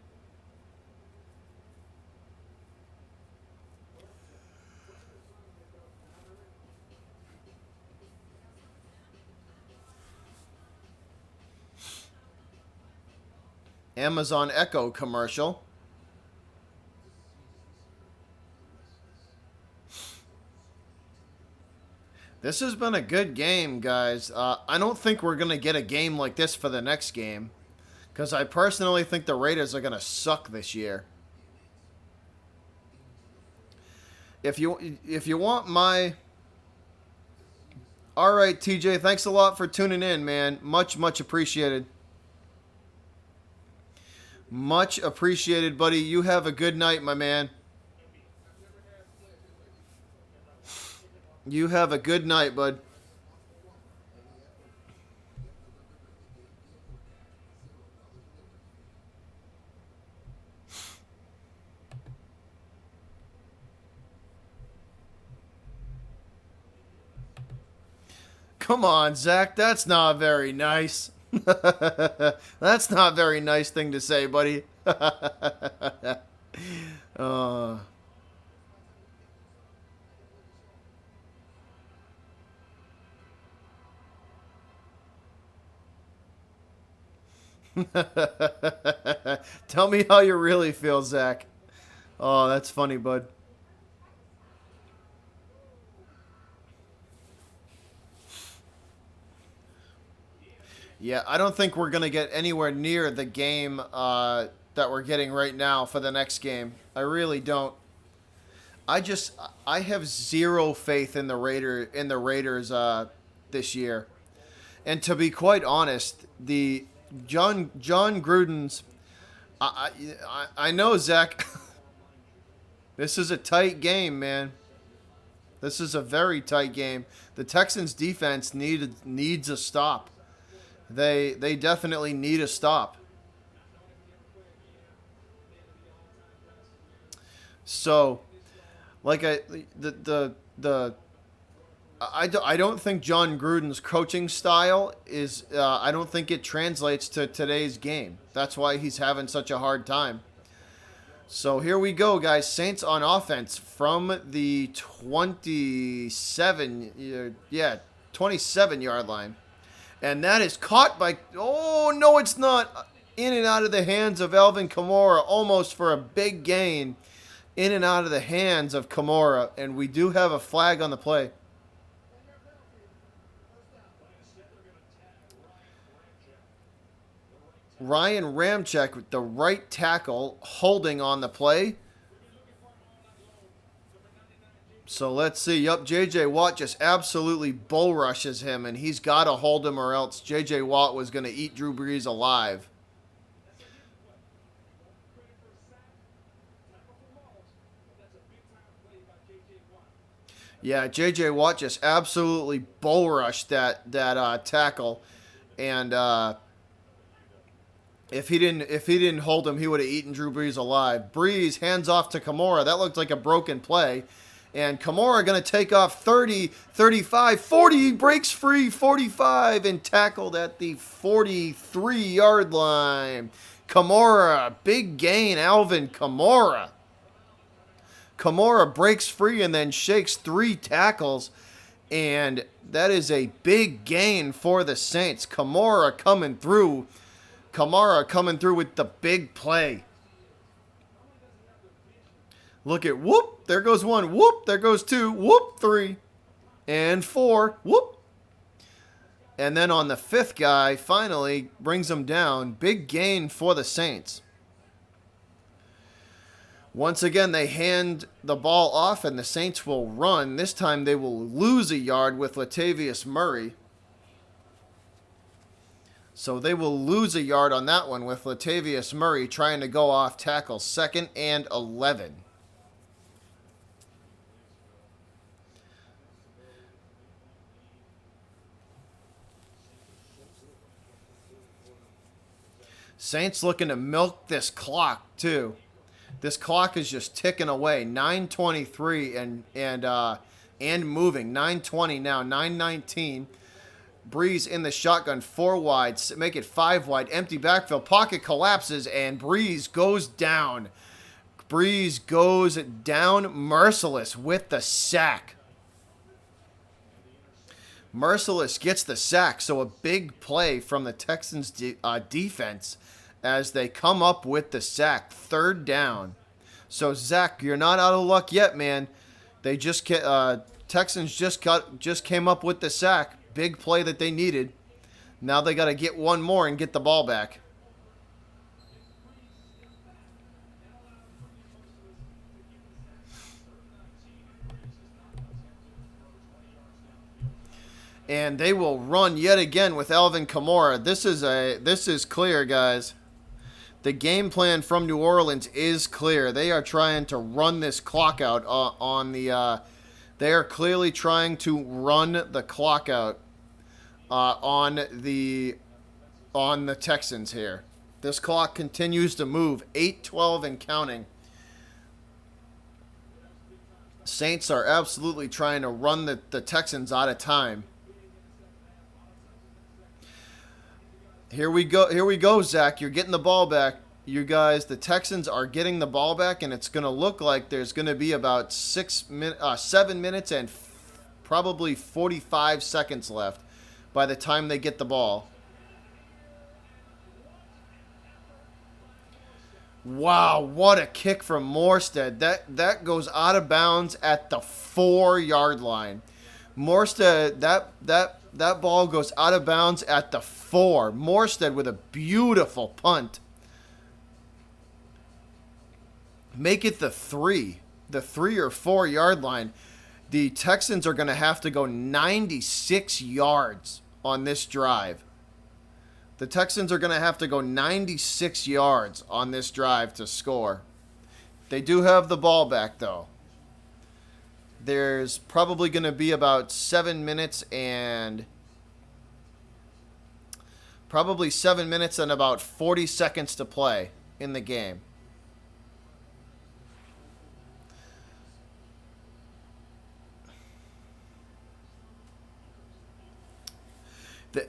Amazon Echo commercial. This has been a good game, guys. I don't think we're going to get a game like this for the next game, because I personally think the Raiders are going to suck this year. If you want my... All right, TJ, thanks a lot for tuning in, man. Much appreciated. Much appreciated, buddy. You have a good night, my man. You have a good night, bud. Come on, Zach. That's not very nice. That's not a very nice thing to say, buddy. Tell me how you really feel, Zach. Oh, that's funny, bud. Yeah, I don't think we're going to get anywhere near the game that we're getting right now for the next game. I really don't. I just I have zero faith in the Raiders this year. And to be quite honest, the John Gruden's I know, Zach. This is a tight game, man. This is a very tight game. The Texans defense needs a stop. They definitely need a stop. So, like I don't think John Gruden's coaching style is I don't think it translates to today's game. That's why he's having such a hard time. So here we go, guys. Saints on offense from the 27 yard line. And that is caught by, oh, no, it's not. In and out of the hands of Alvin Kamara, almost for a big gain. In and out of the hands of Kamara. And we do have a flag on the play. Ryan Ramczyk with the right tackle holding on the play. So let's see. Yup, J.J. Watt just absolutely bull rushes him, and he's got to hold him or else J.J. Watt was going to eat Drew Brees alive. Yeah, J.J. Watt just absolutely bull rushed that tackle, and if he didn't hold him, he would have eaten Drew Brees alive. Brees hands off to Kamara. That looked like a broken play. And Kamara going to take off 30, 35, 40. He breaks free, 45, and tackled at the 43-yard line. Kamara, big gain, Alvin Kamara. Kamara breaks free and then shakes 3 tackles. And that is a big gain for the Saints. Kamara coming through with the big play. Look at whoop. There goes 1. Whoop. There goes 2. Whoop. 3. And 4. Whoop. And then on the 5th guy, finally brings him down. Big gain for the Saints. Once again, they hand the ball off and the Saints will run. This time they will lose a yard with Latavius Murray. So they will lose a yard on that one with Latavius Murray trying to go off tackle. 2nd and 11. Saints looking to milk this clock too. This clock is just ticking away. 9:23 and moving. 9:20 now. 9:19. Brees in the shotgun, 4 wide, make it 5 wide, empty backfield, pocket collapses, and Brees goes down. Brees goes down merciless with the sack. Merciless gets the sack, so a big play from the Texans defense as they come up with the sack, 3rd down. So Zach, you're not out of luck yet, man. They Texans just came up with the sack. Big play that they needed. Now they got to get one more and get the ball back. And they will run yet again with Alvin Kamara. This is clear, guys. The game plan from New Orleans is clear. They are trying to run this clock out on the. They are clearly trying to run the clock out on the Texans here. This clock continues to move. 8:12 and counting. Saints are absolutely trying to run the Texans out of time. Here we go, Zach. You're getting the ball back. You guys, the Texans are getting the ball back, and it's going to look like there's going to be about 7 minutes and probably 45 seconds left by the time they get the ball. Wow, what a kick from Morstead. That goes out of bounds at the 4-yard line. Morstead, that ball goes out of bounds at the 4. Morstead with a beautiful punt. Make it the 3 or 4-yard line. The Texans are going to have to go 96 yards on this drive. The Texans are going to have to go 96 yards on this drive to score. They do have the ball back, though. There's probably going to be about 7 minutes and about 40 seconds to play in the game.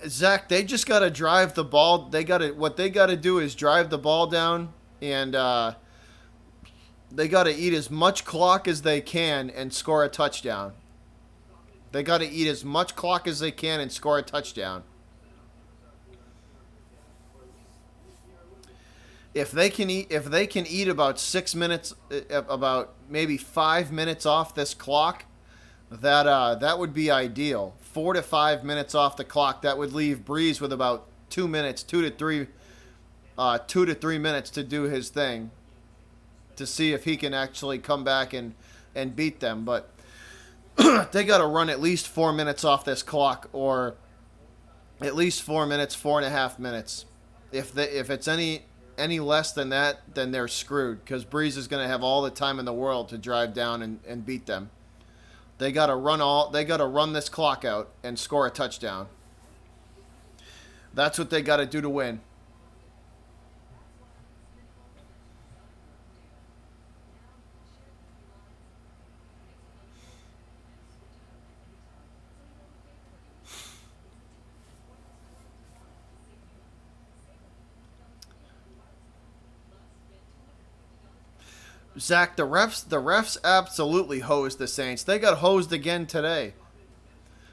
Zach, they just got to drive the ball. What they got to do is drive the ball down, and they got to eat as much clock as they can and score a touchdown. They got to eat as much clock as they can and score a touchdown. If they can eat about 6 minutes, about maybe 5 minutes off this clock, that would be ideal. 4 to 5 minutes off the clock. That would leave Breeze with about 2 minutes, 2 to 3 minutes to do his thing, to see if he can actually come back and beat them. But they got to run at least 4 minutes off this clock, or at least 4 minutes, 4.5 minutes. If it's any less than that, then they're screwed, because Breeze is going to have all the time in the world to drive down and beat them. They got to run this clock out and score a touchdown. That's what they got to do to win. Zach, the refs absolutely hosed the Saints. They got hosed again today.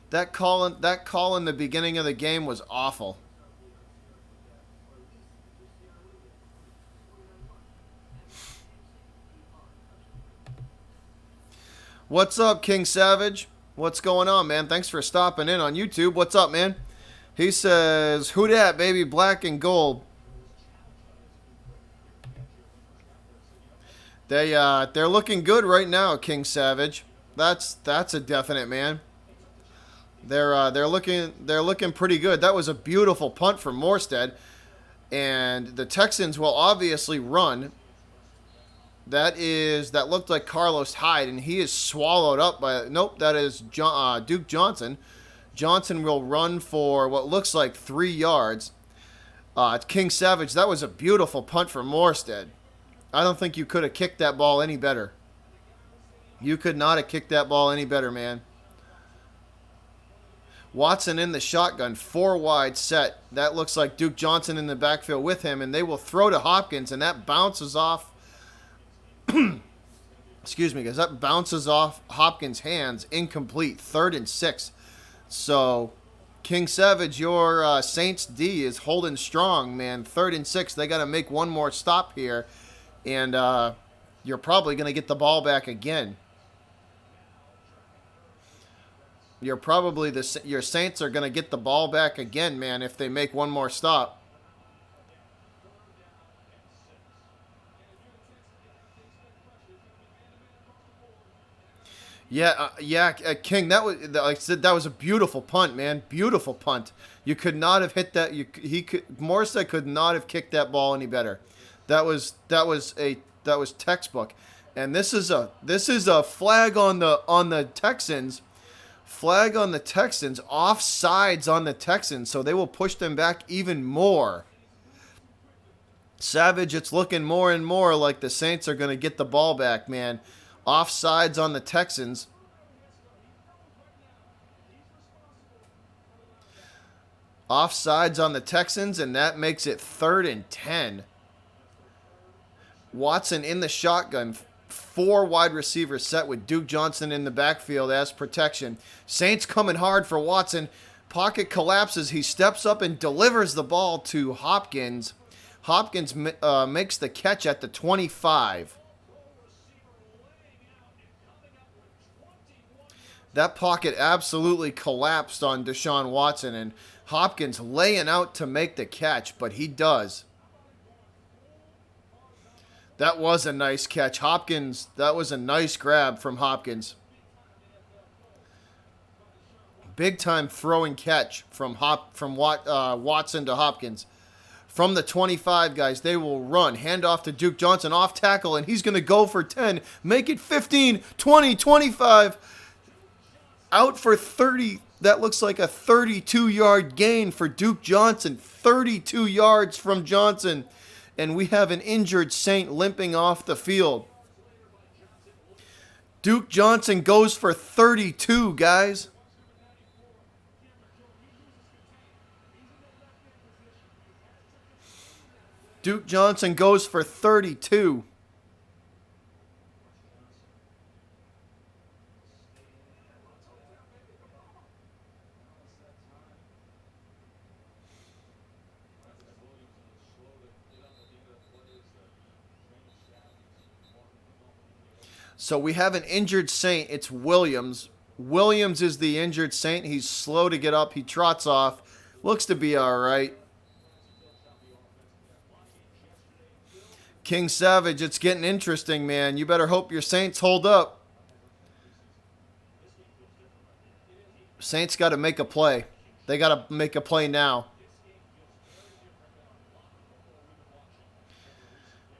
That call in the beginning of the game was awful. What's up, King Savage? What's going on, man? Thanks for stopping in on YouTube. What's up, man? He says, "Who dat, baby? Black and gold." They're looking good right now, King Savage. That's a definite, man. They're looking pretty good. That was a beautiful punt from Morstead, and the Texans will obviously run. That looked like Carlos Hyde, and he is swallowed up by. Nope, that is Duke Johnson. Johnson will run for what looks like 3 yards. King Savage, that was a beautiful punt from Morstead. I don't think you could have kicked that ball any better. You could not have kicked that ball any better, man. Watson in the shotgun, 4 wide set. That looks like Duke Johnson in the backfield with him, and they will throw to Hopkins, and that bounces off. Excuse me, guys. That bounces off Hopkins' hands, incomplete, 3rd and 6. So, King Savage, your Saints D is holding strong, man. 3rd and 6. They got to make one more stop here. And you're probably going to get the ball back again. Your Saints are going to get the ball back again, man, if they make one more stop. King. That was, like I said, that was a beautiful punt, man. Beautiful punt. You could not have hit that. Morstead could not have kicked that ball any better. That was textbook, and this is a flag on the Texans, flag on the Texans, offsides on the Texans, so they will push them back even more. Savage, it's looking more and more like the Saints are going to get the ball back, man. Offsides on the Texans. Offsides on the Texans, and that makes it 3rd and 10. Watson in the shotgun, 4 wide receivers set with Duke Johnson in the backfield as protection. Saints coming hard for Watson. Pocket collapses. He steps up and delivers the ball to Hopkins Hopkins makes the catch at the 25. That pocket absolutely collapsed on Deshaun Watson, and Hopkins laying out to make the catch, but he does. That was a nice catch. Hopkins, that was a nice grab from Hopkins. Big time throwing catch from Watson to Hopkins. From the 25, guys, they will run. Hand off to Duke Johnson, off tackle, and he's going to go for 10. Make it 15, 20, 25. Out for 30. That looks like a 32-yard gain for Duke Johnson. 32 yards from Johnson. And we have an injured Saint limping off the field. Duke Johnson goes for 32, guys. Duke Johnson goes for 32. So we have an injured Saint. It's Williams. Williams is the injured Saint. He's slow to get up. He trots off. Looks to be all right. King Savage, it's getting interesting, man. You better hope your Saints hold up. Saints got to make a play. They got to make a play now.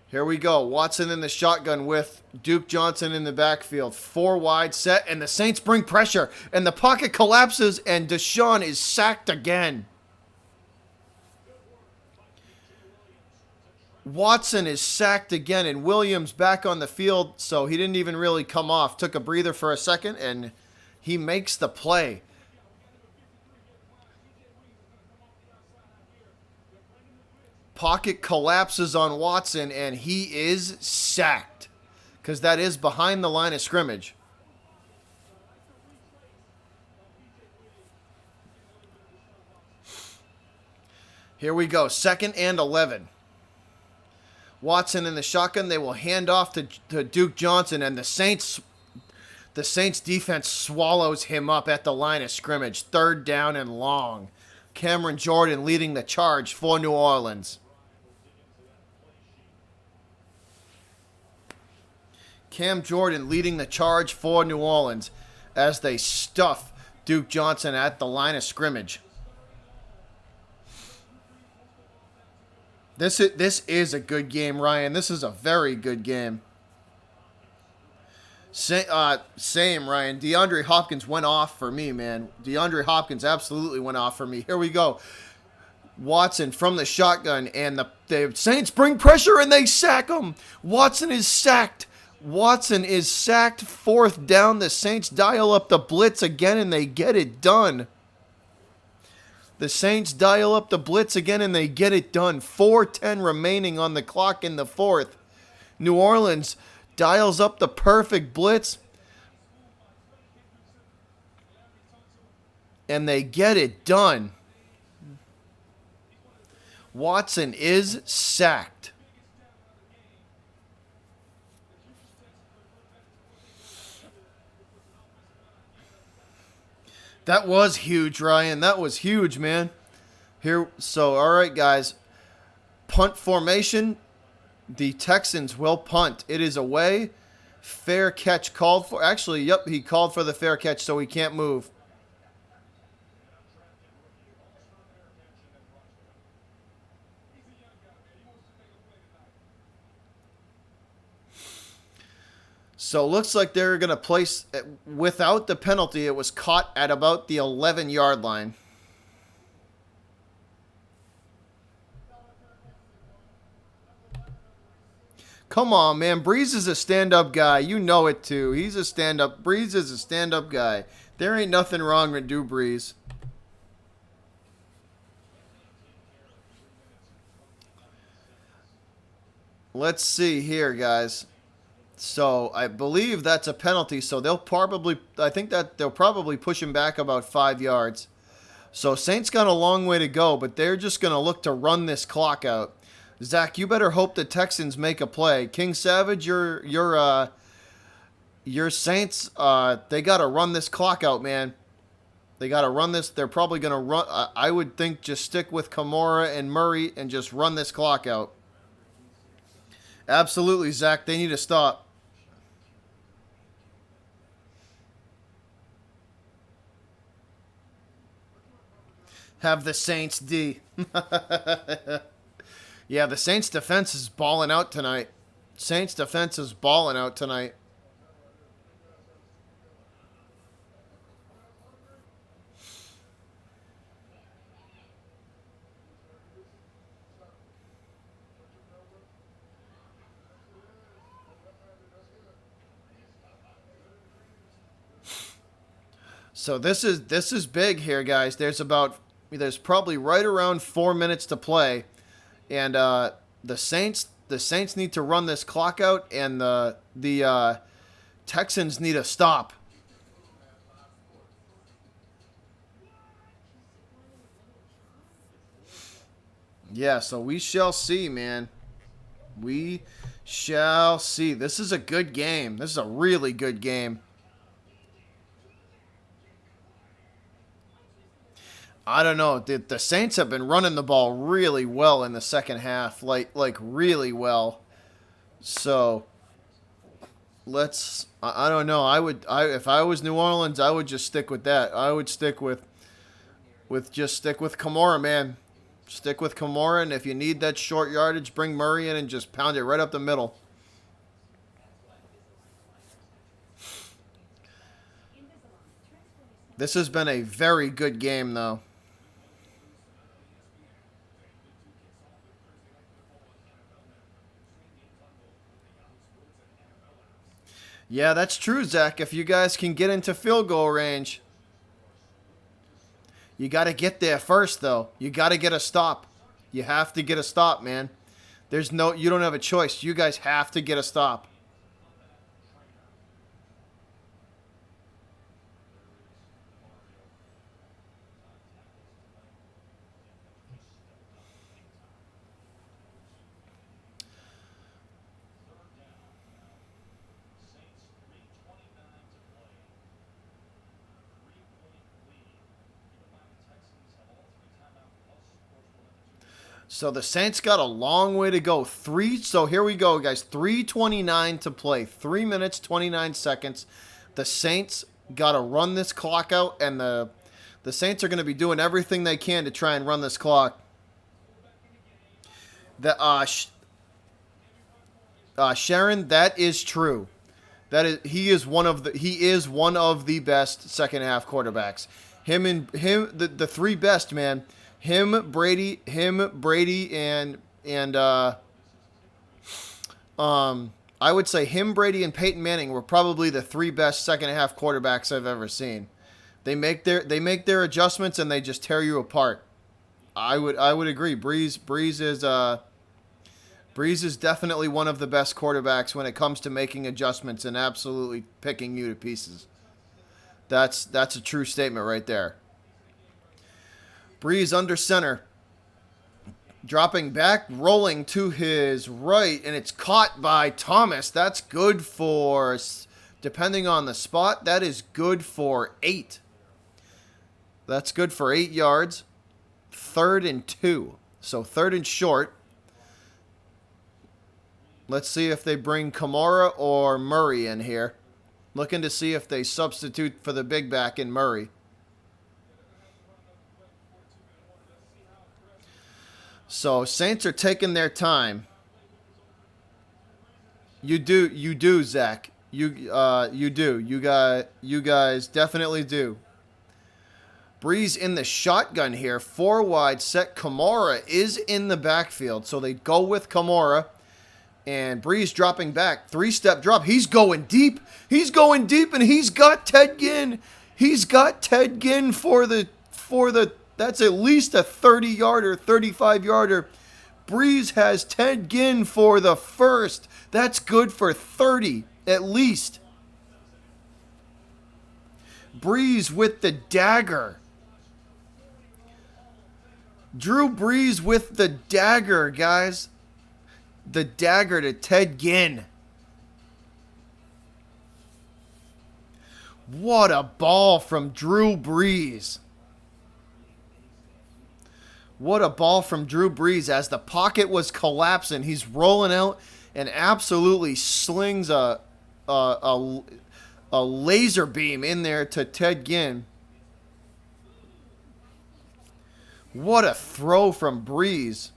Here we go. Watson in the shotgun with Duke Johnson in the backfield. 4 wide set, and the Saints bring pressure. And the pocket collapses, and Deshaun is sacked again. Watson is sacked again, and Williams back on the field, so he didn't even really come off. Took a breather for a second, and he makes the play. Pocket collapses on Watson, and he is sacked because that is behind the line of scrimmage. Here we go. 2nd and 11. Watson in the shotgun. They will hand off to Duke Johnson, and the Saints defense swallows him up at the line of scrimmage. 3rd down and long. Cameron Jordan leading the charge for New Orleans. Cam Jordan leading the charge for New Orleans as they stuff Duke Johnson at the line of scrimmage. This is a good game, Ryan. This is a very good game. Same, Ryan. DeAndre Hopkins went off for me, man. DeAndre Hopkins absolutely went off for me. Here we go. Watson from the shotgun, and the Saints bring pressure, and they sack him. Watson is sacked. 4th down. The Saints dial up the blitz again, and they get it done. The Saints dial up the blitz again, and they get it done. 4:10 remaining on the clock in the 4th. New Orleans dials up the perfect blitz, and they get it done. Watson is sacked. That was huge, Ryan. That was huge, man. All right, guys. Punt formation. The Texans will punt. It is away. Fair catch called for. Actually, yep, he called for the fair catch, so he can't move. So looks like they're going to place, without the penalty, it was caught at about the 11-yard line. Come on, man. Breeze is a stand-up guy. You know it, too. He's a stand-up. Breeze is a stand-up guy. There ain't nothing wrong with Drew Brees. Let's see here, guys. So I believe that's a penalty. So I think that they'll probably push him back about 5 yards. So Saints got a long way to go, but they're just going to look to run this clock out. Zach, you better hope the Texans make a play. King Savage, your Saints, they got to run this clock out, man. They got to run this. They're probably going to run. I would think just stick with Kamara and Murray and just run this clock out. Absolutely, Zach. They need to stop. Have the Saints D. Yeah, the Saints defense is balling out tonight. Saints defense is balling out tonight. So this is big here, guys. There's probably right around 4 minutes to play, and the Saints need to run this clock out, and the Texans need to stop. Yeah, so we shall see, man. We shall see. This is a good game. This is a really good game. I don't know. The Saints have been running the ball really well in the second half, like really well. So let's. I don't know. If I was New Orleans, I would just stick with that. I would stick with Kamara, man. Stick with Kamara, and if you need that short yardage, bring Murray in and just pound it right up the middle. This has been a very good game, though. Yeah, that's true, Zach. If you guys can get into field goal range, you got to get there first, though. You got to get a stop. You have to get a stop, man. You don't have a choice. You guys have to get a stop. So the Saints got a long way to go. So here we go, guys. 3:29 to play. 3 minutes, 29 seconds. The Saints got to run this clock out, and the Saints are going to be doing everything they can to try and run this clock. Sharon, that is true. He is one of the best second half quarterbacks. The three best, man. Brady, and I would say him, Brady, and Peyton Manning were probably the three best second half quarterbacks I've ever seen. They make their adjustments and they just tear you apart. I would agree. Breeze is definitely one of the best quarterbacks when it comes to making adjustments and absolutely picking you to pieces. That's a true statement right there. Breeze under center. Dropping back, rolling to his right, and it's caught by Thomas. That's good for, depending on the spot, that is good for 8. That's good for 8 yards. 3rd and 2. So 3rd and short. Let's see if they bring Kamara or Murray in here. Looking to see if they substitute for the big back in Murray. So Saints are taking their time. You do, Zach. You do. You guys definitely do. Breeze in the shotgun here. 4 wide set. Kamara is in the backfield, so they go with Kamara. And Breeze dropping back. 3-step drop. He's going deep. And he's got Ted Ginn. He's got Ted Ginn for the. That's at least a 30-yarder, 35-yarder. Breeze has Ted Ginn for the first. That's good for 30, at least. Breeze with the dagger. Drew Brees with the dagger, guys. The dagger to Ted Ginn. What a ball from Drew Brees. What a ball from Drew Brees as the pocket was collapsing. He's rolling out and absolutely slings a laser beam in there to Ted Ginn. What a throw from Brees.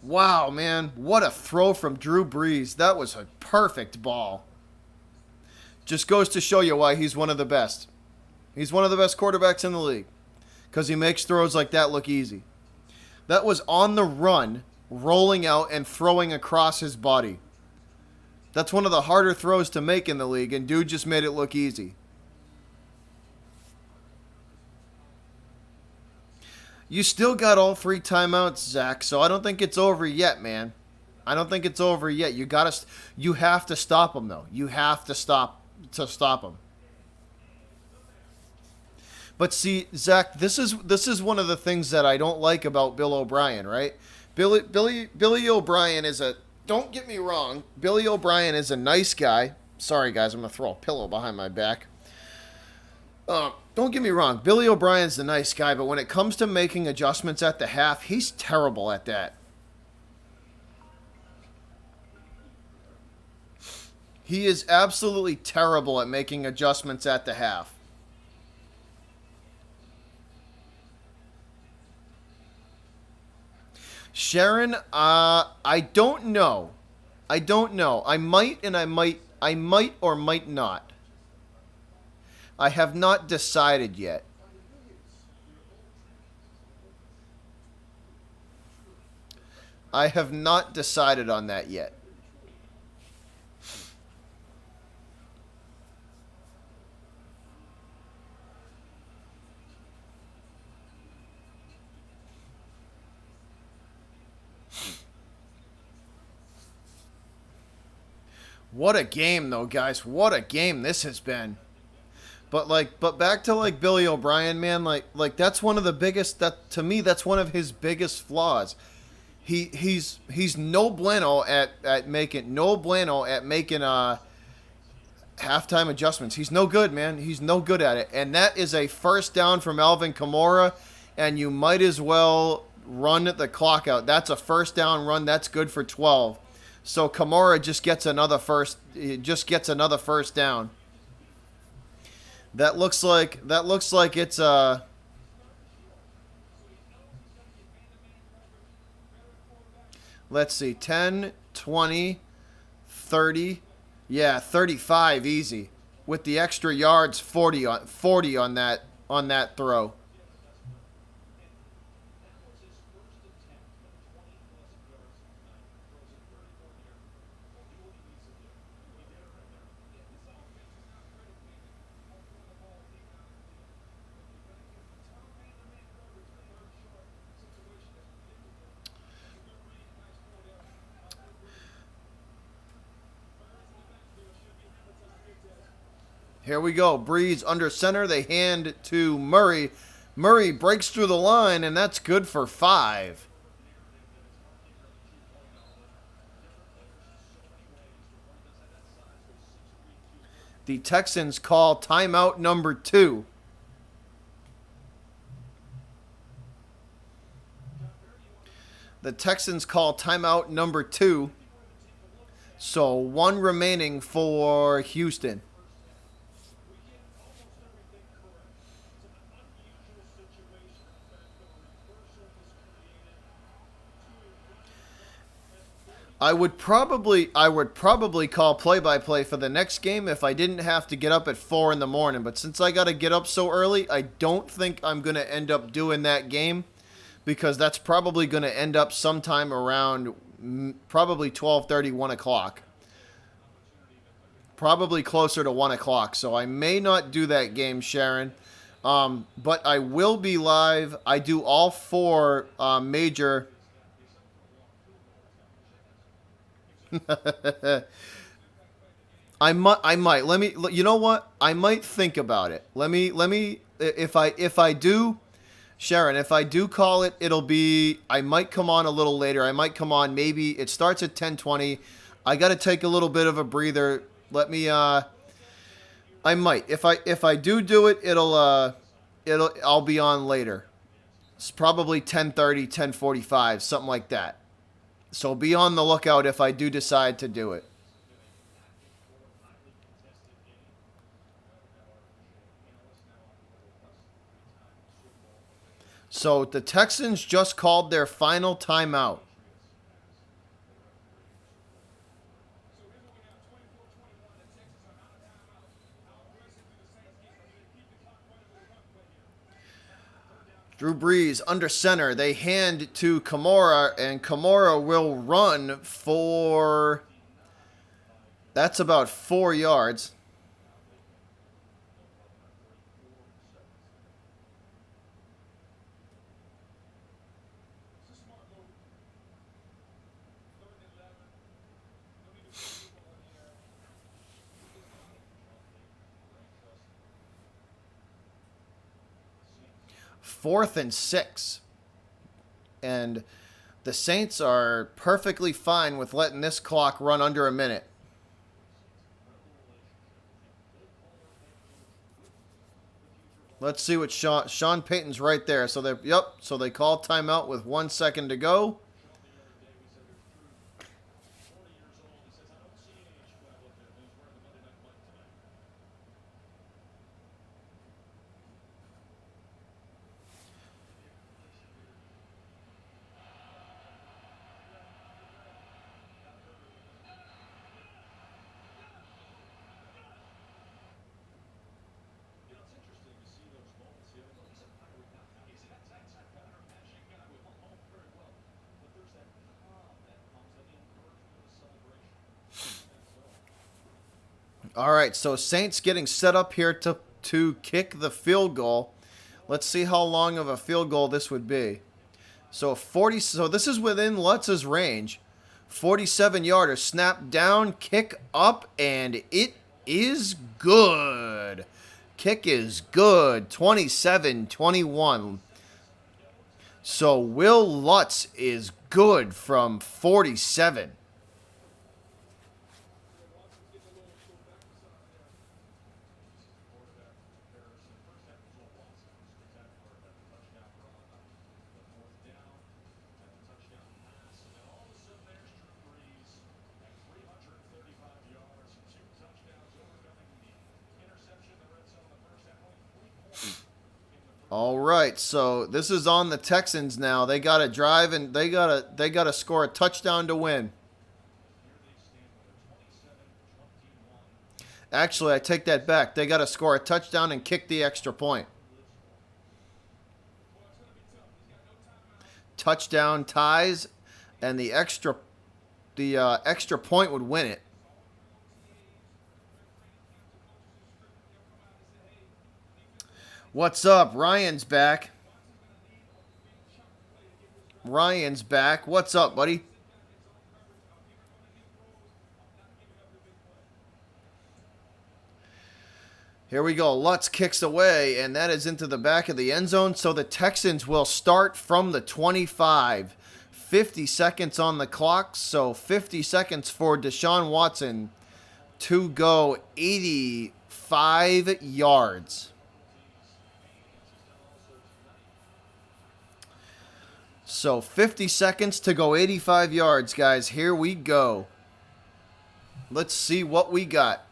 Wow, man. What a throw from Drew Brees. That was a perfect ball. Just goes to show you why he's one of the best. He's one of the best quarterbacks in the league. Because he makes throws like that look easy. That was on the run, rolling out and throwing across his body. That's one of the harder throws to make in the league, and dude just made it look easy. You still got all 3 timeouts, Zach, so I don't think it's over yet, man. I don't think it's over yet. You have to stop him, though. You have to stop him. But see, Zach, this is one of the things that I don't like about Bill O'Brien, right? Billy O'Brien is a, don't get me wrong, Billy O'Brien is a nice guy. Sorry, guys, I'm going to throw a pillow behind my back. Don't get me wrong, Billy O'Brien's the nice guy, but when it comes to making adjustments at the half, he's terrible at that. He is absolutely terrible at making adjustments at the half. Sharon, I don't know. I might or might not. I have not decided yet. I have not decided on that yet. What a game, though, guys. What a game this has been. But back to like Billy O'Brien, man. Like that's one of the biggest. To me, that's one of his biggest flaws. He's no bueno at making halftime adjustments. He's no good, man. He's no good at it. And that is a first down from Alvin Kamara, and you might as well run the clock out. That's a first down run. That's good for 12. So Kamara just gets another first down. That looks like it's let's see, 10, 20, 30, yeah, 35 easy. With the extra yards, 40 on that throw. Here we go. Breeze under center. They hand to Murray. Murray breaks through the line, and that's good for 5. The Texans call timeout number 2. The Texans call timeout number 2. So 1 remaining for Houston. I would probably call play-by-play for the next game if I didn't have to get up at 4 in the morning. But since I got to get up so early, I don't think I'm going to end up doing that game because that's probably going to end up sometime around probably 12:30, 1 o'clock. Probably closer to 1 o'clock. So I may not do that game, Sharon. But I will be live. I do all 4 major... I might. Let me. You know what? I might think about it. Let me. If I do, Sharon, if I do call it, it'll be, I might come on a little later. I might come on, maybe it starts at 10:20. I got to take a little bit of a breather. Let me I might. If I do it, I'll be on later. It's probably 10:30, 10:45, something like that. So be on the lookout if I do decide to do it. So the Texans just called their final timeout. Drew Brees under center. They hand to Kamara, and Kamara will run for. That's about 4 yards. Fourth and 6. And the Saints are perfectly fine with letting this clock run under a minute. Let's see what Sean Payton's right there. So they call timeout with 1 second to go. All right, so Saints getting set up here to kick the field goal. Let's see how long of a field goal this would be. So this is within Lutz's range. 47-yarder, snap down, kick up, and it is good. Kick is good. 27-21. So Will Lutz is good from 47. All right, so this is on the Texans now. They got to drive and they got to score a touchdown to win. Actually, I take that back. They got to score a touchdown and kick the extra point. Touchdown ties, and the extra point would win it. What's up? Ryan's back. Ryan's back. What's up, buddy? Here we go. Lutz kicks away, and that is into the back of the end zone. So the Texans will start from the 25. 50 seconds on the clock. So 50 seconds for Deshaun Watson to go 85 yards. So 50 seconds to go 85 yards, guys. Here we go. Let's see what we got.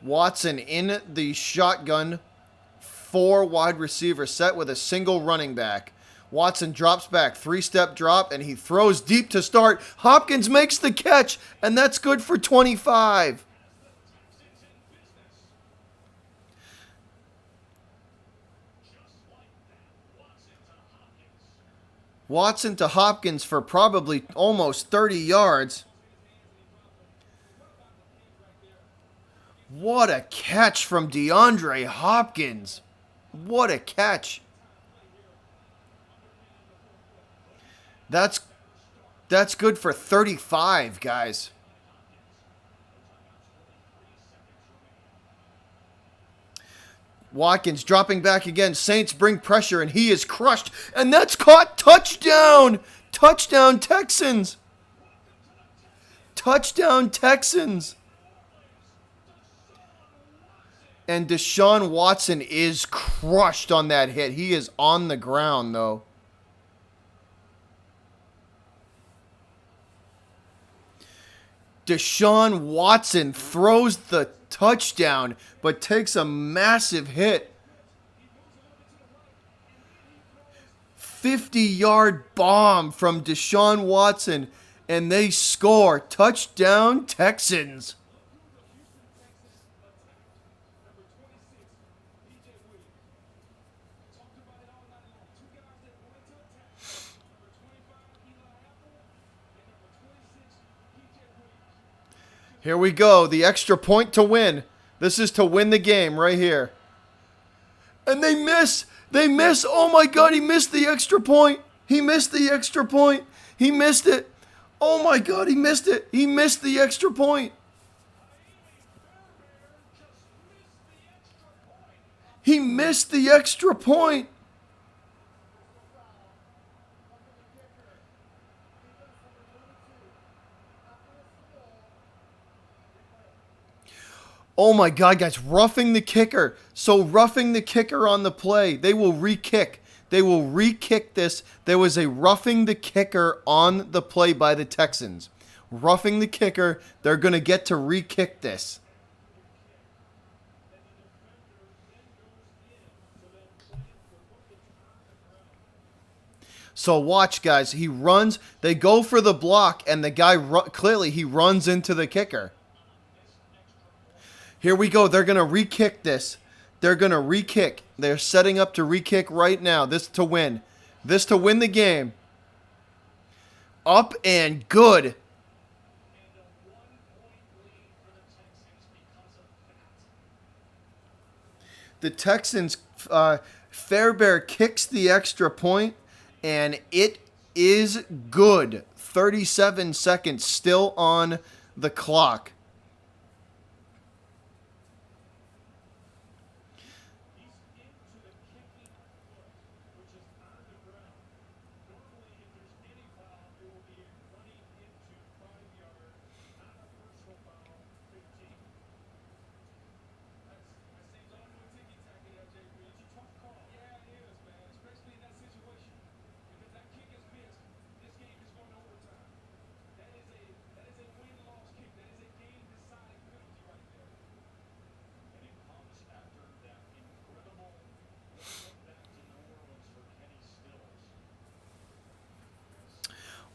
Watson in the shotgun, 4 wide receiver set with a single running back. Watson drops back, 3-step drop, and he throws deep to start. Hopkins makes the catch, and that's good for 25. Watson to Hopkins for probably almost 30 yards. What a catch from DeAndre Hopkins. What a catch. That's That's good for 35, guys. Watkins dropping back again. Saints bring pressure, and he is crushed. And that's caught. Touchdown! Touchdown, Texans! Touchdown, Texans! And Deshaun Watson is crushed on that hit. He is on the ground, though. Deshaun Watson throws the touchdown, but takes a massive hit. 50-yard bomb from Deshaun Watson, and they score. Touchdown, Texans. Here we go. The extra point to win. This is to win the game right here. And they miss. They miss. Oh my God, he missed the extra point. He missed the extra point. He missed it. Oh my God, he missed it. He missed the extra point. He missed the extra point. Oh my God, guys, roughing the kicker. So roughing the kicker on the play. They will re-kick. They will re-kick this. There was a roughing the kicker on the play by the Texans. Roughing the kicker. They're going to get to re-kick this. So watch, guys. He runs. They go for the block, and the guy, clearly, he runs into the kicker. Here we go. They're going to re-kick this. They're going to re-kick. They're setting up to re-kick right now. This to win. This to win the game. Up and good. The Texans, Fairbairn kicks the extra point, and it is good. 37 seconds still on the clock.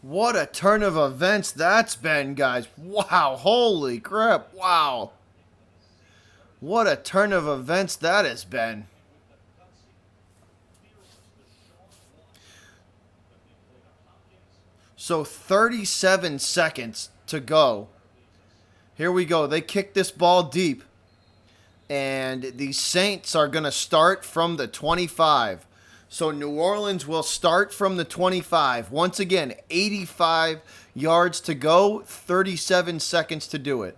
What a turn of events that's been, guys. Wow. Holy crap. Wow. What a turn of events that has been. So 37 seconds to go. Here we go. They kick this ball deep. And the Saints are going to start from the 25. So New Orleans will start from the 25. Once again, 85 yards to go, 37 seconds to do it.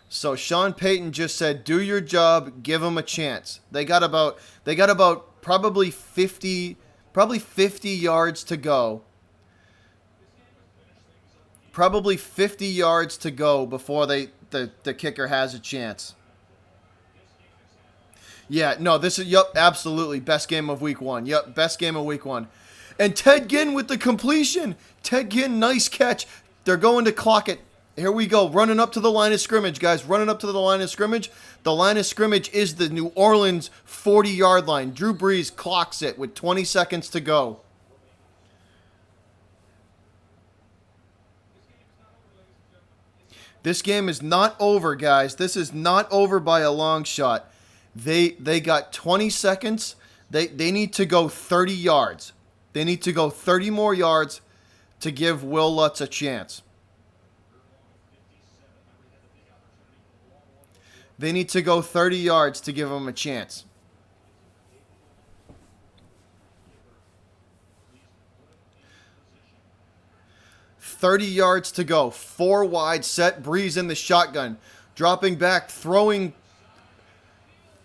So Sean Payton just said, "Do your job, give them a chance." They got about probably 50 yards to go. Probably 50 yards to go before the kicker has a chance. Yeah, no, this is, absolutely, best game of week one. Best game of week one. And Ted Ginn with the completion. Ted Ginn, nice catch. They're going to clock it. Here we go, running up to the line of scrimmage, guys. Running up to the line of scrimmage. The line of scrimmage is the New Orleans 40-yard line. Drew Brees clocks it with 20 seconds to go. This game is not over, guys. This is not over by a long shot. They got 20 seconds. They need to go 30 yards. They need to go 30 more yards to give Will Lutz a chance. They need to go 30 yards to give them a chance. .30 yards to go. 4 wide set. Breeze in the shotgun. Dropping back. Throwing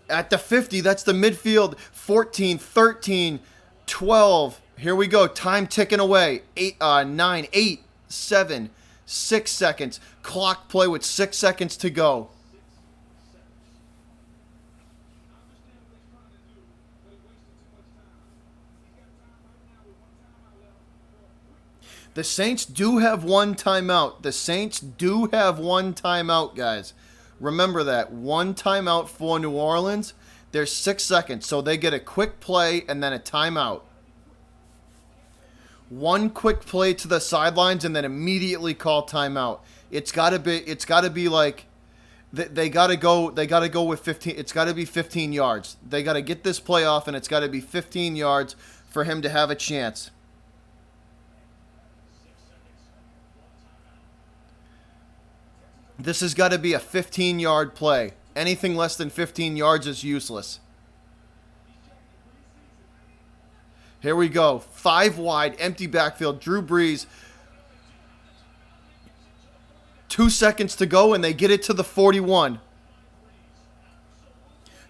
at the 50. That's the midfield. 14, 13, 12. Here we go. Time ticking away. 9, 8, 7, 6 seconds. Clock play with 6 seconds to go. The Saints do have one timeout. The Saints do have one timeout, guys. Remember that. One timeout for New Orleans. There's 6 seconds, so they get a quick play and then a timeout. One quick play to the sidelines and then immediately call timeout. It's gotta be like they gotta go with 15. It's gotta be 15 yards. They gotta get this play off, and it's gotta be 15 yards for him to have a chance. This has got to be a 15-yard play. Anything less than 15 yards is useless. Here we go. 5 wide, empty backfield. Drew Brees. 2 seconds to go, and they get it to the 41.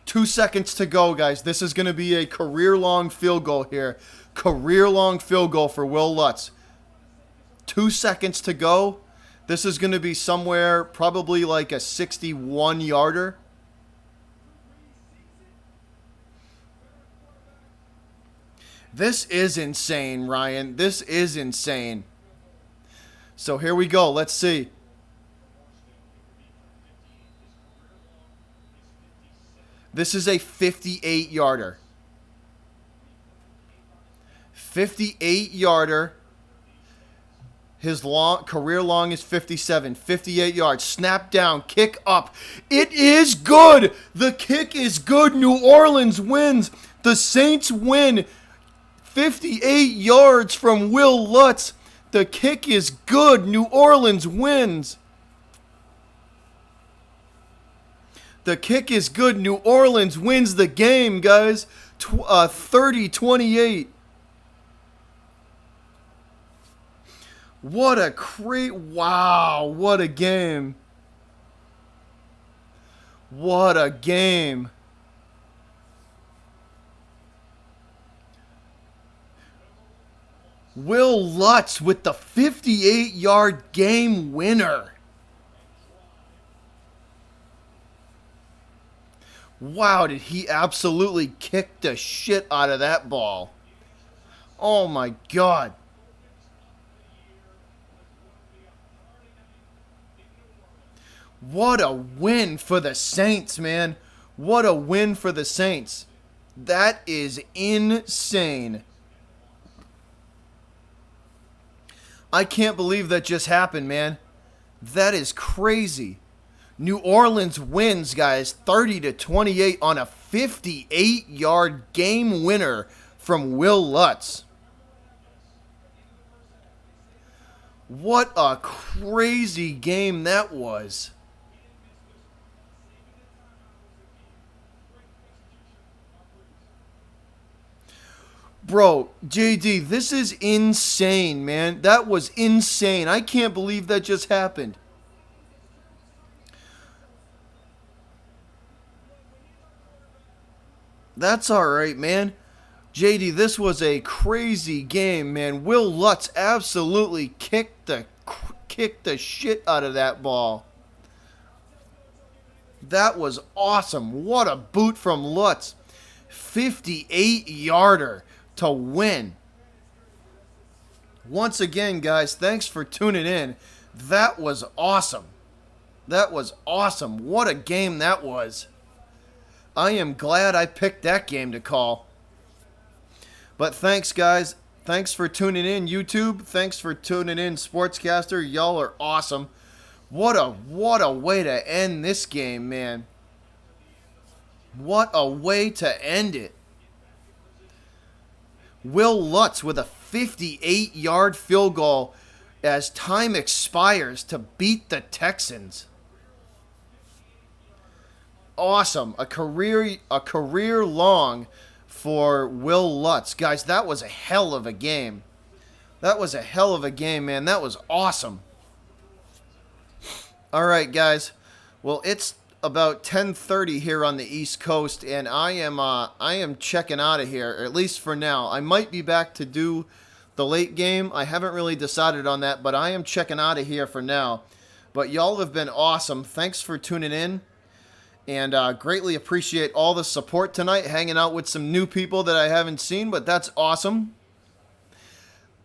2 seconds to go, guys. This is going to be a career-long field goal here. Career-long field goal for Will Lutz. 2 seconds to go. This is going to be somewhere probably like a 61-yarder. This is insane, Ryan. This is insane. So here we go. Let's see. This is a 58-yarder. 58-yarder. His career long is 57. 58 yards. Snap down. Kick up. It is good. The kick is good. New Orleans wins. The Saints win. 58 yards from Will Lutz. The kick is good. New Orleans wins. The kick is good. New Orleans wins the game, guys. 30-28. What a wow, what a game. What a game. Will Lutz with the 58-yard game winner. Wow, did he absolutely kick the shit out of that ball. Oh my God. What a win for the Saints, man. What a win for the Saints. That is insane. I can't believe that just happened, man. That is crazy. New Orleans wins, guys, 30-28 on a 58-yard game winner from Will Lutz. What a crazy game that was. Bro, JD, this is insane, man. That was insane. I can't believe that just happened. That's all right, man. JD, this was a crazy game, man. Will Lutz absolutely kicked the shit out of that ball. That was awesome. What a boot from Lutz. 58-yarder. To win. Once again, guys, thanks for tuning in. That was awesome. That was awesome. What a game that was. I am glad I picked that game to call. But thanks, guys. Thanks for tuning in, YouTube. Thanks for tuning in, Sportscaster. Y'all are awesome. What a way to end this game, man. What a way to end it. Will Lutz with a 58-yard field goal as time expires to beat the Texans. awesome. A career long for Will Lutz. Guys, that was a hell of a game. That was a hell of a game, man. That was awesome. All right, guys. Well, it's about 10:30 here on the East Coast, and I am checking out of here, at least for now. I might be back to do the late game. I haven't really decided on that, but I am checking out of here for now. But y'all have been awesome. Thanks for tuning in, and greatly appreciate all the support tonight, hanging out with some new people that I haven't seen, but that's awesome.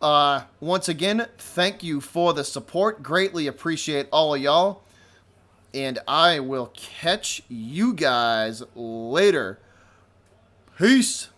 Once again, thank you for the support. Greatly appreciate all of y'all. And I will catch you guys later. Peace.